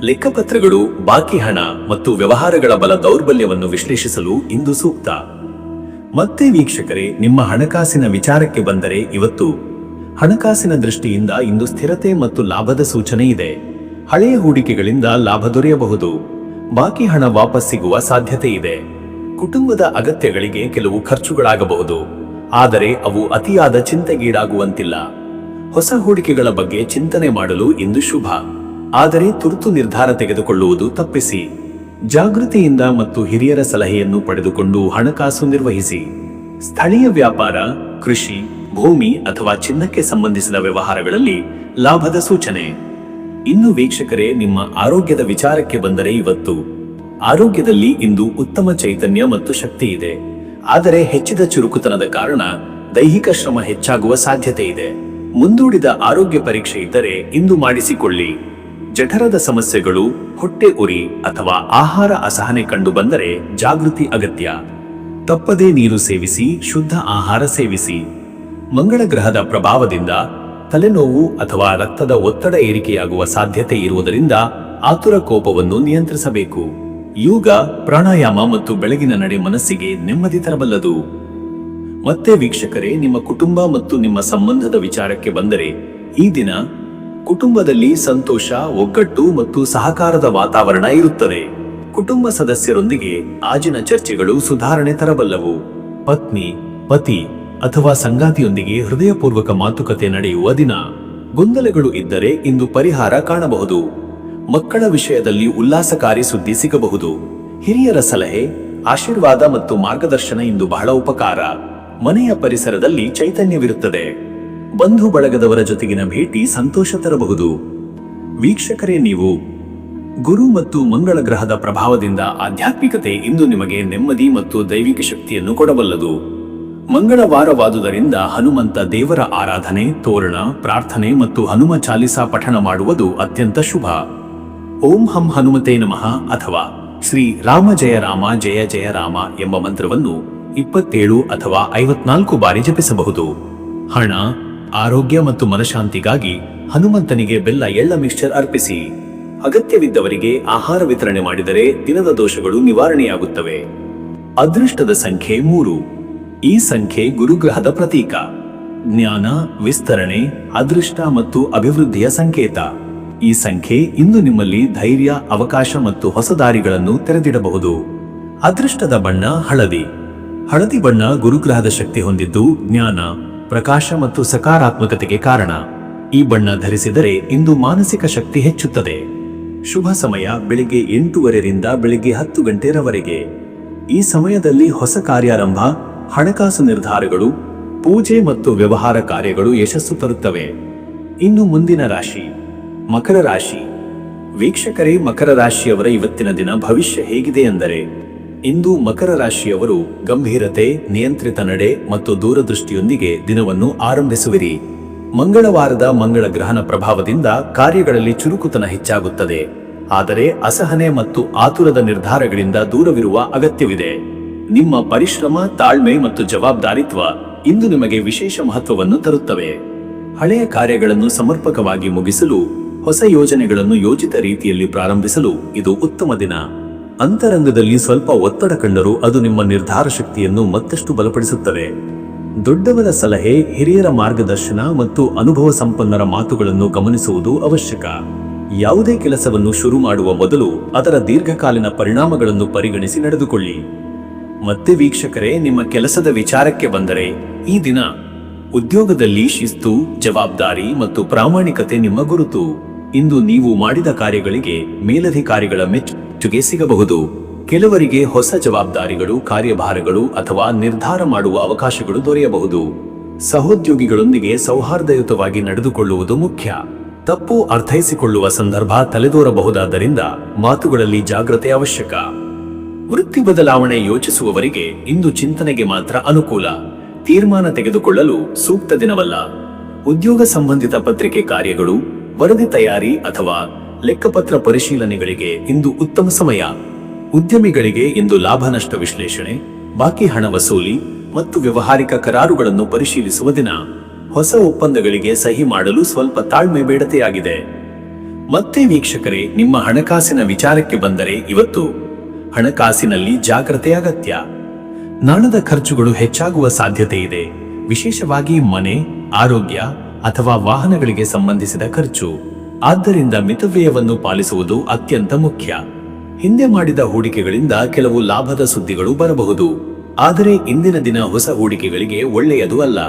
ಲೆಕ್ಕಪತ್ರಗಳು, ಬಾಕಿ ಹಣ ಮತ್ತು ವ್ಯವಹಾರಗಳ ಬಲ ದೌರ್ಬಲ್ಯವನ್ನು ವಿಶ್ಲೇಷಿಸಲು ಇಂದು ಸೂಕ್ತ. ಮತ್ತೆ ವೀಕ್ಷಕರೇ, ನಿಮ್ಮ ಹಣಕಾಸಿನ ವಿಚಾರಕ್ಕೆ ಬಂದರೆ, ಇವತ್ತು ಹಣಕಾಸಿನ ದೃಷ್ಟಿಯಿಂದ ಇಂದು ಸ್ಥಿರತೆ ಮತ್ತು ಲಾಭದ ಸೂಚನೆ ಇದೆ. ಹಳೆಯ ಹೂಡಿಕೆಗಳಿಂದ ಲಾಭ ದೊರೆಯಬಹುದು. ಬಾಕಿ ಹಣ ವಾಪಸ್ ಸಿಗುವ ಸಾಧ್ಯತೆ ಇದೆ. ಕುಟುಂಬದ ಅಗತ್ಯಗಳಿಗೆ ಕೆಲವು ಖರ್ಚುಗಳಾಗಬಹುದು, ಆದರೆ ಅವು ಅತಿಯಾದ ಚಿಂತೆಗೀಡಾಗುವಂತಿಲ್ಲ. ಹೊಸ ಹೂಡಿಕೆಗಳ ಬಗ್ಗೆ ಚಿಂತನೆ ಮಾಡಲು ಇಂದು ಶುಭ, ಆದರೆ ತುರ್ತು ನಿರ್ಧಾರ ತೆಗೆದುಕೊಳ್ಳುವುದು ತಪ್ಪಿಸಿ. ಜಾಗೃತಿಯಿಂದ ಮತ್ತು ಹಿರಿಯರ ಸಲಹೆಯನ್ನು ಪಡೆದುಕೊಂಡು ಹಣಕಾಸು ನಿರ್ವಹಿಸಿ. ಸ್ಥಳೀಯ ವ್ಯಾಪಾರ, ಕೃಷಿ, ಭೂಮಿ ಅಥವಾ ಚಿನ್ನಕ್ಕೆ ಸಂಬಂಧಿಸಿದ ವ್ಯವಹಾರಗಳಲ್ಲಿ ಲಾಭದ ಸೂಚನೆ. ಇನ್ನು ವೀಕ್ಷಕರೇ, ನಿಮ್ಮ ಆರೋಗ್ಯದ ವಿಚಾರಕ್ಕೆ ಬಂದರೆ, ಇವತ್ತು ಆರೋಗ್ಯದಲ್ಲಿ ಇಂದು ಉತ್ತಮ ಚೈತನ್ಯ ಮತ್ತು ಶಕ್ತಿ ಇದೆ. ಆದರೆ ಹೆಚ್ಚಿದ ಚುರುಕುತನದ ಕಾರಣ ದೈಹಿಕ ಶ್ರಮ ಹೆಚ್ಚಾಗುವ ಸಾಧ್ಯತೆ ಇದೆ. ಮುಂದೂಡಿದ ಆರೋಗ್ಯ ಪರೀಕ್ಷೆ ಇದ್ದರೆ ಇಂದು ಮಾಡಿಸಿಕೊಳ್ಳಿ. ಜಠರದ ಸಮಸ್ಯೆಗಳು, ಹೊಟ್ಟೆ ಉರಿ ಅಥವಾ ಆಹಾರ ಅಸಹನೆ ಕಂಡು ಬಂದರೆ ಜಾಗೃತಿ ಅಗತ್ಯ. ತಪ್ಪದೇ ನೀರು ಸೇವಿಸಿ, ಶುದ್ಧ ಆಹಾರ ಸೇವಿಸಿ. ಮಂಗಳ ಗ್ರಹದ ಪ್ರಭಾವದಿಂದ ತಲೆನೋವು ಅಥವಾ ರಕ್ತದ ಒತ್ತಡ ಏರಿಕೆಯಾಗುವ ಸಾಧ್ಯತೆ ಇರುವುದರಿಂದ ಆತುರ ಕೋಪವನ್ನು ನಿಯಂತ್ರಿಸಬೇಕು. ಯೋಗ, ಪ್ರಾಣಾಯಾಮ ಮತ್ತು ಬೆಳಗಿನ ನಡೆ ಮನಸ್ಸಿಗೆ ನೆಮ್ಮದಿ ತರಬಲ್ಲದು. ಮತ್ತೆ ವೀಕ್ಷಕರೇ, ನಿಮ್ಮ ಕುಟುಂಬ ಮತ್ತು ನಿಮ್ಮ ಸಂಬಂಧದ ವಿಚಾರಕ್ಕೆ ಬಂದರೆ, ಈ ದಿನ ಕುಟುಂಬದಲ್ಲಿ ಸಂತೋಷ, ಒಗ್ಗಟ್ಟು ಮತ್ತು ಸಹಕಾರದ ವಾತಾವರಣ ಇರುತ್ತದೆ. ಕುಟುಂಬ ಸದಸ್ಯರೊಂದಿಗೆ ಆಜಿನ ಚರ್ಚೆಗಳು ಸುಧಾರಣೆ ತರಬಲ್ಲವು. ಪತ್ನಿ, ಪತಿ ಅಥವಾ ಸಂಗಾತಿಯೊಂದಿಗೆ ಹೃದಯಪೂರ್ವಕ ಮಾತುಕತೆ ನಡೆಯುವ ದಿನ. ಗೊಂದಲಗಳು ಇದ್ದರೆ ಇಂದು ಪರಿಹಾರ ಕಾಣಬಹುದು. ಮಕ್ಕಳ ವಿಷಯದಲ್ಲಿ ಉಲ್ಲಾಸಕಾರಿ ಸುದ್ದಿ ಸಿಗಬಹುದು. ಹಿರಿಯರ ಸಲಹೆ, ಆಶೀರ್ವಾದ ಮತ್ತು ಮಾರ್ಗದರ್ಶನ ಇಂದು ಬಹಳ ಉಪಕಾರ. ಮನೆಯ ಪರಿಸರದಲ್ಲಿ ಚೈತನ್ಯವಿರುತ್ತದೆ. ಬಂಧು ಬಳಗದವರ ಜೊತೆಗಿನ ಭೇಟಿ ಸಂತೋಷ ತರಬಹುದು. ವೀಕ್ಷಕರೇ, ನೀವು ಗುರು ಮತ್ತು ಮಂಗಳ ಗ್ರಹದ ಪ್ರಭಾವದಿಂದ ಆಧ್ಯಾತ್ಮಿಕತೆ ಇಂದು ನಿಮಗೆ ನೆಮ್ಮದಿ ಮತ್ತು ದೈವಿಕ ಶಕ್ತಿಯನ್ನು ಕೊಡಬಲ್ಲದು. ಮಂಗಳವಾರವಾದುದರಿಂದ ಹನುಮಂತ ದೇವರ ಆರಾಧನೆ, ತೋರಣ, ಪ್ರಾರ್ಥನೆ ಮತ್ತು ಹನುಮ ಚಾಲಿಸಾ ಪಠಣ ಮಾಡುವುದು ಅತ್ಯಂತ ಶುಭ. ಓಂ ಹಂ ಹನುಮತೆ ನಮಃ ಅಥವಾ ಶ್ರೀ ರಾಮ ಜಯ ರಾಮ ಜಯ ಜಯ ರಾಮ ಎಂಬ ಮಂತ್ರವನ್ನು 27 ಅಥವಾ 54 ಬಾರಿ ಜಪಿಸಬಹುದು. ಹಣ, ಆರೋಗ್ಯ ಮತ್ತು ಮನಶಾಂತಿಗಾಗಿ ಹನುಮಂತನಿಗೆ ಬೆಲ್ಲ ಎಳ್ಳ ಮಿಕ್ಸ್ಚರ್ ಅರ್ಪಿಸಿ. ಅಗತ್ಯವಿದ್ದವರಿಗೆ ಆಹಾರ ವಿತರಣೆ ಮಾಡಿದರೆ ದಿನದ ದೋಷಗಳು ನಿವಾರಣೆಯಾಗುತ್ತವೆ. ಅದೃಷ್ಟದ ಸಂಖ್ಯೆ 3. ಈ ಸಂಖ್ಯೆ ಗುರುಗ್ರಹದ ಪ್ರತೀಕ. ಜ್ಞಾನ, ವಿಸ್ತರಣೆ, ಅದೃಷ್ಟ ಮತ್ತು ಅಭಿವೃದ್ಧಿಯ ಸಂಕೇತ. ಈ ಸಂಖ್ಯೆ ಇಂದು ನಿಮ್ಮಲ್ಲಿ ಧೈರ್ಯ, ಅವಕಾಶ ಮತ್ತು ಹೊಸ ದಾರಿಗಳನ್ನು ತೆರೆದಿಡಬಹುದು. ಅದೃಷ್ಟದ ಬಣ್ಣ ಹಳದಿ. ಹಳದಿ ಬಣ್ಣ ಗುರುಗ್ರಹದ ಶಕ್ತಿ ಹೊಂದಿದ್ದು ಜ್ಞಾನ, ಪ್ರಕಾಶ ಮತ್ತು ಸಕಾರಾತ್ಮಕತೆಗೆ ಕಾರಣ. ಈ ಬಣ್ಣ ಧರಿಸಿದರೆ ಇಂದು ಮಾನಸಿಕ ಶಕ್ತಿ ಹೆಚ್ಚುತ್ತದೆ. ಶುಭ ಸಮಯ ಬೆಳಿಗ್ಗೆ 8:30 ರಿಂದ ಬೆಳಿಗ್ಗೆ 10 ಗಂಟೆರವರೆಗೆ. ಈ ಸಮಯದಲ್ಲಿ ಹೊಸ ಕಾರ್ಯಾರಂಭ, ಹಣಕಾಸು ನಿರ್ಧಾರಗಳು, ಪೂಜೆ ಮತ್ತು ವ್ಯವಹಾರ ಕಾರ್ಯಗಳು ಯಶಸ್ಸು ತರುತ್ತವೆ. ಇನ್ನು ಮುಂದಿನ ರಾಶಿ ಮಕರ ರಾಶಿ. ವೀಕ್ಷಕರೇ, ಮಕರ ರಾಶಿಯವರ ಇವತ್ತಿನ ದಿನ ಭವಿಷ್ಯ ಹೇಗಿದೆ ಎಂದರೆ, ಇಂದು ಮಕರ ರಾಶಿಯವರು ಗಂಭೀರತೆ, ನಿಯಂತ್ರಿತ ನಡೆ ಮತ್ತು ದೂರದೃಷ್ಟಿಯೊಂದಿಗೆ ದಿನವನ್ನು ಆರಂಭಿಸುವಿರಿ. ಮಂಗಳವಾರದ ಮಂಗಳ ಗ್ರಹಣ ಪ್ರಭಾವದಿಂದ ಕಾರ್ಯಗಳಲ್ಲಿ ಚುರುಕುತನ ಹೆಚ್ಚಾಗುತ್ತದೆ. ಆದರೆ ಅಸಹನೆ ಮತ್ತು ಆತುರದ ನಿರ್ಧಾರಗಳಿಂದ ದೂರವಿರುವ ಅಗತ್ಯವಿದೆ. ನಿಮ್ಮ ಪರಿಶ್ರಮ, ತಾಳ್ಮೆ ಮತ್ತು ಜವಾಬ್ದಾರಿತ್ವ ಇಂದು ನಿಮಗೆ ವಿಶೇಷ ಮಹತ್ವವನ್ನು ತರುತ್ತವೆ. ಹಳೆಯ ಕಾರ್ಯಗಳನ್ನು ಸಮರ್ಪಕವಾಗಿ ಮುಗಿಸಲು, ಹೊಸ ಯೋಜನೆಗಳನ್ನು ಯೋಜಿತ ರೀತಿಯಲ್ಲಿ ಪ್ರಾರಂಭಿಸಲು ಇದು ಉತ್ತಮ ದಿನ. ಅಂತರಂಗದಲ್ಲಿ ಸ್ವಲ್ಪ ಒತ್ತಡ ಕಂಡರೂ ಅದು ನಿಮ್ಮ ನಿರ್ಧಾರ ಶಕ್ತಿಯನ್ನು ಮತ್ತಷ್ಟು ಬಲಪಡಿಸುತ್ತದೆ. ದೊಡ್ಡವರ ಸಲಹೆ, ಹಿರಿಯರ ಮಾರ್ಗದರ್ಶನ ಮತ್ತು ಅನುಭವ ಸಂಪನ್ನರ ಮಾತುಗಳನ್ನು ಗಮನಿಸುವುದು ಅವಶ್ಯಕ. ಯಾವುದೇ ಕೆಲಸವನ್ನು ಶುರು ಮಾಡುವ ಮೊದಲು ಅದರ ದೀರ್ಘಕಾಲೀನ ಪರಿಣಾಮಗಳನ್ನು ಪರಿಗಣಿಸಿ ನಡೆದುಕೊಳ್ಳಿ. ಮತ್ತೆ ವೀಕ್ಷಕರೇ, ನಿಮ್ಮ ಕೆಲಸದ ವಿಚಾರಕ್ಕೆ ಬಂದರೆ, ಈ ದಿನ ಉದ್ಯೋಗದಲ್ಲಿ ಶಿಸ್ತು, ಜವಾಬ್ದಾರಿ ಮತ್ತು ಪ್ರಾಮಾಣಿಕತೆ ನಿಮ್ಮ ಗುರುತು. ಇಂದು ನೀವು ಮಾಡಿದ ಕಾರ್ಯಗಳಿಗೆ ಮೇಲಧಿಕಾರಿಗಳ ಮೆಚ್ಚುಗೆ ಸಿಗಬಹುದು. ಕೆಲವರಿಗೆ ಹೊಸ ಜವಾಬ್ದಾರಿಗಳು, ಕಾರ್ಯಭಾರಗಳು ಅಥವಾ ನಿರ್ಧಾರ ಮಾಡುವ ಅವಕಾಶಗಳು ದೊರೆಯಬಹುದು. ಸಹೋದ್ಯೋಗಿಗಳೊಂದಿಗೆ ಸೌಹಾರ್ದಯುತವಾಗಿ ನಡೆದುಕೊಳ್ಳುವುದು ಮುಖ್ಯ. ತಪ್ಪು ಅರ್ಥೈಸಿಕೊಳ್ಳುವ ಸಂದರ್ಭ ತಲೆದೋರಬಹುದಾದ್ದರಿಂದ ಮಾತುಗಳಲ್ಲಿ ಜಾಗ್ರತೆ ಅವಶ್ಯಕ. ವೃತ್ತಿ ಬದಲಾವಣೆ ಯೋಚಿಸುವವರಿಗೆ ಇಂದು ಚಿಂತನೆಗೆ ಮಾತ್ರ ಅನುಕೂಲ. ತೀರ್ಮಾನ ತೆಗೆದುಕೊಳ್ಳಲು ಸೂಕ್ತ ದಿನವಲ್ಲ. ಉದ್ಯೋಗ ಸಂಬಂಧಿತ ಪತ್ರಿಕೆ ಕಾರ್ಯಗಳು, ವರದಿ ತಯಾರಿ ಅಥವಾ ಲೆಕ್ಕಪತ್ರ ಪರಿಶೀಲನೆಗಳಿಗೆ ಇಂದು ಉತ್ತಮ ಸಮಯ. ಉದ್ಯಮಿಗಳಿಗೆ ಇಂದು ಲಾಭ ನಷ್ಟ ವಿಶ್ಲೇಷಣೆ, ಬಾಕಿ ಹಣ ವಸೂಲಿ ಮತ್ತು ವ್ಯವಹಾರಿಕ ಕರಾರುಗಳನ್ನು ಪರಿಶೀಲಿಸುವ ದಿನ. ಹೊಸ ಒಪ್ಪಂದಗಳಿಗೆ ಸಹಿ ಮಾಡಲು ಸ್ವಲ್ಪ ತಾಳ್ಮೆ ಬೇಡತೆಯಾಗಿದೆ. ಮತ್ತೆ ವೀಕ್ಷಕರೇ, ನಿಮ್ಮ ಹಣಕಾಸಿನ ವಿಚಾರಕ್ಕೆ ಬಂದರೆ, ಇವತ್ತು ಹಣಕಾಸಿನಲ್ಲಿ ಜಾಗ್ರತೆ ಅಗತ್ಯ. ನಾಣದ ಖರ್ಚುಗಳು ಹೆಚ್ಚಾಗುವ ಸಾಧ್ಯತೆ ಇದೆ, ವಿಶೇಷವಾಗಿ ಮನೆ, ಆರೋಗ್ಯ ಅಥವಾ ವಾಹನಗಳಿಗೆ ಸಂಬಂಧಿಸಿದ ಖರ್ಚು. ಆದ್ದರಿಂದ ಮಿತವ್ಯಯವನ್ನು ಪಾಲಿಸುವುದು ಅತ್ಯಂತ ಮುಖ್ಯ. ಹಿಂದೆ ಮಾಡಿದ ಹೂಡಿಕೆಗಳಿಂದ ಕೆಲವು ಲಾಭದ ಸುದ್ದಿಗಳು ಬರಬಹುದು, ಆದರೆ ಇಂದಿನ ದಿನ ಹೊಸ ಹೂಡಿಕೆಗಳಿಗೆ ಒಳ್ಳೆಯದು ಅಲ್ಲ.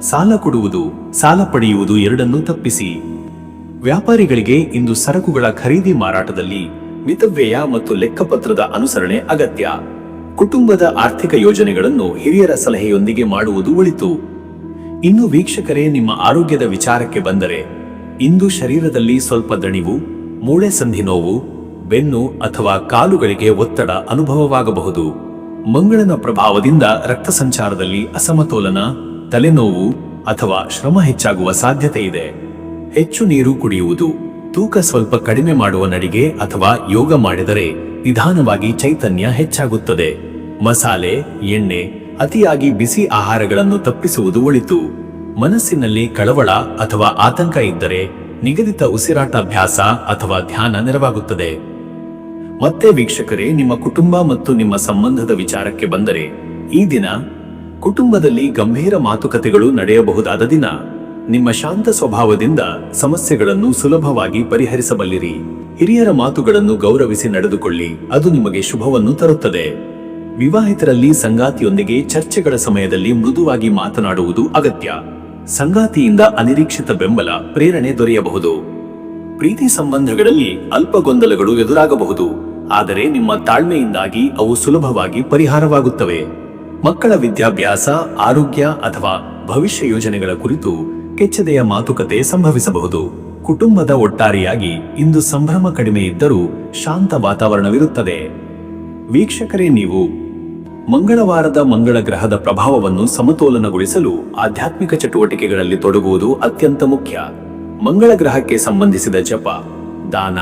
ಸಾಲ ಕೊಡುವುದು, ಸಾಲ ಪಡೆಯುವುದು ಎರಡನ್ನೂ ತಪ್ಪಿಸಿ. ವ್ಯಾಪಾರಿಗಳಿಗೆ ಇಂದು ಸರಕುಗಳ ಖರೀದಿ ಮಾರಾಟದಲ್ಲಿ ಮಿತವ್ಯಯ ಮತ್ತು ಲೆಕ್ಕಪತ್ರದ ಅನುಸರಣೆ ಅಗತ್ಯ. ಕುಟುಂಬದ ಆರ್ಥಿಕ ಯೋಜನೆಗಳನ್ನು ಹಿರಿಯರ ಸಲಹೆಯೊಂದಿಗೆ ಮಾಡುವುದು ಒಳಿತು. ಇನ್ನು ವೀಕ್ಷಕರೇ, ನಿಮ್ಮ ಆರೋಗ್ಯದ ವಿಚಾರಕ್ಕೆ ಬಂದರೆ, ಇಂದು ಶರೀರದಲ್ಲಿ ಸ್ವಲ್ಪ ದಣಿವು, ಮೂಳೆ ಸಂಧಿ ನೋವು, ಬೆನ್ನು ಅಥವಾ ಕಾಲುಗಳಿಗೆ ಒತ್ತಡ ಅನುಭವವಾಗಬಹುದು. ಮಂಗಳನ ಪ್ರಭಾವದಿಂದ ರಕ್ತ ಸಂಚಾರದಲ್ಲಿ ಅಸಮತೋಲನ, ತಲೆನೋವು ಅಥವಾ ಶ್ರಮ ಹೆಚ್ಚಾಗುವ ಸಾಧ್ಯತೆ ಇದೆ. ಹೆಚ್ಚು ನೀರು ಕುಡಿಯುವುದು, ತೂಕ ಸ್ವಲ್ಪ ಕಡಿಮೆ ಮಾಡುವ ನಡಿಗೆ ಅಥವಾ ಯೋಗ ಮಾಡಿದರೆ ನಿಧಾನವಾಗಿ ಚೈತನ್ಯ ಹೆಚ್ಚಾಗುತ್ತದೆ. ಮಸಾಲೆ, ಎಣ್ಣೆ, ಅತಿಯಾಗಿ ಬಿಸಿ ಆಹಾರಗಳನ್ನು ತಪ್ಪಿಸುವುದು ಒಳಿತು. ಮನಸ್ಸಿನಲ್ಲಿ ಕಳವಳ ಅಥವಾ ಆತಂಕ ಇದ್ದರೆ ನಿಗದಿತ ಉಸಿರಾಟಾಭ್ಯಾಸ ಅಥವಾ ಧ್ಯಾನ ನೆರವಾಗುತ್ತದೆ. ಮತ್ತೆ ವೀಕ್ಷಕರೇ, ನಿಮ್ಮ ಕುಟುಂಬ ಮತ್ತು ನಿಮ್ಮ ಸಂಬಂಧದ ವಿಚಾರಕ್ಕೆ ಬಂದರೆ ಈ ದಿನ ಕುಟುಂಬದಲ್ಲಿ ಗಂಭೀರ ಮಾತುಕತೆಗಳು ನಡೆಯಬಹುದಾದ ದಿನ. ನಿಮ್ಮ ಶಾಂತ ಸ್ವಭಾವದಿಂದ ಸಮಸ್ಯೆಗಳನ್ನು ಸುಲಭವಾಗಿ ಪರಿಹರಿಸಬಲ್ಲಿರಿ. ಹಿರಿಯರ ಮಾತುಗಳನ್ನು ಗೌರವಿಸಿ ನಡೆದುಕೊಳ್ಳಿ, ಅದು ನಿಮಗೆ ಶುಭವನ್ನು ತರುತ್ತದೆ. ವಿವಾಹಿತರಲ್ಲಿ ಸಂಗಾತಿಯೊಂದಿಗೆ ಚರ್ಚೆಗಳ ಸಮಯದಲ್ಲಿ ಮೃದುವಾಗಿ ಮಾತನಾಡುವುದು ಅಗತ್ಯ. ಸಂಗಾತಿಯಿಂದ ಅನಿರೀಕ್ಷಿತ ಬೆಂಬಲ, ಪ್ರೇರಣೆ ದೊರೆಯಬಹುದು. ಪ್ರೀತಿ ಸಂಬಂಧಗಳಲ್ಲಿ ಅಲ್ಪ ಗೊಂದಲಗಳು ಎದುರಾಗಬಹುದು, ಆದರೆ ನಿಮ್ಮ ತಾಳ್ಮೆಯಿಂದಾಗಿ ಅವು ಸುಲಭವಾಗಿ ಪರಿಹಾರವಾಗುತ್ತವೆ. ಮಕ್ಕಳ ವಿದ್ಯಾಭ್ಯಾಸ, ಆರೋಗ್ಯ ಅಥವಾ ಭವಿಷ್ಯ ಯೋಜನೆಗಳ ಕುರಿತು ಕೆಚ್ಚೆದೆಯ ಮಾತುಕತೆ ಸಂಭವಿಸಬಹುದು. ಕುಟುಂಬದ ಒಟ್ಟಾರೆಯಾಗಿ ಇಂದು ಸಂಭ್ರಮ ಕಡಿಮೆ ಇದ್ದರೂ ಶಾಂತ ವಾತಾವರಣವಿರುತ್ತದೆ. ವೀಕ್ಷಕರೇ, ನೀವು ಮಂಗಳವಾರದ ಮಂಗಳ ಗ್ರಹದ ಪ್ರಭಾವವನ್ನು ಸಮತೋಲನಗೊಳಿಸಲು ಆಧ್ಯಾತ್ಮಿಕ ಚಟುವಟಿಕೆಗಳಲ್ಲಿ ತೊಡಗುವುದು ಅತ್ಯಂತ ಮುಖ್ಯ. ಮಂಗಳ ಗ್ರಹಕ್ಕೆ ಸಂಬಂಧಿಸಿದ ಜಪ, ದಾನ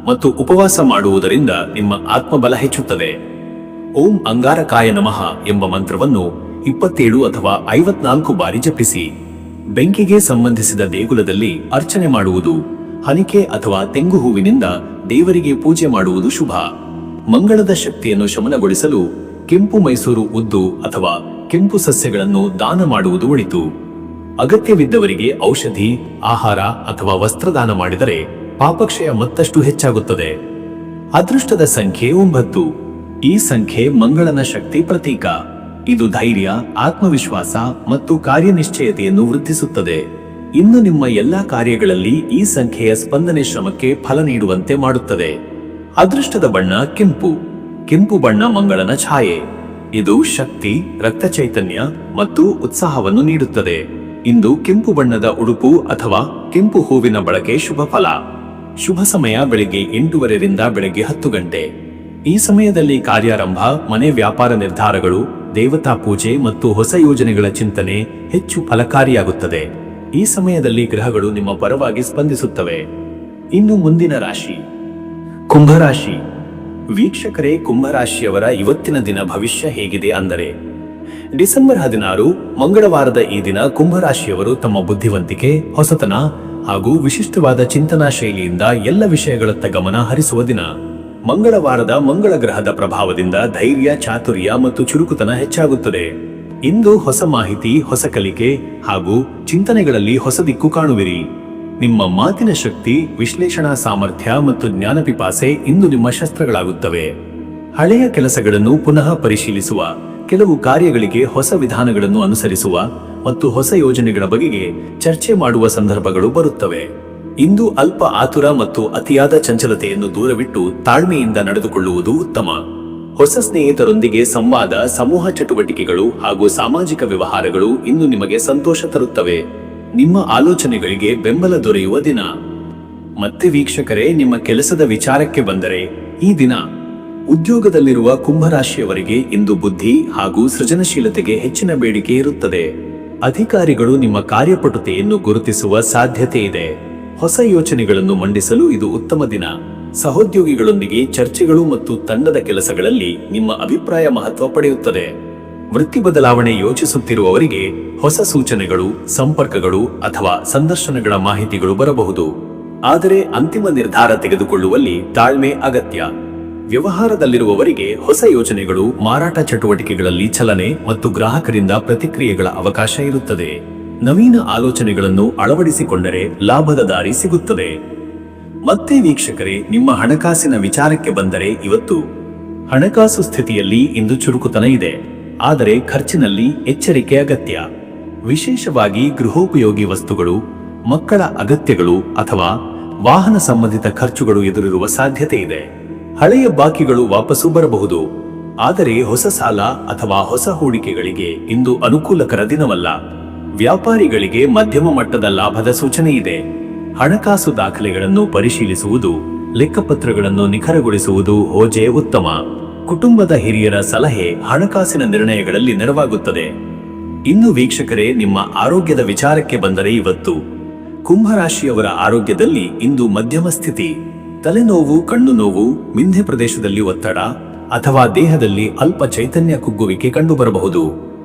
ಮತ್ತು ಉಪವಾಸ ಮಾಡುವುದರಿಂದ ನಿಮ್ಮ ಆತ್ಮಬಲ ಹೆಚ್ಚುತ್ತದೆ. ಓಂ ಅಂಗಾರಕಾಯ ನಮಃ ಎಂಬ ಮಂತ್ರವನ್ನು 27 ಅಥವಾ 54 ಬಾರಿ ಜಪಿಸಿ. ಬೆಂಕಿಗೆ ಸಂಬಂಧಿಸಿದ ದೇಗುಲದಲ್ಲಿ ಅರ್ಚನೆ ಮಾಡುವುದು, ಹನಿಕೆ ಅಥವಾ ತೆಂಗು ಹೂವಿನಿಂದ ದೇವರಿಗೆ ಪೂಜೆ ಮಾಡುವುದು ಶುಭ. ಮಂಗಳದ ಶಕ್ತಿಯನ್ನು ಶಮನಗೊಳಿಸಲು ಕೆಂಪು ಮೈಸೂರು ಉದ್ದು ಅಥವಾ ಕೆಂಪು ಸಸ್ಯಗಳನ್ನು ದಾನ ಮಾಡುವುದು ಒಳಿತು. ಅಗತ್ಯವಿದ್ದವರಿಗೆ ಔಷಧಿ, ಆಹಾರ ಅಥವಾ ವಸ್ತ್ರದಾನ ಮಾಡಿದರೆ ಪಾಪಕ್ಷಯ ಮತ್ತಷ್ಟು ಹೆಚ್ಚಾಗುತ್ತದೆ. ಅದೃಷ್ಟದ ಸಂಖ್ಯೆ 9. ಈ ಸಂಖ್ಯೆ ಮಂಗಳನ ಶಕ್ತಿ ಪ್ರತೀಕ. ಇದು ಧೈರ್ಯ, ಆತ್ಮವಿಶ್ವಾಸ ಮತ್ತು ಕಾರ್ಯನಿಶ್ಚಯತೆಯನ್ನು ವೃದ್ಧಿಸುತ್ತದೆ. ಇನ್ನು ನಿಮ್ಮ ಎಲ್ಲಾ ಕಾರ್ಯಗಳಲ್ಲಿ ಈ ಸಂಖ್ಯೆಯ ಸ್ಪಂದನೆ ಶ್ರಮಕ್ಕೆ ಫಲ ನೀಡುವಂತೆ ಮಾಡುತ್ತದೆ. ಅದೃಷ್ಟದ ಬಣ್ಣ ಕೆಂಪು. ಕೆಂಪು ಬಣ್ಣ ಮಂಗಳನ ಛಾಯೆ. ಇದು ಶಕ್ತಿ, ರಕ್ತ ಚೈತನ್ಯ ಮತ್ತು ಉತ್ಸಾಹವನ್ನು ನೀಡುತ್ತದೆ. ಇಂದು ಕೆಂಪು ಬಣ್ಣದ ಉಡುಪು ಅಥವಾ ಕೆಂಪು ಹೂವಿನ ಬಳಕೆ ಶುಭ ಫಲ. ಶುಭ ಸಮಯ ಬೆಳಿಗ್ಗೆ 8:30 ರಿಂದ ಬೆಳಗ್ಗೆ 10 ಗಂಟೆ. ಈ ಸಮಯದಲ್ಲಿ ಕಾರ್ಯಾರಂಭ, ಮನೆ ವ್ಯಾಪಾರ ನಿರ್ಧಾರಗಳು, ದೇವತಾ ಪೂಜೆ ಮತ್ತು ಹೊಸ ಯೋಜನೆಗಳ ಚಿಂತನೆ ಹೆಚ್ಚು ಫಲಕಾರಿಯಾಗುತ್ತದೆ. ಈ ಸಮಯದಲ್ಲಿ ಗ್ರಹಗಳು ನಿಮ್ಮ ಪರವಾಗಿ ಸ್ಪಂದಿಸುತ್ತವೆ. ಇನ್ನು ಮುಂದಿನ ರಾಶಿ ಕುಂಭರಾಶಿ. ವೀಕ್ಷಕರೇ, ಕುಂಭರಾಶಿಯವರ ಇವತ್ತಿನ ದಿನ ಭವಿಷ್ಯ ಹೇಗಿದೆ ಅಂದರೆ, ಡಿಸೆಂಬರ್ 16 ಮಂಗಳವಾರದ ಈ ದಿನ ಕುಂಭರಾಶಿಯವರು ತಮ್ಮ ಬುದ್ಧಿವಂತಿಕೆ, ಹೊಸತನ ಹಾಗೂ ವಿಶಿಷ್ಟವಾದ ಚಿಂತನಾ ಶೈಲಿಯಿಂದ ಎಲ್ಲ ವಿಷಯಗಳತ್ತ ಗಮನ ಹರಿಸುವ ದಿನ. ಮಂಗಳವಾರದ ಮಂಗಳ ಗ್ರಹದ ಪ್ರಭಾವದಿಂದ ಧೈರ್ಯ, ಚಾತುರ್ಯ ಮತ್ತು ಚುರುಕುತನ ಹೆಚ್ಚಾಗುತ್ತದೆ. ಇಂದು ಹೊಸ ಮಾಹಿತಿ, ಹೊಸ ಕಲಿಕೆ ಹಾಗೂ ಚಿಂತನೆಗಳಲ್ಲಿ ಹೊಸ ದಿಕ್ಕು ಕಾಣುವಿರಿ. ನಿಮ್ಮ ಮಾತಿನ ಶಕ್ತಿ, ವಿಶ್ಲೇಷಣಾ ಸಾಮರ್ಥ್ಯ ಮತ್ತು ಜ್ಞಾನಪಿಪಾಸೆ ಇಂದು ನಿಮ್ಮ ಶಸ್ತ್ರಗಳಾಗುತ್ತವೆ. ಹಳೆಯ ಕೆಲಸಗಳನ್ನು ಪುನಃ ಪರಿಶೀಲಿಸುವ, ಕೆಲವು ಕಾರ್ಯಗಳಿಗೆ ಹೊಸ ವಿಧಾನಗಳನ್ನು ಅನುಸರಿಸುವ ಮತ್ತು ಹೊಸ ಯೋಜನೆಗಳ ಬಗೆಗೆ ಚರ್ಚೆ ಮಾಡುವ ಸಂದರ್ಭಗಳು ಬರುತ್ತವೆ. ಇಂದು ಅಲ್ಪ ಆತುರ ಮತ್ತು ಅತಿಯಾದ ಚಂಚಲತೆಯನ್ನು ದೂರವಿಟ್ಟು ತಾಳ್ಮೆಯಿಂದ ನಡೆದುಕೊಳ್ಳುವುದು ಉತ್ತಮ. ಹೊಸ ಸ್ನೇಹಿತರೊಂದಿಗೆ ಸಂವಾದ, ಸಮೂಹ ಚಟುವಟಿಕೆಗಳು ಹಾಗೂ ಸಾಮಾಜಿಕ ವ್ಯವಹಾರಗಳು ಇಂದು ನಿಮಗೆ ಸಂತೋಷ ತರುತ್ತವೆ. ನಿಮ್ಮ ಆಲೋಚನೆಗಳಿಗೆ ಬೆಂಬಲ ದೊರೆಯುವ ದಿನ. ಮತ್ತೆ ವೀಕ್ಷಕರೇ, ನಿಮ್ಮ ಕೆಲಸದ ವಿಚಾರಕ್ಕೆ ಬಂದರೆ ಈ ದಿನ ಉದ್ಯೋಗದಲ್ಲಿರುವ ಕುಂಭರಾಶಿಯವರಿಗೆ ಇಂದು ಬುದ್ಧಿ ಹಾಗೂ ಸೃಜನಶೀಲತೆಗೆ ಹೆಚ್ಚಿನ ಬೇಡಿಕೆ ಇರುತ್ತದೆ. ಅಧಿಕಾರಿಗಳು ನಿಮ್ಮ ಕಾರ್ಯಪಟುತೆಯನ್ನು ಗುರುತಿಸುವ ಸಾಧ್ಯತೆ ಇದೆ. ಹೊಸ ಯೋಚನೆಗಳನ್ನು ಮಂಡಿಸಲು ಇದು ಉತ್ತಮ ದಿನ. ಸಹೋದ್ಯೋಗಿಗಳೊಂದಿಗೆ ಚರ್ಚೆಗಳು ಮತ್ತು ತಂಡದ ಕೆಲಸಗಳಲ್ಲಿ ನಿಮ್ಮ ಅಭಿಪ್ರಾಯ ಮಹತ್ವ ಪಡೆಯುತ್ತದೆ. ವೃತ್ತಿ ಬದಲಾವಣೆ ಯೋಚಿಸುತ್ತಿರುವವರಿಗೆ ಹೊಸ ಸೂಚನೆಗಳು, ಸಂಪರ್ಕಗಳು ಅಥವಾ ಸಂದರ್ಶನಗಳ ಮಾಹಿತಿಗಳು ಬರಬಹುದು. ಆದರೆ ಅಂತಿಮ ನಿರ್ಧಾರ ತೆಗೆದುಕೊಳ್ಳುವಲ್ಲಿ ತಾಳ್ಮೆ ಅಗತ್ಯ. ವ್ಯವಹಾರದಲ್ಲಿರುವವರಿಗೆ ಹೊಸ ಯೋಜನೆಗಳು, ಮಾರಾಟ ಚಟುವಟಿಕೆಗಳಲ್ಲಿ ಚಲನೆ ಮತ್ತು ಗ್ರಾಹಕರಿಂದ ಪ್ರತಿಕ್ರಿಯೆಗಳ ಅವಕಾಶ ಇರುತ್ತದೆ. ನವೀನ ಆಲೋಚನೆಗಳನ್ನು ಅಳವಡಿಸಿಕೊಂಡರೆ ಲಾಭದ ದಾರಿ ಸಿಗುತ್ತದೆ. ಮತ್ತೆ ವೀಕ್ಷಕರೇ, ನಿಮ್ಮ ಹಣಕಾಸಿನ ವಿಚಾರಕ್ಕೆ ಬಂದರೆ ಇವತ್ತು ಹಣಕಾಸು ಸ್ಥಿತಿಯಲ್ಲಿ ಇಂದು ಚುರುಕುತನ ಇದೆ, ಆದರೆ ಖರ್ಚಿನಲ್ಲಿ ಎಚ್ಚರಿಕೆ ಅಗತ್ಯ. ವಿಶೇಷವಾಗಿ ಗೃಹೋಪಯೋಗಿ ವಸ್ತುಗಳು, ಮಕ್ಕಳ ಅಗತ್ಯಗಳು ಅಥವಾ ವಾಹನ ಸಂಬಂಧಿತ ಖರ್ಚುಗಳು ಎದುರಿರುವ ಸಾಧ್ಯತೆ ಇದೆ. ಹಳೆಯ ಬಾಕಿಗಳು ವಾಪಸ್ಸು ಬರಬಹುದು, ಆದರೆ ಹೊಸ ಸಾಲ ಅಥವಾ ಹೊಸ ಹೂಡಿಕೆಗಳಿಗೆ ಇಂದು ಅನುಕೂಲಕರ ದಿನವಲ್ಲ. ವ್ಯಾಪಾರಿಗಳಿಗೆ ಮಧ್ಯಮ ಮಟ್ಟದ ಲಾಭದ ಸೂಚನೆ ಇದೆ. ಹಣಕಾಸು ದಾಖಲೆಗಳನ್ನು ಪರಿಶೀಲಿಸುವುದು, ಲೆಕ್ಕಪತ್ರಗಳನ್ನು ನಿಖರಗೊಳಿಸುವುದು ಹೋಜೆ ಉತ್ತಮ. ಕುಟುಂಬದ ಹಿರಿಯರ ಸಲಹೆ ಹಣಕಾಸಿನ ನಿರ್ಣಯಗಳಲ್ಲಿ ನೆರವಾಗುತ್ತದೆ. ಇನ್ನು ವೀಕ್ಷಕರೇ, ನಿಮ್ಮ ಆರೋಗ್ಯದ ವಿಚಾರಕ್ಕೆ ಬಂದರೆ ಇವತ್ತು ಕುಂಭರಾಶಿಯವರ ಆರೋಗ್ಯದಲ್ಲಿ ಇಂದು ಮಧ್ಯಮ ಸ್ಥಿತಿ. ತಲೆನೋವು, ಕಣ್ಣು ನೋವು, ಮಿಂಧೆ ಪ್ರದೇಶದಲ್ಲಿ ಒತ್ತಡ ಅಥವಾ ದೇಹದಲ್ಲಿ ಅಲ್ಪ ಚೈತನ್ಯ ಕುಗ್ಗುವಿಕೆ ಕಂಡುಬರಬಹುದು.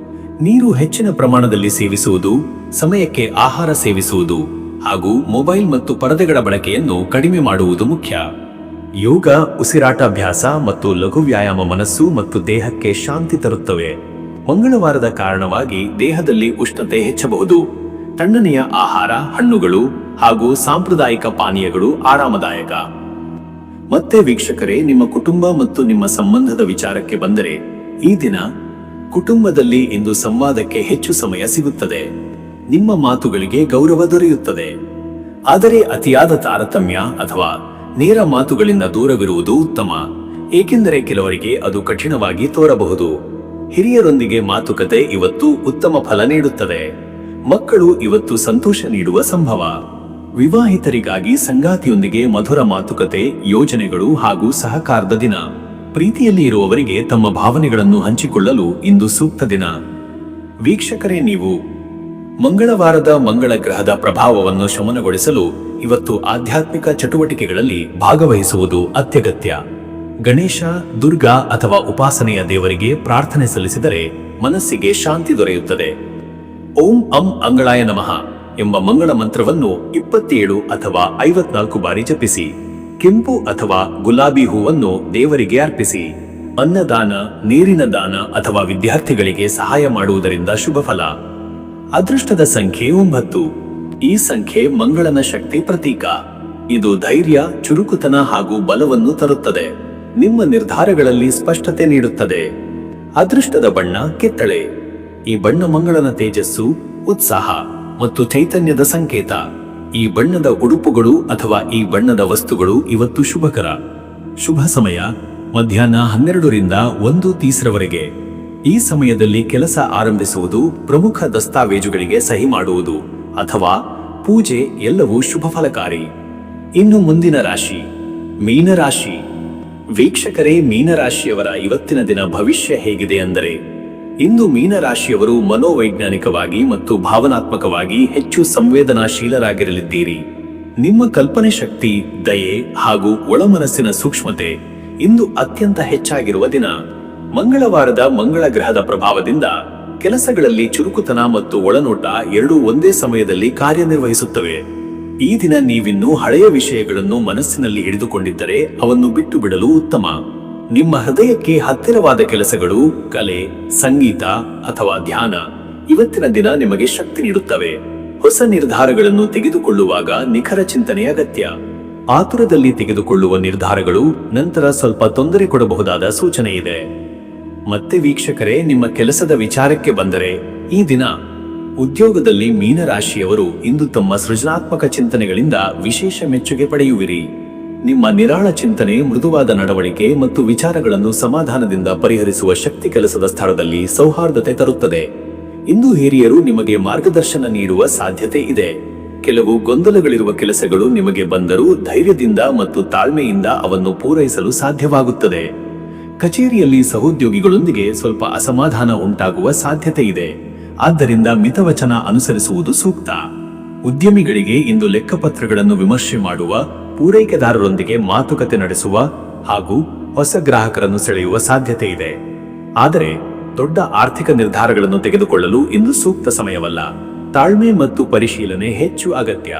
ನೀರು ಹೆಚ್ಚಿನ ಪ್ರಮಾಣದಲ್ಲಿ ಸೇವಿಸುವುದು, ಸಮಯಕ್ಕೆ ಆಹಾರ ಸೇವಿಸುವುದು ಹಾಗೂ ಮೊಬೈಲ್ ಮತ್ತು ಪರದೆಗಳ ಬಳಕೆಯನ್ನು ಕಡಿಮೆ ಮಾಡುವುದು ಮುಖ್ಯ. ಯೋಗ, ಉಸಿರಾಟಾಭ್ಯಾಸ ಮತ್ತು ಲಘು ವ್ಯಾಯಾಮ ಮನಸ್ಸು ಮತ್ತು ದೇಹಕ್ಕೆ ಶಾಂತಿ ತರುತ್ತವೆ. ಮಂಗಳವಾರದ ಕಾರಣವಾಗಿ ದೇಹದಲ್ಲಿ ಉಷ್ಣತೆ ಹೆಚ್ಚಬಹುದು. ತಣ್ಣನೆಯ ಆಹಾರ, ಹಣ್ಣುಗಳು ಹಾಗೂ ಸಾಂಪ್ರದಾಯಿಕ ಪಾನೀಯಗಳು ಆರಾಮದಾಯಕ. ಮತ್ತೆ ವೀಕ್ಷಕರೇ, ನಿಮ್ಮ ಕುಟುಂಬ ಮತ್ತು ನಿಮ್ಮ ಸಂಬಂಧದ ವಿಚಾರಕ್ಕೆ ಬಂದರೆ, ಈ ದಿನ ಕುಟುಂಬದಲ್ಲಿ ಇಂದು ಸಂವಾದಕ್ಕೆ ಹೆಚ್ಚು ಸಮಯ ಸಿಗುತ್ತದೆ. ನಿಮ್ಮ ಮಾತುಗಳಿಗೆ ಗೌರವ ದೊರೆಯುತ್ತದೆ. ಆದರೆ ಅತಿಯಾದ ತಾರತಮ್ಯ ಅಥವಾ ನೇರ ಮಾತುಗಳಿಂದ ದೂರವಿರುವುದು ಉತ್ತಮ, ಏಕೆಂದರೆ ಕೆಲವರಿಗೆ ಅದು ಕಠಿಣವಾಗಿ ತೋರಬಹುದು. ಹಿರಿಯರೊಂದಿಗೆ ಮಾತುಕತೆ ಇವತ್ತು ಉತ್ತಮ ಫಲ ನೀಡುತ್ತದೆ. ಮಕ್ಕಳು ಇವತ್ತು ಸಂತೋಷ ನೀಡುವ ಸಂಭವ. ವಿವಾಹಿತರಿಗಾಗಿ ಸಂಗಾತಿಯೊಂದಿಗೆ ಮಧುರ ಮಾತುಕತೆ, ಯೋಜನೆಗಳು ಹಾಗೂ ಸಹಕಾರದ ದಿನ. ಪ್ರೀತಿಯಲ್ಲಿ ಇರುವವರಿಗೆ ತಮ್ಮ ಭಾವನೆಗಳನ್ನು ಹಂಚಿಕೊಳ್ಳಲು ಇಂದು ಸೂಕ್ತ ದಿನ. ವೀಕ್ಷಕರೇ, ನೀವು ಮಂಗಳವಾರದ ಮಂಗಳ ಗ್ರಹದ ಪ್ರಭಾವವನ್ನು ಶಮನಗೊಳಿಸಲು ಇವತ್ತು ಆಧ್ಯಾತ್ಮಿಕ ಚಟುವಟಿಕೆಗಳಲ್ಲಿ ಭಾಗವಹಿಸುವುದು ಅತ್ಯಗತ್ಯ. ಗಣೇಶ, ದುರ್ಗಾ ಅಥವಾ ಉಪಾಸನೆಯ ದೇವರಿಗೆ ಪ್ರಾರ್ಥನೆ ಸಲ್ಲಿಸಿದರೆ ಮನಸ್ಸಿಗೆ ಶಾಂತಿ ದೊರೆಯುತ್ತದೆ. ಓಂ ಅಂ ಅಂಗಳಾಯ ನಮಃ ಎಂಬ ಮಂಗಳ ಮಂತ್ರವನ್ನು 27 ಅಥವಾ 54 ಬಾರಿ ಜಪಿಸಿ. ಕೆಂಪು ಅಥವಾ ಗುಲಾಬಿ ಹೂವನ್ನು ದೇವರಿಗೆ ಅರ್ಪಿಸಿ. ಅನ್ನದಾನ, ನೀರಿನ ದಾನ ಅಥವಾ ವಿದ್ಯಾರ್ಥಿಗಳಿಗೆ ಸಹಾಯ ಮಾಡುವುದರಿಂದ ಶುಭ ಫಲ. ಅದೃಷ್ಟದ ಸಂಖ್ಯೆ 9. ಈ ಸಂಖ್ಯೆ ಮಂಗಳನ ಶಕ್ತಿ ಪ್ರತೀಕ. ಇದು ಧೈರ್ಯ, ಚುರುಕುತನ ಹಾಗೂ ಬಲವನ್ನು ತರುತ್ತದೆ. ನಿಮ್ಮ ನಿರ್ಧಾರಗಳಲ್ಲಿ ಸ್ಪಷ್ಟತೆ ನೀಡುತ್ತದೆ. ಅದೃಷ್ಟದ ಬಣ್ಣ ಕಿತ್ತಳೆ. ಈ ಬಣ್ಣ ಮಂಗಳನ ತೇಜಸ್ಸು, ಉತ್ಸಾಹ ಮತ್ತು ಚೈತನ್ಯದ ಸಂಕೇತ. ಈ ಬಣ್ಣದ ಉಡುಪುಗಳು ಅಥವಾ ಈ ಬಣ್ಣದ ವಸ್ತುಗಳು ಇವತ್ತು ಶುಭಕರ. ಶುಭ ಸಮಯ ಮಧ್ಯಾಹ್ನ 12 ರಿಂದ 1:30 ಈ ಸಮಯದಲ್ಲಿ ಕೆಲಸ ಆರಂಭಿಸುವುದು, ಪ್ರಮುಖ ದಸ್ತಾವೇಜುಗಳಿಗೆ ಸಹಿ ಮಾಡುವುದು ಅಥವಾ ಪೂಜೆ ಎಲ್ಲವೂ ಶುಭ ಫಲಕಾರಿ. ಇನ್ನು ಮುಂದಿನ ರಾಶಿ ಮೀನರಾಶಿ. ವೀಕ್ಷಕರೇ, ಮೀನರಾಶಿಯವರ ಇವತ್ತಿನ ದಿನ ಭವಿಷ್ಯ ಹೇಗಿದೆ ಅಂದರೆ, ಇಂದು ಮೀನರಾಶಿಯವರು ಮನೋವೈಜ್ಞಾನಿಕವಾಗಿ ಮತ್ತು ಭಾವನಾತ್ಮಕವಾಗಿ ಹೆಚ್ಚು ಸಂವೇದನಾಶೀಲರಾಗಿರಲಿದ್ದೀರಿ. ನಿಮ್ಮ ಕಲ್ಪನೆ ಶಕ್ತಿ, ದಯೆ ಹಾಗೂ ಒಳಮನಸ್ಸಿನ ಸೂಕ್ಷ್ಮತೆ ಇಂದು ಅತ್ಯಂತ ಹೆಚ್ಚಾಗಿರುವ ದಿನ. ಮಂಗಳವಾರದ ಮಂಗಳ ಗ್ರಹದ ಪ್ರಭಾವದಿಂದ ಕೆಲಸಗಳಲ್ಲಿ ಚುರುಕುತನ ಮತ್ತು ಒಳನೋಟ ಎರಡೂ ಒಂದೇ ಸಮಯದಲ್ಲಿ ಕಾರ್ಯನಿರ್ವಹಿಸುತ್ತವೆ. ಈ ದಿನ ನೀವಿನ್ನೂ ಹಳೆಯ ವಿಷಯಗಳನ್ನು ಮನಸ್ಸಿನಲ್ಲಿ ಹಿಡಿದುಕೊಂಡಿದ್ದರೆ ಅವನ್ನು ಬಿಟ್ಟು ಬಿಡಲು ಉತ್ತಮ. ನಿಮ್ಮ ಹೃದಯಕ್ಕೆ ಹತ್ತಿರವಾದ ಕೆಲಸಗಳು, ಕಲೆ, ಸಂಗೀತ ಅಥವಾ ಧ್ಯಾನ ಇವತ್ತಿನ ದಿನ ನಿಮಗೆ ಶಕ್ತಿ ನೀಡುತ್ತವೆ. ಹೊಸ ನಿರ್ಧಾರಗಳನ್ನು ತೆಗೆದುಕೊಳ್ಳುವಾಗ ನಿಖರ ಚಿಂತನೆ ಅಗತ್ಯ. ಆತುರದಲ್ಲಿ ತೆಗೆದುಕೊಳ್ಳುವ ನಿರ್ಧಾರಗಳು ನಂತರ ಸ್ವಲ್ಪ ತೊಂದರೆ ಕೊಡಬಹುದಾದ ಸೂಚನೆ ಇದೆ. ಮತ್ತೆ ವೀಕ್ಷಕರೇ, ನಿಮ್ಮ ಕೆಲಸದ ವಿಚಾರಕ್ಕೆ ಬಂದರೆ, ಈ ದಿನ ಉದ್ಯೋಗದಲ್ಲಿ ಮೀನರಾಶಿಯವರು ಇಂದು ತಮ್ಮ ಸೃಜನಾತ್ಮಕ ಚಿಂತನೆಗಳಿಂದ ವಿಶೇಷ ಮೆಚ್ಚುಗೆ ಪಡೆಯುವಿರಿ. ನಿಮ್ಮ ನಿರಾಳ ಚಿಂತನೆ, ಮೃದುವಾದ ನಡವಳಿಕೆ ಮತ್ತು ವಿಚಾರಗಳನ್ನು ಸಮಾಧಾನದಿಂದ ಪರಿಹರಿಸುವ ಶಕ್ತಿ ಕೆಲಸದ ಸ್ಥಳದಲ್ಲಿ ಸೌಹಾರ್ದತೆ ತರುತ್ತದೆ. ಇಂದು ಹಿರಿಯರು ನಿಮಗೆ ಮಾರ್ಗದರ್ಶನ ನೀಡುವ ಸಾಧ್ಯತೆ ಇದೆ. ಕೆಲವು ಗೊಂದಲಗಳಿರುವ ಕೆಲಸಗಳು ನಿಮಗೆ ಬಂದರೂ ಧೈರ್ಯದಿಂದ ಮತ್ತು ತಾಳ್ಮೆಯಿಂದ ಅವನ್ನು ಪೂರೈಸಲು ಸಾಧ್ಯವಾಗುತ್ತದೆ. ಕಚೇರಿಯಲ್ಲಿ ಸಹೋದ್ಯೋಗಿಗಳೊಂದಿಗೆ ಸ್ವಲ್ಪ ಅಸಮಾಧಾನ ಉಂಟಾಗುವ ಸಾಧ್ಯತೆ ಇದೆ. ಆದ್ದರಿಂದ ಮಿತವಚನ ಅನುಸರಿಸುವುದು ಸೂಕ್ತ. ಉದ್ಯಮಿಗಳಿಗೆ ಇಂದು ಲೆಕ್ಕಪತ್ರಗಳನ್ನು ವಿಮರ್ಶೆ ಮಾಡುವ, ಪೂರೈಕೆದಾರರೊಂದಿಗೆ ಮಾತುಕತೆ ನಡೆಸುವ ಹಾಗೂ ಹೊಸ ಗ್ರಾಹಕರನ್ನು ಸೆಳೆಯುವ ಸಾಧ್ಯತೆ ಇದೆ. ಆದರೆ ದೊಡ್ಡ ಆರ್ಥಿಕ ನಿರ್ಧಾರಗಳನ್ನು ತೆಗೆದುಕೊಳ್ಳಲು ಇಂದು ಸೂಕ್ತ ಸಮಯವಲ್ಲ. ತಾಳ್ಮೆ ಮತ್ತು ಪರಿಶೀಲನೆ ಹೆಚ್ಚು ಅಗತ್ಯ.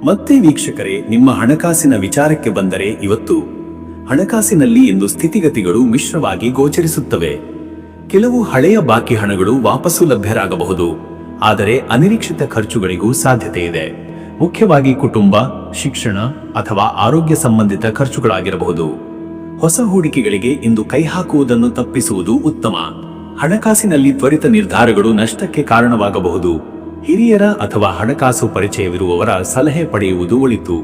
ಮತ್ತೆ ವೀಕ್ಷಕರೇ, ನಿಮ್ಮ ಹಣಕಾಸಿನ ವಿಚಾರಕ್ಕೆ ಬಂದರೆ, ಇವತ್ತು ಹಣಕಾಸಿನಲ್ಲಿ ಇಂದು ಸ್ಥಿತಿಗತಿಗಳು ಮಿಶ್ರವಾಗಿ ಗೋಚರಿಸುತ್ತವೆ. ಕೆಲವು ಹಳೆಯ ಬಾಕಿ ಹಣಗಳು ವಾಪಸ್ಸು ಲಭ್ಯರಾಗಬಹುದು, ಆದರೆ ಅನಿರೀಕ್ಷಿತ ಖರ್ಚುಗಳಿಗೂ ಸಾಧ್ಯತೆ ಇದೆ. ಮುಖ್ಯವಾಗಿ ಕುಟುಂಬ, ಶಿಕ್ಷಣ ಅಥವಾ ಆರೋಗ್ಯ ಸಂಬಂಧಿತ ಖರ್ಚುಗಳಾಗಿರಬಹುದು. ಹೊಸ ಹೂಡಿಕೆಗಳಿಗೆ ಇಂದು ಕೈ ಹಾಕುವುದನ್ನು ತಪ್ಪಿಸುವುದು ಉತ್ತಮ. ಹಣಕಾಸಿನಲ್ಲಿ ತ್ವರಿತ ನಿರ್ಧಾರಗಳು ನಷ್ಟಕ್ಕೆ ಕಾರಣವಾಗಬಹುದು. ಹಿರಿಯರ ಅಥವಾ ಹಣಕಾಸು ಪರಿಚಯವಿರುವವರ ಸಲಹೆ ಪಡೆಯುವುದು ಒಳಿತು.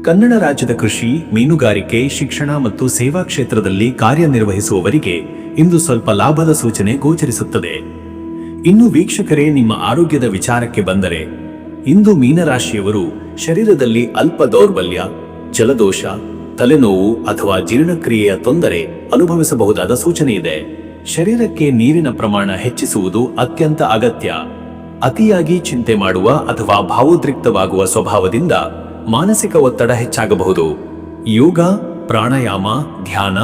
ಕನ್ನಡ ರಾಜ್ಯದ ಕೃಷಿ, ಮೀನುಗಾರಿಕೆ, ಶಿಕ್ಷಣ ಮತ್ತು ಸೇವಾ ಕ್ಷೇತ್ರದಲ್ಲಿ ಕಾರ್ಯನಿರ್ವಹಿಸುವವರಿಗೆ ಇಂದು ಸ್ವಲ್ಪ ಲಾಭದ ಸೂಚನೆ ಗೋಚರಿಸುತ್ತದೆ. ಇನ್ನು ವೀಕ್ಷಕರೇ, ನಿಮ್ಮ ಆರೋಗ್ಯದ ವಿಚಾರಕ್ಕೆ ಬಂದರೆ, ಇಂದು ಮೀನರಾಶಿಯವರು ಶರೀರದಲ್ಲಿ ಅಲ್ಪ ದೌರ್ಬಲ್ಯ, ಜಲದೋಷ, ತಲೆನೋವು ಅಥವಾ ಜೀರ್ಣಕ್ರಿಯೆಯ ತೊಂದರೆ ಅನುಭವಿಸಬಹುದಾದ ಸೂಚನೆ ಇದೆ. ಶರೀರಕ್ಕೆ ನೀರಿನ ಪ್ರಮಾಣ ಹೆಚ್ಚಿಸುವುದು ಅತ್ಯಂತ ಅಗತ್ಯ. ಅತಿಯಾಗಿ ಚಿಂತೆ ಮಾಡುವ ಅಥವಾ ಭಾವೋದ್ರಿಕ್ತವಾಗುವ ಸ್ವಭಾವದಿಂದ ಮಾನಸಿಕ ಒತ್ತಡ ಹೆಚ್ಚಾಗಬಹುದು. ಯೋಗ, ಪ್ರಾಣಾಯಾಮ, ಧ್ಯಾನ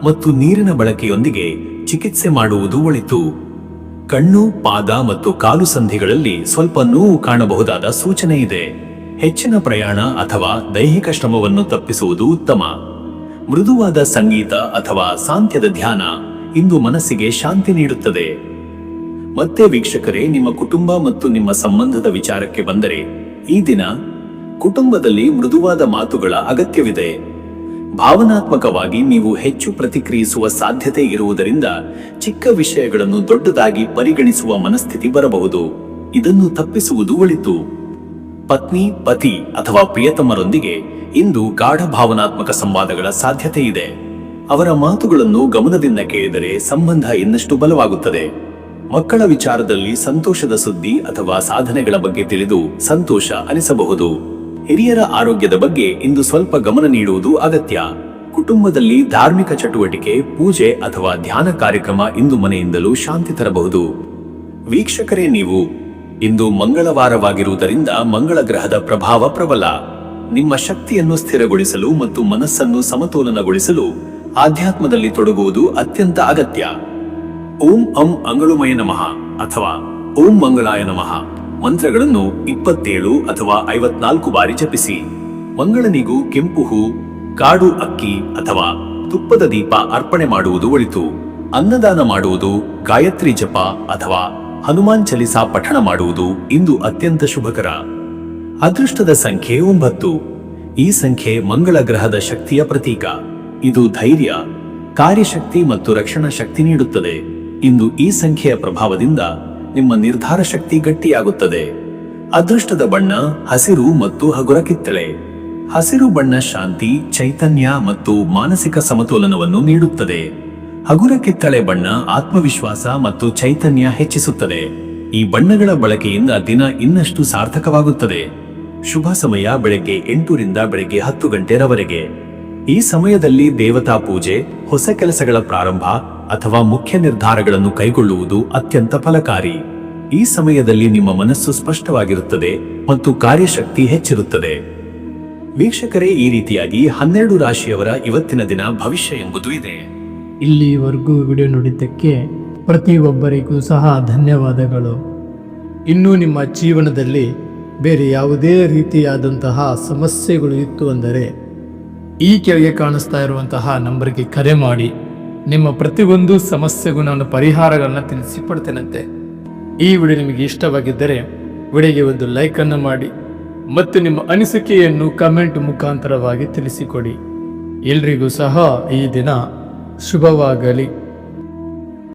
ಮತ್ತು ನೀರಿನ ಬಳಕೆಯೊಂದಿಗೆ ಚಿಕಿತ್ಸೆ ಮಾಡುವುದು ಒಳಿತು. ಕಣ್ಣು, ಪಾದ ಮತ್ತು ಕಾಲು ಸಂಧಿಗಳಲ್ಲಿ ಸ್ವಲ್ಪ ನೋವು ಕಾಣಬಹುದಾದ ಸೂಚನೆ ಇದೆ. ಹೆಚ್ಚಿನ ಪ್ರಯಾಣ ಅಥವಾ ದೈಹಿಕ ಶ್ರಮವನ್ನು ತಪ್ಪಿಸುವುದು ಉತ್ತಮ. ಮೃದುವಾದ ಸಂಗೀತ ಅಥವಾ ಸಾಂತ್ಯದ ಧ್ಯಾನ ಇಂದು ಮನಸ್ಸಿಗೆ ಶಾಂತಿ ನೀಡುತ್ತದೆ. ಮತ್ತೆ ವೀಕ್ಷಕರೇ, ನಿಮ್ಮ ಕುಟುಂಬ ಮತ್ತು ನಿಮ್ಮ ಸಂಬಂಧದ ವಿಚಾರಕ್ಕೆ ಬಂದರೆ, ಈ ದಿನ ಕುಟುಂಬದಲ್ಲಿ ಮೃದುವಾದ ಮಾತುಗಳ ಅಗತ್ಯವಿದೆ. ಭಾವನಾತ್ಮಕವಾಗಿ ನೀವು ಹೆಚ್ಚು ಪ್ರತಿಕ್ರಿಯಿಸುವ ಸಾಧ್ಯತೆ ಇರುವುದರಿಂದ ಚಿಕ್ಕ ವಿಷಯಗಳನ್ನು ದೊಡ್ಡದಾಗಿ ಪರಿಗಣಿಸುವ ಮನಸ್ಥಿತಿ ಬರಬಹುದು. ಇದನ್ನು ತಪ್ಪಿಸುವುದು ಒಳಿತು. ಪತ್ನಿ, ಪತಿ ಅಥವಾ ಪ್ರಿಯತಮರೊಂದಿಗೆ ಇಂದು ಗಾಢ ಭಾವನಾತ್ಮಕ ಸಂವಾದಗಳ ಸಾಧ್ಯತೆ ಇದೆ. ಅವರ ಮಾತುಗಳನ್ನು ಗಮನದಿಂದ ಕೇಳಿದರೆ ಸಂಬಂಧ ಇನ್ನಷ್ಟು ಬಲವಾಗುತ್ತದೆ. ಮಕ್ಕಳ ವಿಚಾರದಲ್ಲಿ ಸಂತೋಷದ ಸುದ್ದಿ ಅಥವಾ ಸಾಧನೆಗಳ ಬಗ್ಗೆ ತಿಳಿದು ಸಂತೋಷ ಅನಿಸಬಹುದು. ಹಿರಿಯರ ಆರೋಗ್ಯದ ಬಗ್ಗೆ ಇಂದು ಸ್ವಲ್ಪ ಗಮನ ನೀಡುವುದು ಅಗತ್ಯ. ಕುಟುಂಬದಲ್ಲಿ ಧಾರ್ಮಿಕ ಚಟುವಟಿಕೆ, ಪೂಜೆ ಅಥವಾ ಧ್ಯಾನ ಕಾರ್ಯಕ್ರಮ ಇಂದು ಮನೆಯಿಂದಲೂ ಶಾಂತಿ ತರಬಹುದು. ವೀಕ್ಷಕರೇ, ನೀವು ಇಂದು ಮಂಗಳವಾರವಾಗಿರುವುದರಿಂದ ಮಂಗಳ ಗ್ರಹದ ಪ್ರಭಾವ ಪ್ರಬಲ. ನಿಮ್ಮ ಶಕ್ತಿಯನ್ನು ಸ್ಥಿರಗೊಳಿಸಲು ಮತ್ತು ಮನಸ್ಸನ್ನು ಸಮತೋಲನಗೊಳಿಸಲು ಆಧ್ಯಾತ್ಮದಲ್ಲಿ ತೊಡಗುವುದು ಅತ್ಯಂತ ಅಗತ್ಯ. ಓಂ ಅಂ ಅಂಗಳುಮಯ ನಮಃ ಅಥವಾ ಓಂ ಮಂಗಳಾಯ ನಮಃ ಮಂತ್ರಗಳನ್ನು 27 ಅಥವಾ 54 ಬಾರಿ ಜಪಿಸಿ. ಮಂಗಳನಿಗೂ ಕೆಂಪು ಹೂ, ಕಾಡು ಅಕ್ಕಿ ಅಥವಾ ತುಪ್ಪದ ದೀಪ ಅರ್ಪಣೆ ಮಾಡುವುದು ಒಳಿತು. ಅನ್ನದಾನ ಮಾಡುವುದು, ಗಾಯತ್ರಿ ಜಪ ಅಥವಾ ಹನುಮಾನ್ ಚಾಲಿಸಾ ಪಠಣ ಮಾಡುವುದು ಇಂದು ಅತ್ಯಂತ ಶುಭಕರ. ಅದೃಷ್ಟದ ಸಂಖ್ಯೆ 9. ಈ ಸಂಖ್ಯೆ ಮಂಗಳ ಗ್ರಹದ ಶಕ್ತಿಯ ಪ್ರತೀಕ. ಇದು ಧೈರ್ಯ, ಕಾರ್ಯಶಕ್ತಿ ಮತ್ತು ರಕ್ಷಣಾ ಶಕ್ತಿ ನೀಡುತ್ತದೆ. ಇಂದು ಈ ಸಂಖ್ಯೆಯ ಪ್ರಭಾವದಿಂದ ನಿಮ್ಮ ನಿರ್ಧಾರ ಶಕ್ತಿ ಗಟ್ಟಿಯಾಗುತ್ತದೆ. ಅದೃಷ್ಟದ ಬಣ್ಣ ಹಸಿರು ಮತ್ತು ಹಗುರ ಕಿತ್ತಳೆ. ಹಸಿರು ಬಣ್ಣ ಶಾಂತಿ, ಚೈತನ್ಯ ಮತ್ತು ಮಾನಸಿಕ ಸಮತೋಲನವನ್ನು ನೀಡುತ್ತದೆ. ಹಗುರ ಕಿತ್ತಳೆ ಬಣ್ಣ ಆತ್ಮವಿಶ್ವಾಸ ಮತ್ತು ಚೈತನ್ಯ ಹೆಚ್ಚಿಸುತ್ತದೆ. ಈ ಬಣ್ಣಗಳ ಬಳಕೆಯಿಂದ ದಿನ ಇನ್ನಷ್ಟು ಸಾರ್ಥಕವಾಗುತ್ತದೆ. ಶುಭ ಸಮಯ ಬೆಳಗ್ಗೆ 8 ರಿಂದ ಬೆಳಗ್ಗೆ 10 ಗಂಟೆರವರೆಗೆ. ಈ ಸಮಯದಲ್ಲಿ ದೇವತಾ ಪೂಜೆ, ಹೊಸ ಕೆಲಸಗಳ ಪ್ರಾರಂಭ ಅಥವಾ ಮುಖ್ಯ ನಿರ್ಧಾರಗಳನ್ನು ಕೈಗೊಳ್ಳುವುದು ಅತ್ಯಂತ ಫಲಕಾರಿ. ಈ ಸಮಯದಲ್ಲಿ ನಿಮ್ಮ ಮನಸ್ಸು ಸ್ಪಷ್ಟವಾಗಿರುತ್ತದೆ ಮತ್ತು ಕಾರ್ಯಶಕ್ತಿ ಹೆಚ್ಚಿರುತ್ತದೆ. ವೀಕ್ಷಕರೇ, ಈ ರೀತಿಯಾಗಿ 12 ರಾಶಿಯವರ ಇವತ್ತಿನ ದಿನ ಭವಿಷ್ಯ ಎಂಬುದು ಇದೆ. ಇಲ್ಲಿವರೆಗೂ ವಿಡಿಯೋ ನೋಡಿದ್ದಕ್ಕೆ ಪ್ರತಿಯೊಬ್ಬರಿಗೂ ಸಹ ಧನ್ಯವಾದಗಳು. ಇನ್ನೂ ನಿಮ್ಮ ಜೀವನದಲ್ಲಿ ಬೇರೆ ಯಾವುದೇ ರೀತಿಯಾದಂತಹ ಸಮಸ್ಯೆಗಳು ಇತ್ತು ಅಂದರೆ ಈ ಕೆಳಗೆ ಕಾಣಿಸ್ತಾ ಇರುವಂತಹ ನಂಬರ್ಗೆ ಕರೆ ಮಾಡಿ. ನಿಮ್ಮ ಪ್ರತಿಯೊಂದು ಸಮಸ್ಯೆಗೂ ನಾನು ಪರಿಹಾರಗಳನ್ನ ತಿಳಿಸಿಕೊಡ್ತೇನಂತೆ. ಈ ವಿಡಿಯೋ ನಿಮಗೆ ಇಷ್ಟವಾಗಿದ್ದರೆ ವಿಡಿಯೋಗೆ ಒಂದು ಲೈಕನ್ನು ಮಾಡಿ ಮತ್ತು ನಿಮ್ಮ ಅನಿಸಿಕೆಯನ್ನು ಕಮೆಂಟ್ ಮುಖಾಂತರವಾಗಿ ತಿಳಿಸಿಕೊಡಿ. ಎಲ್ರಿಗೂ ಸಹ ಈ ದಿನ ಶುಭವಾಗಲಿ.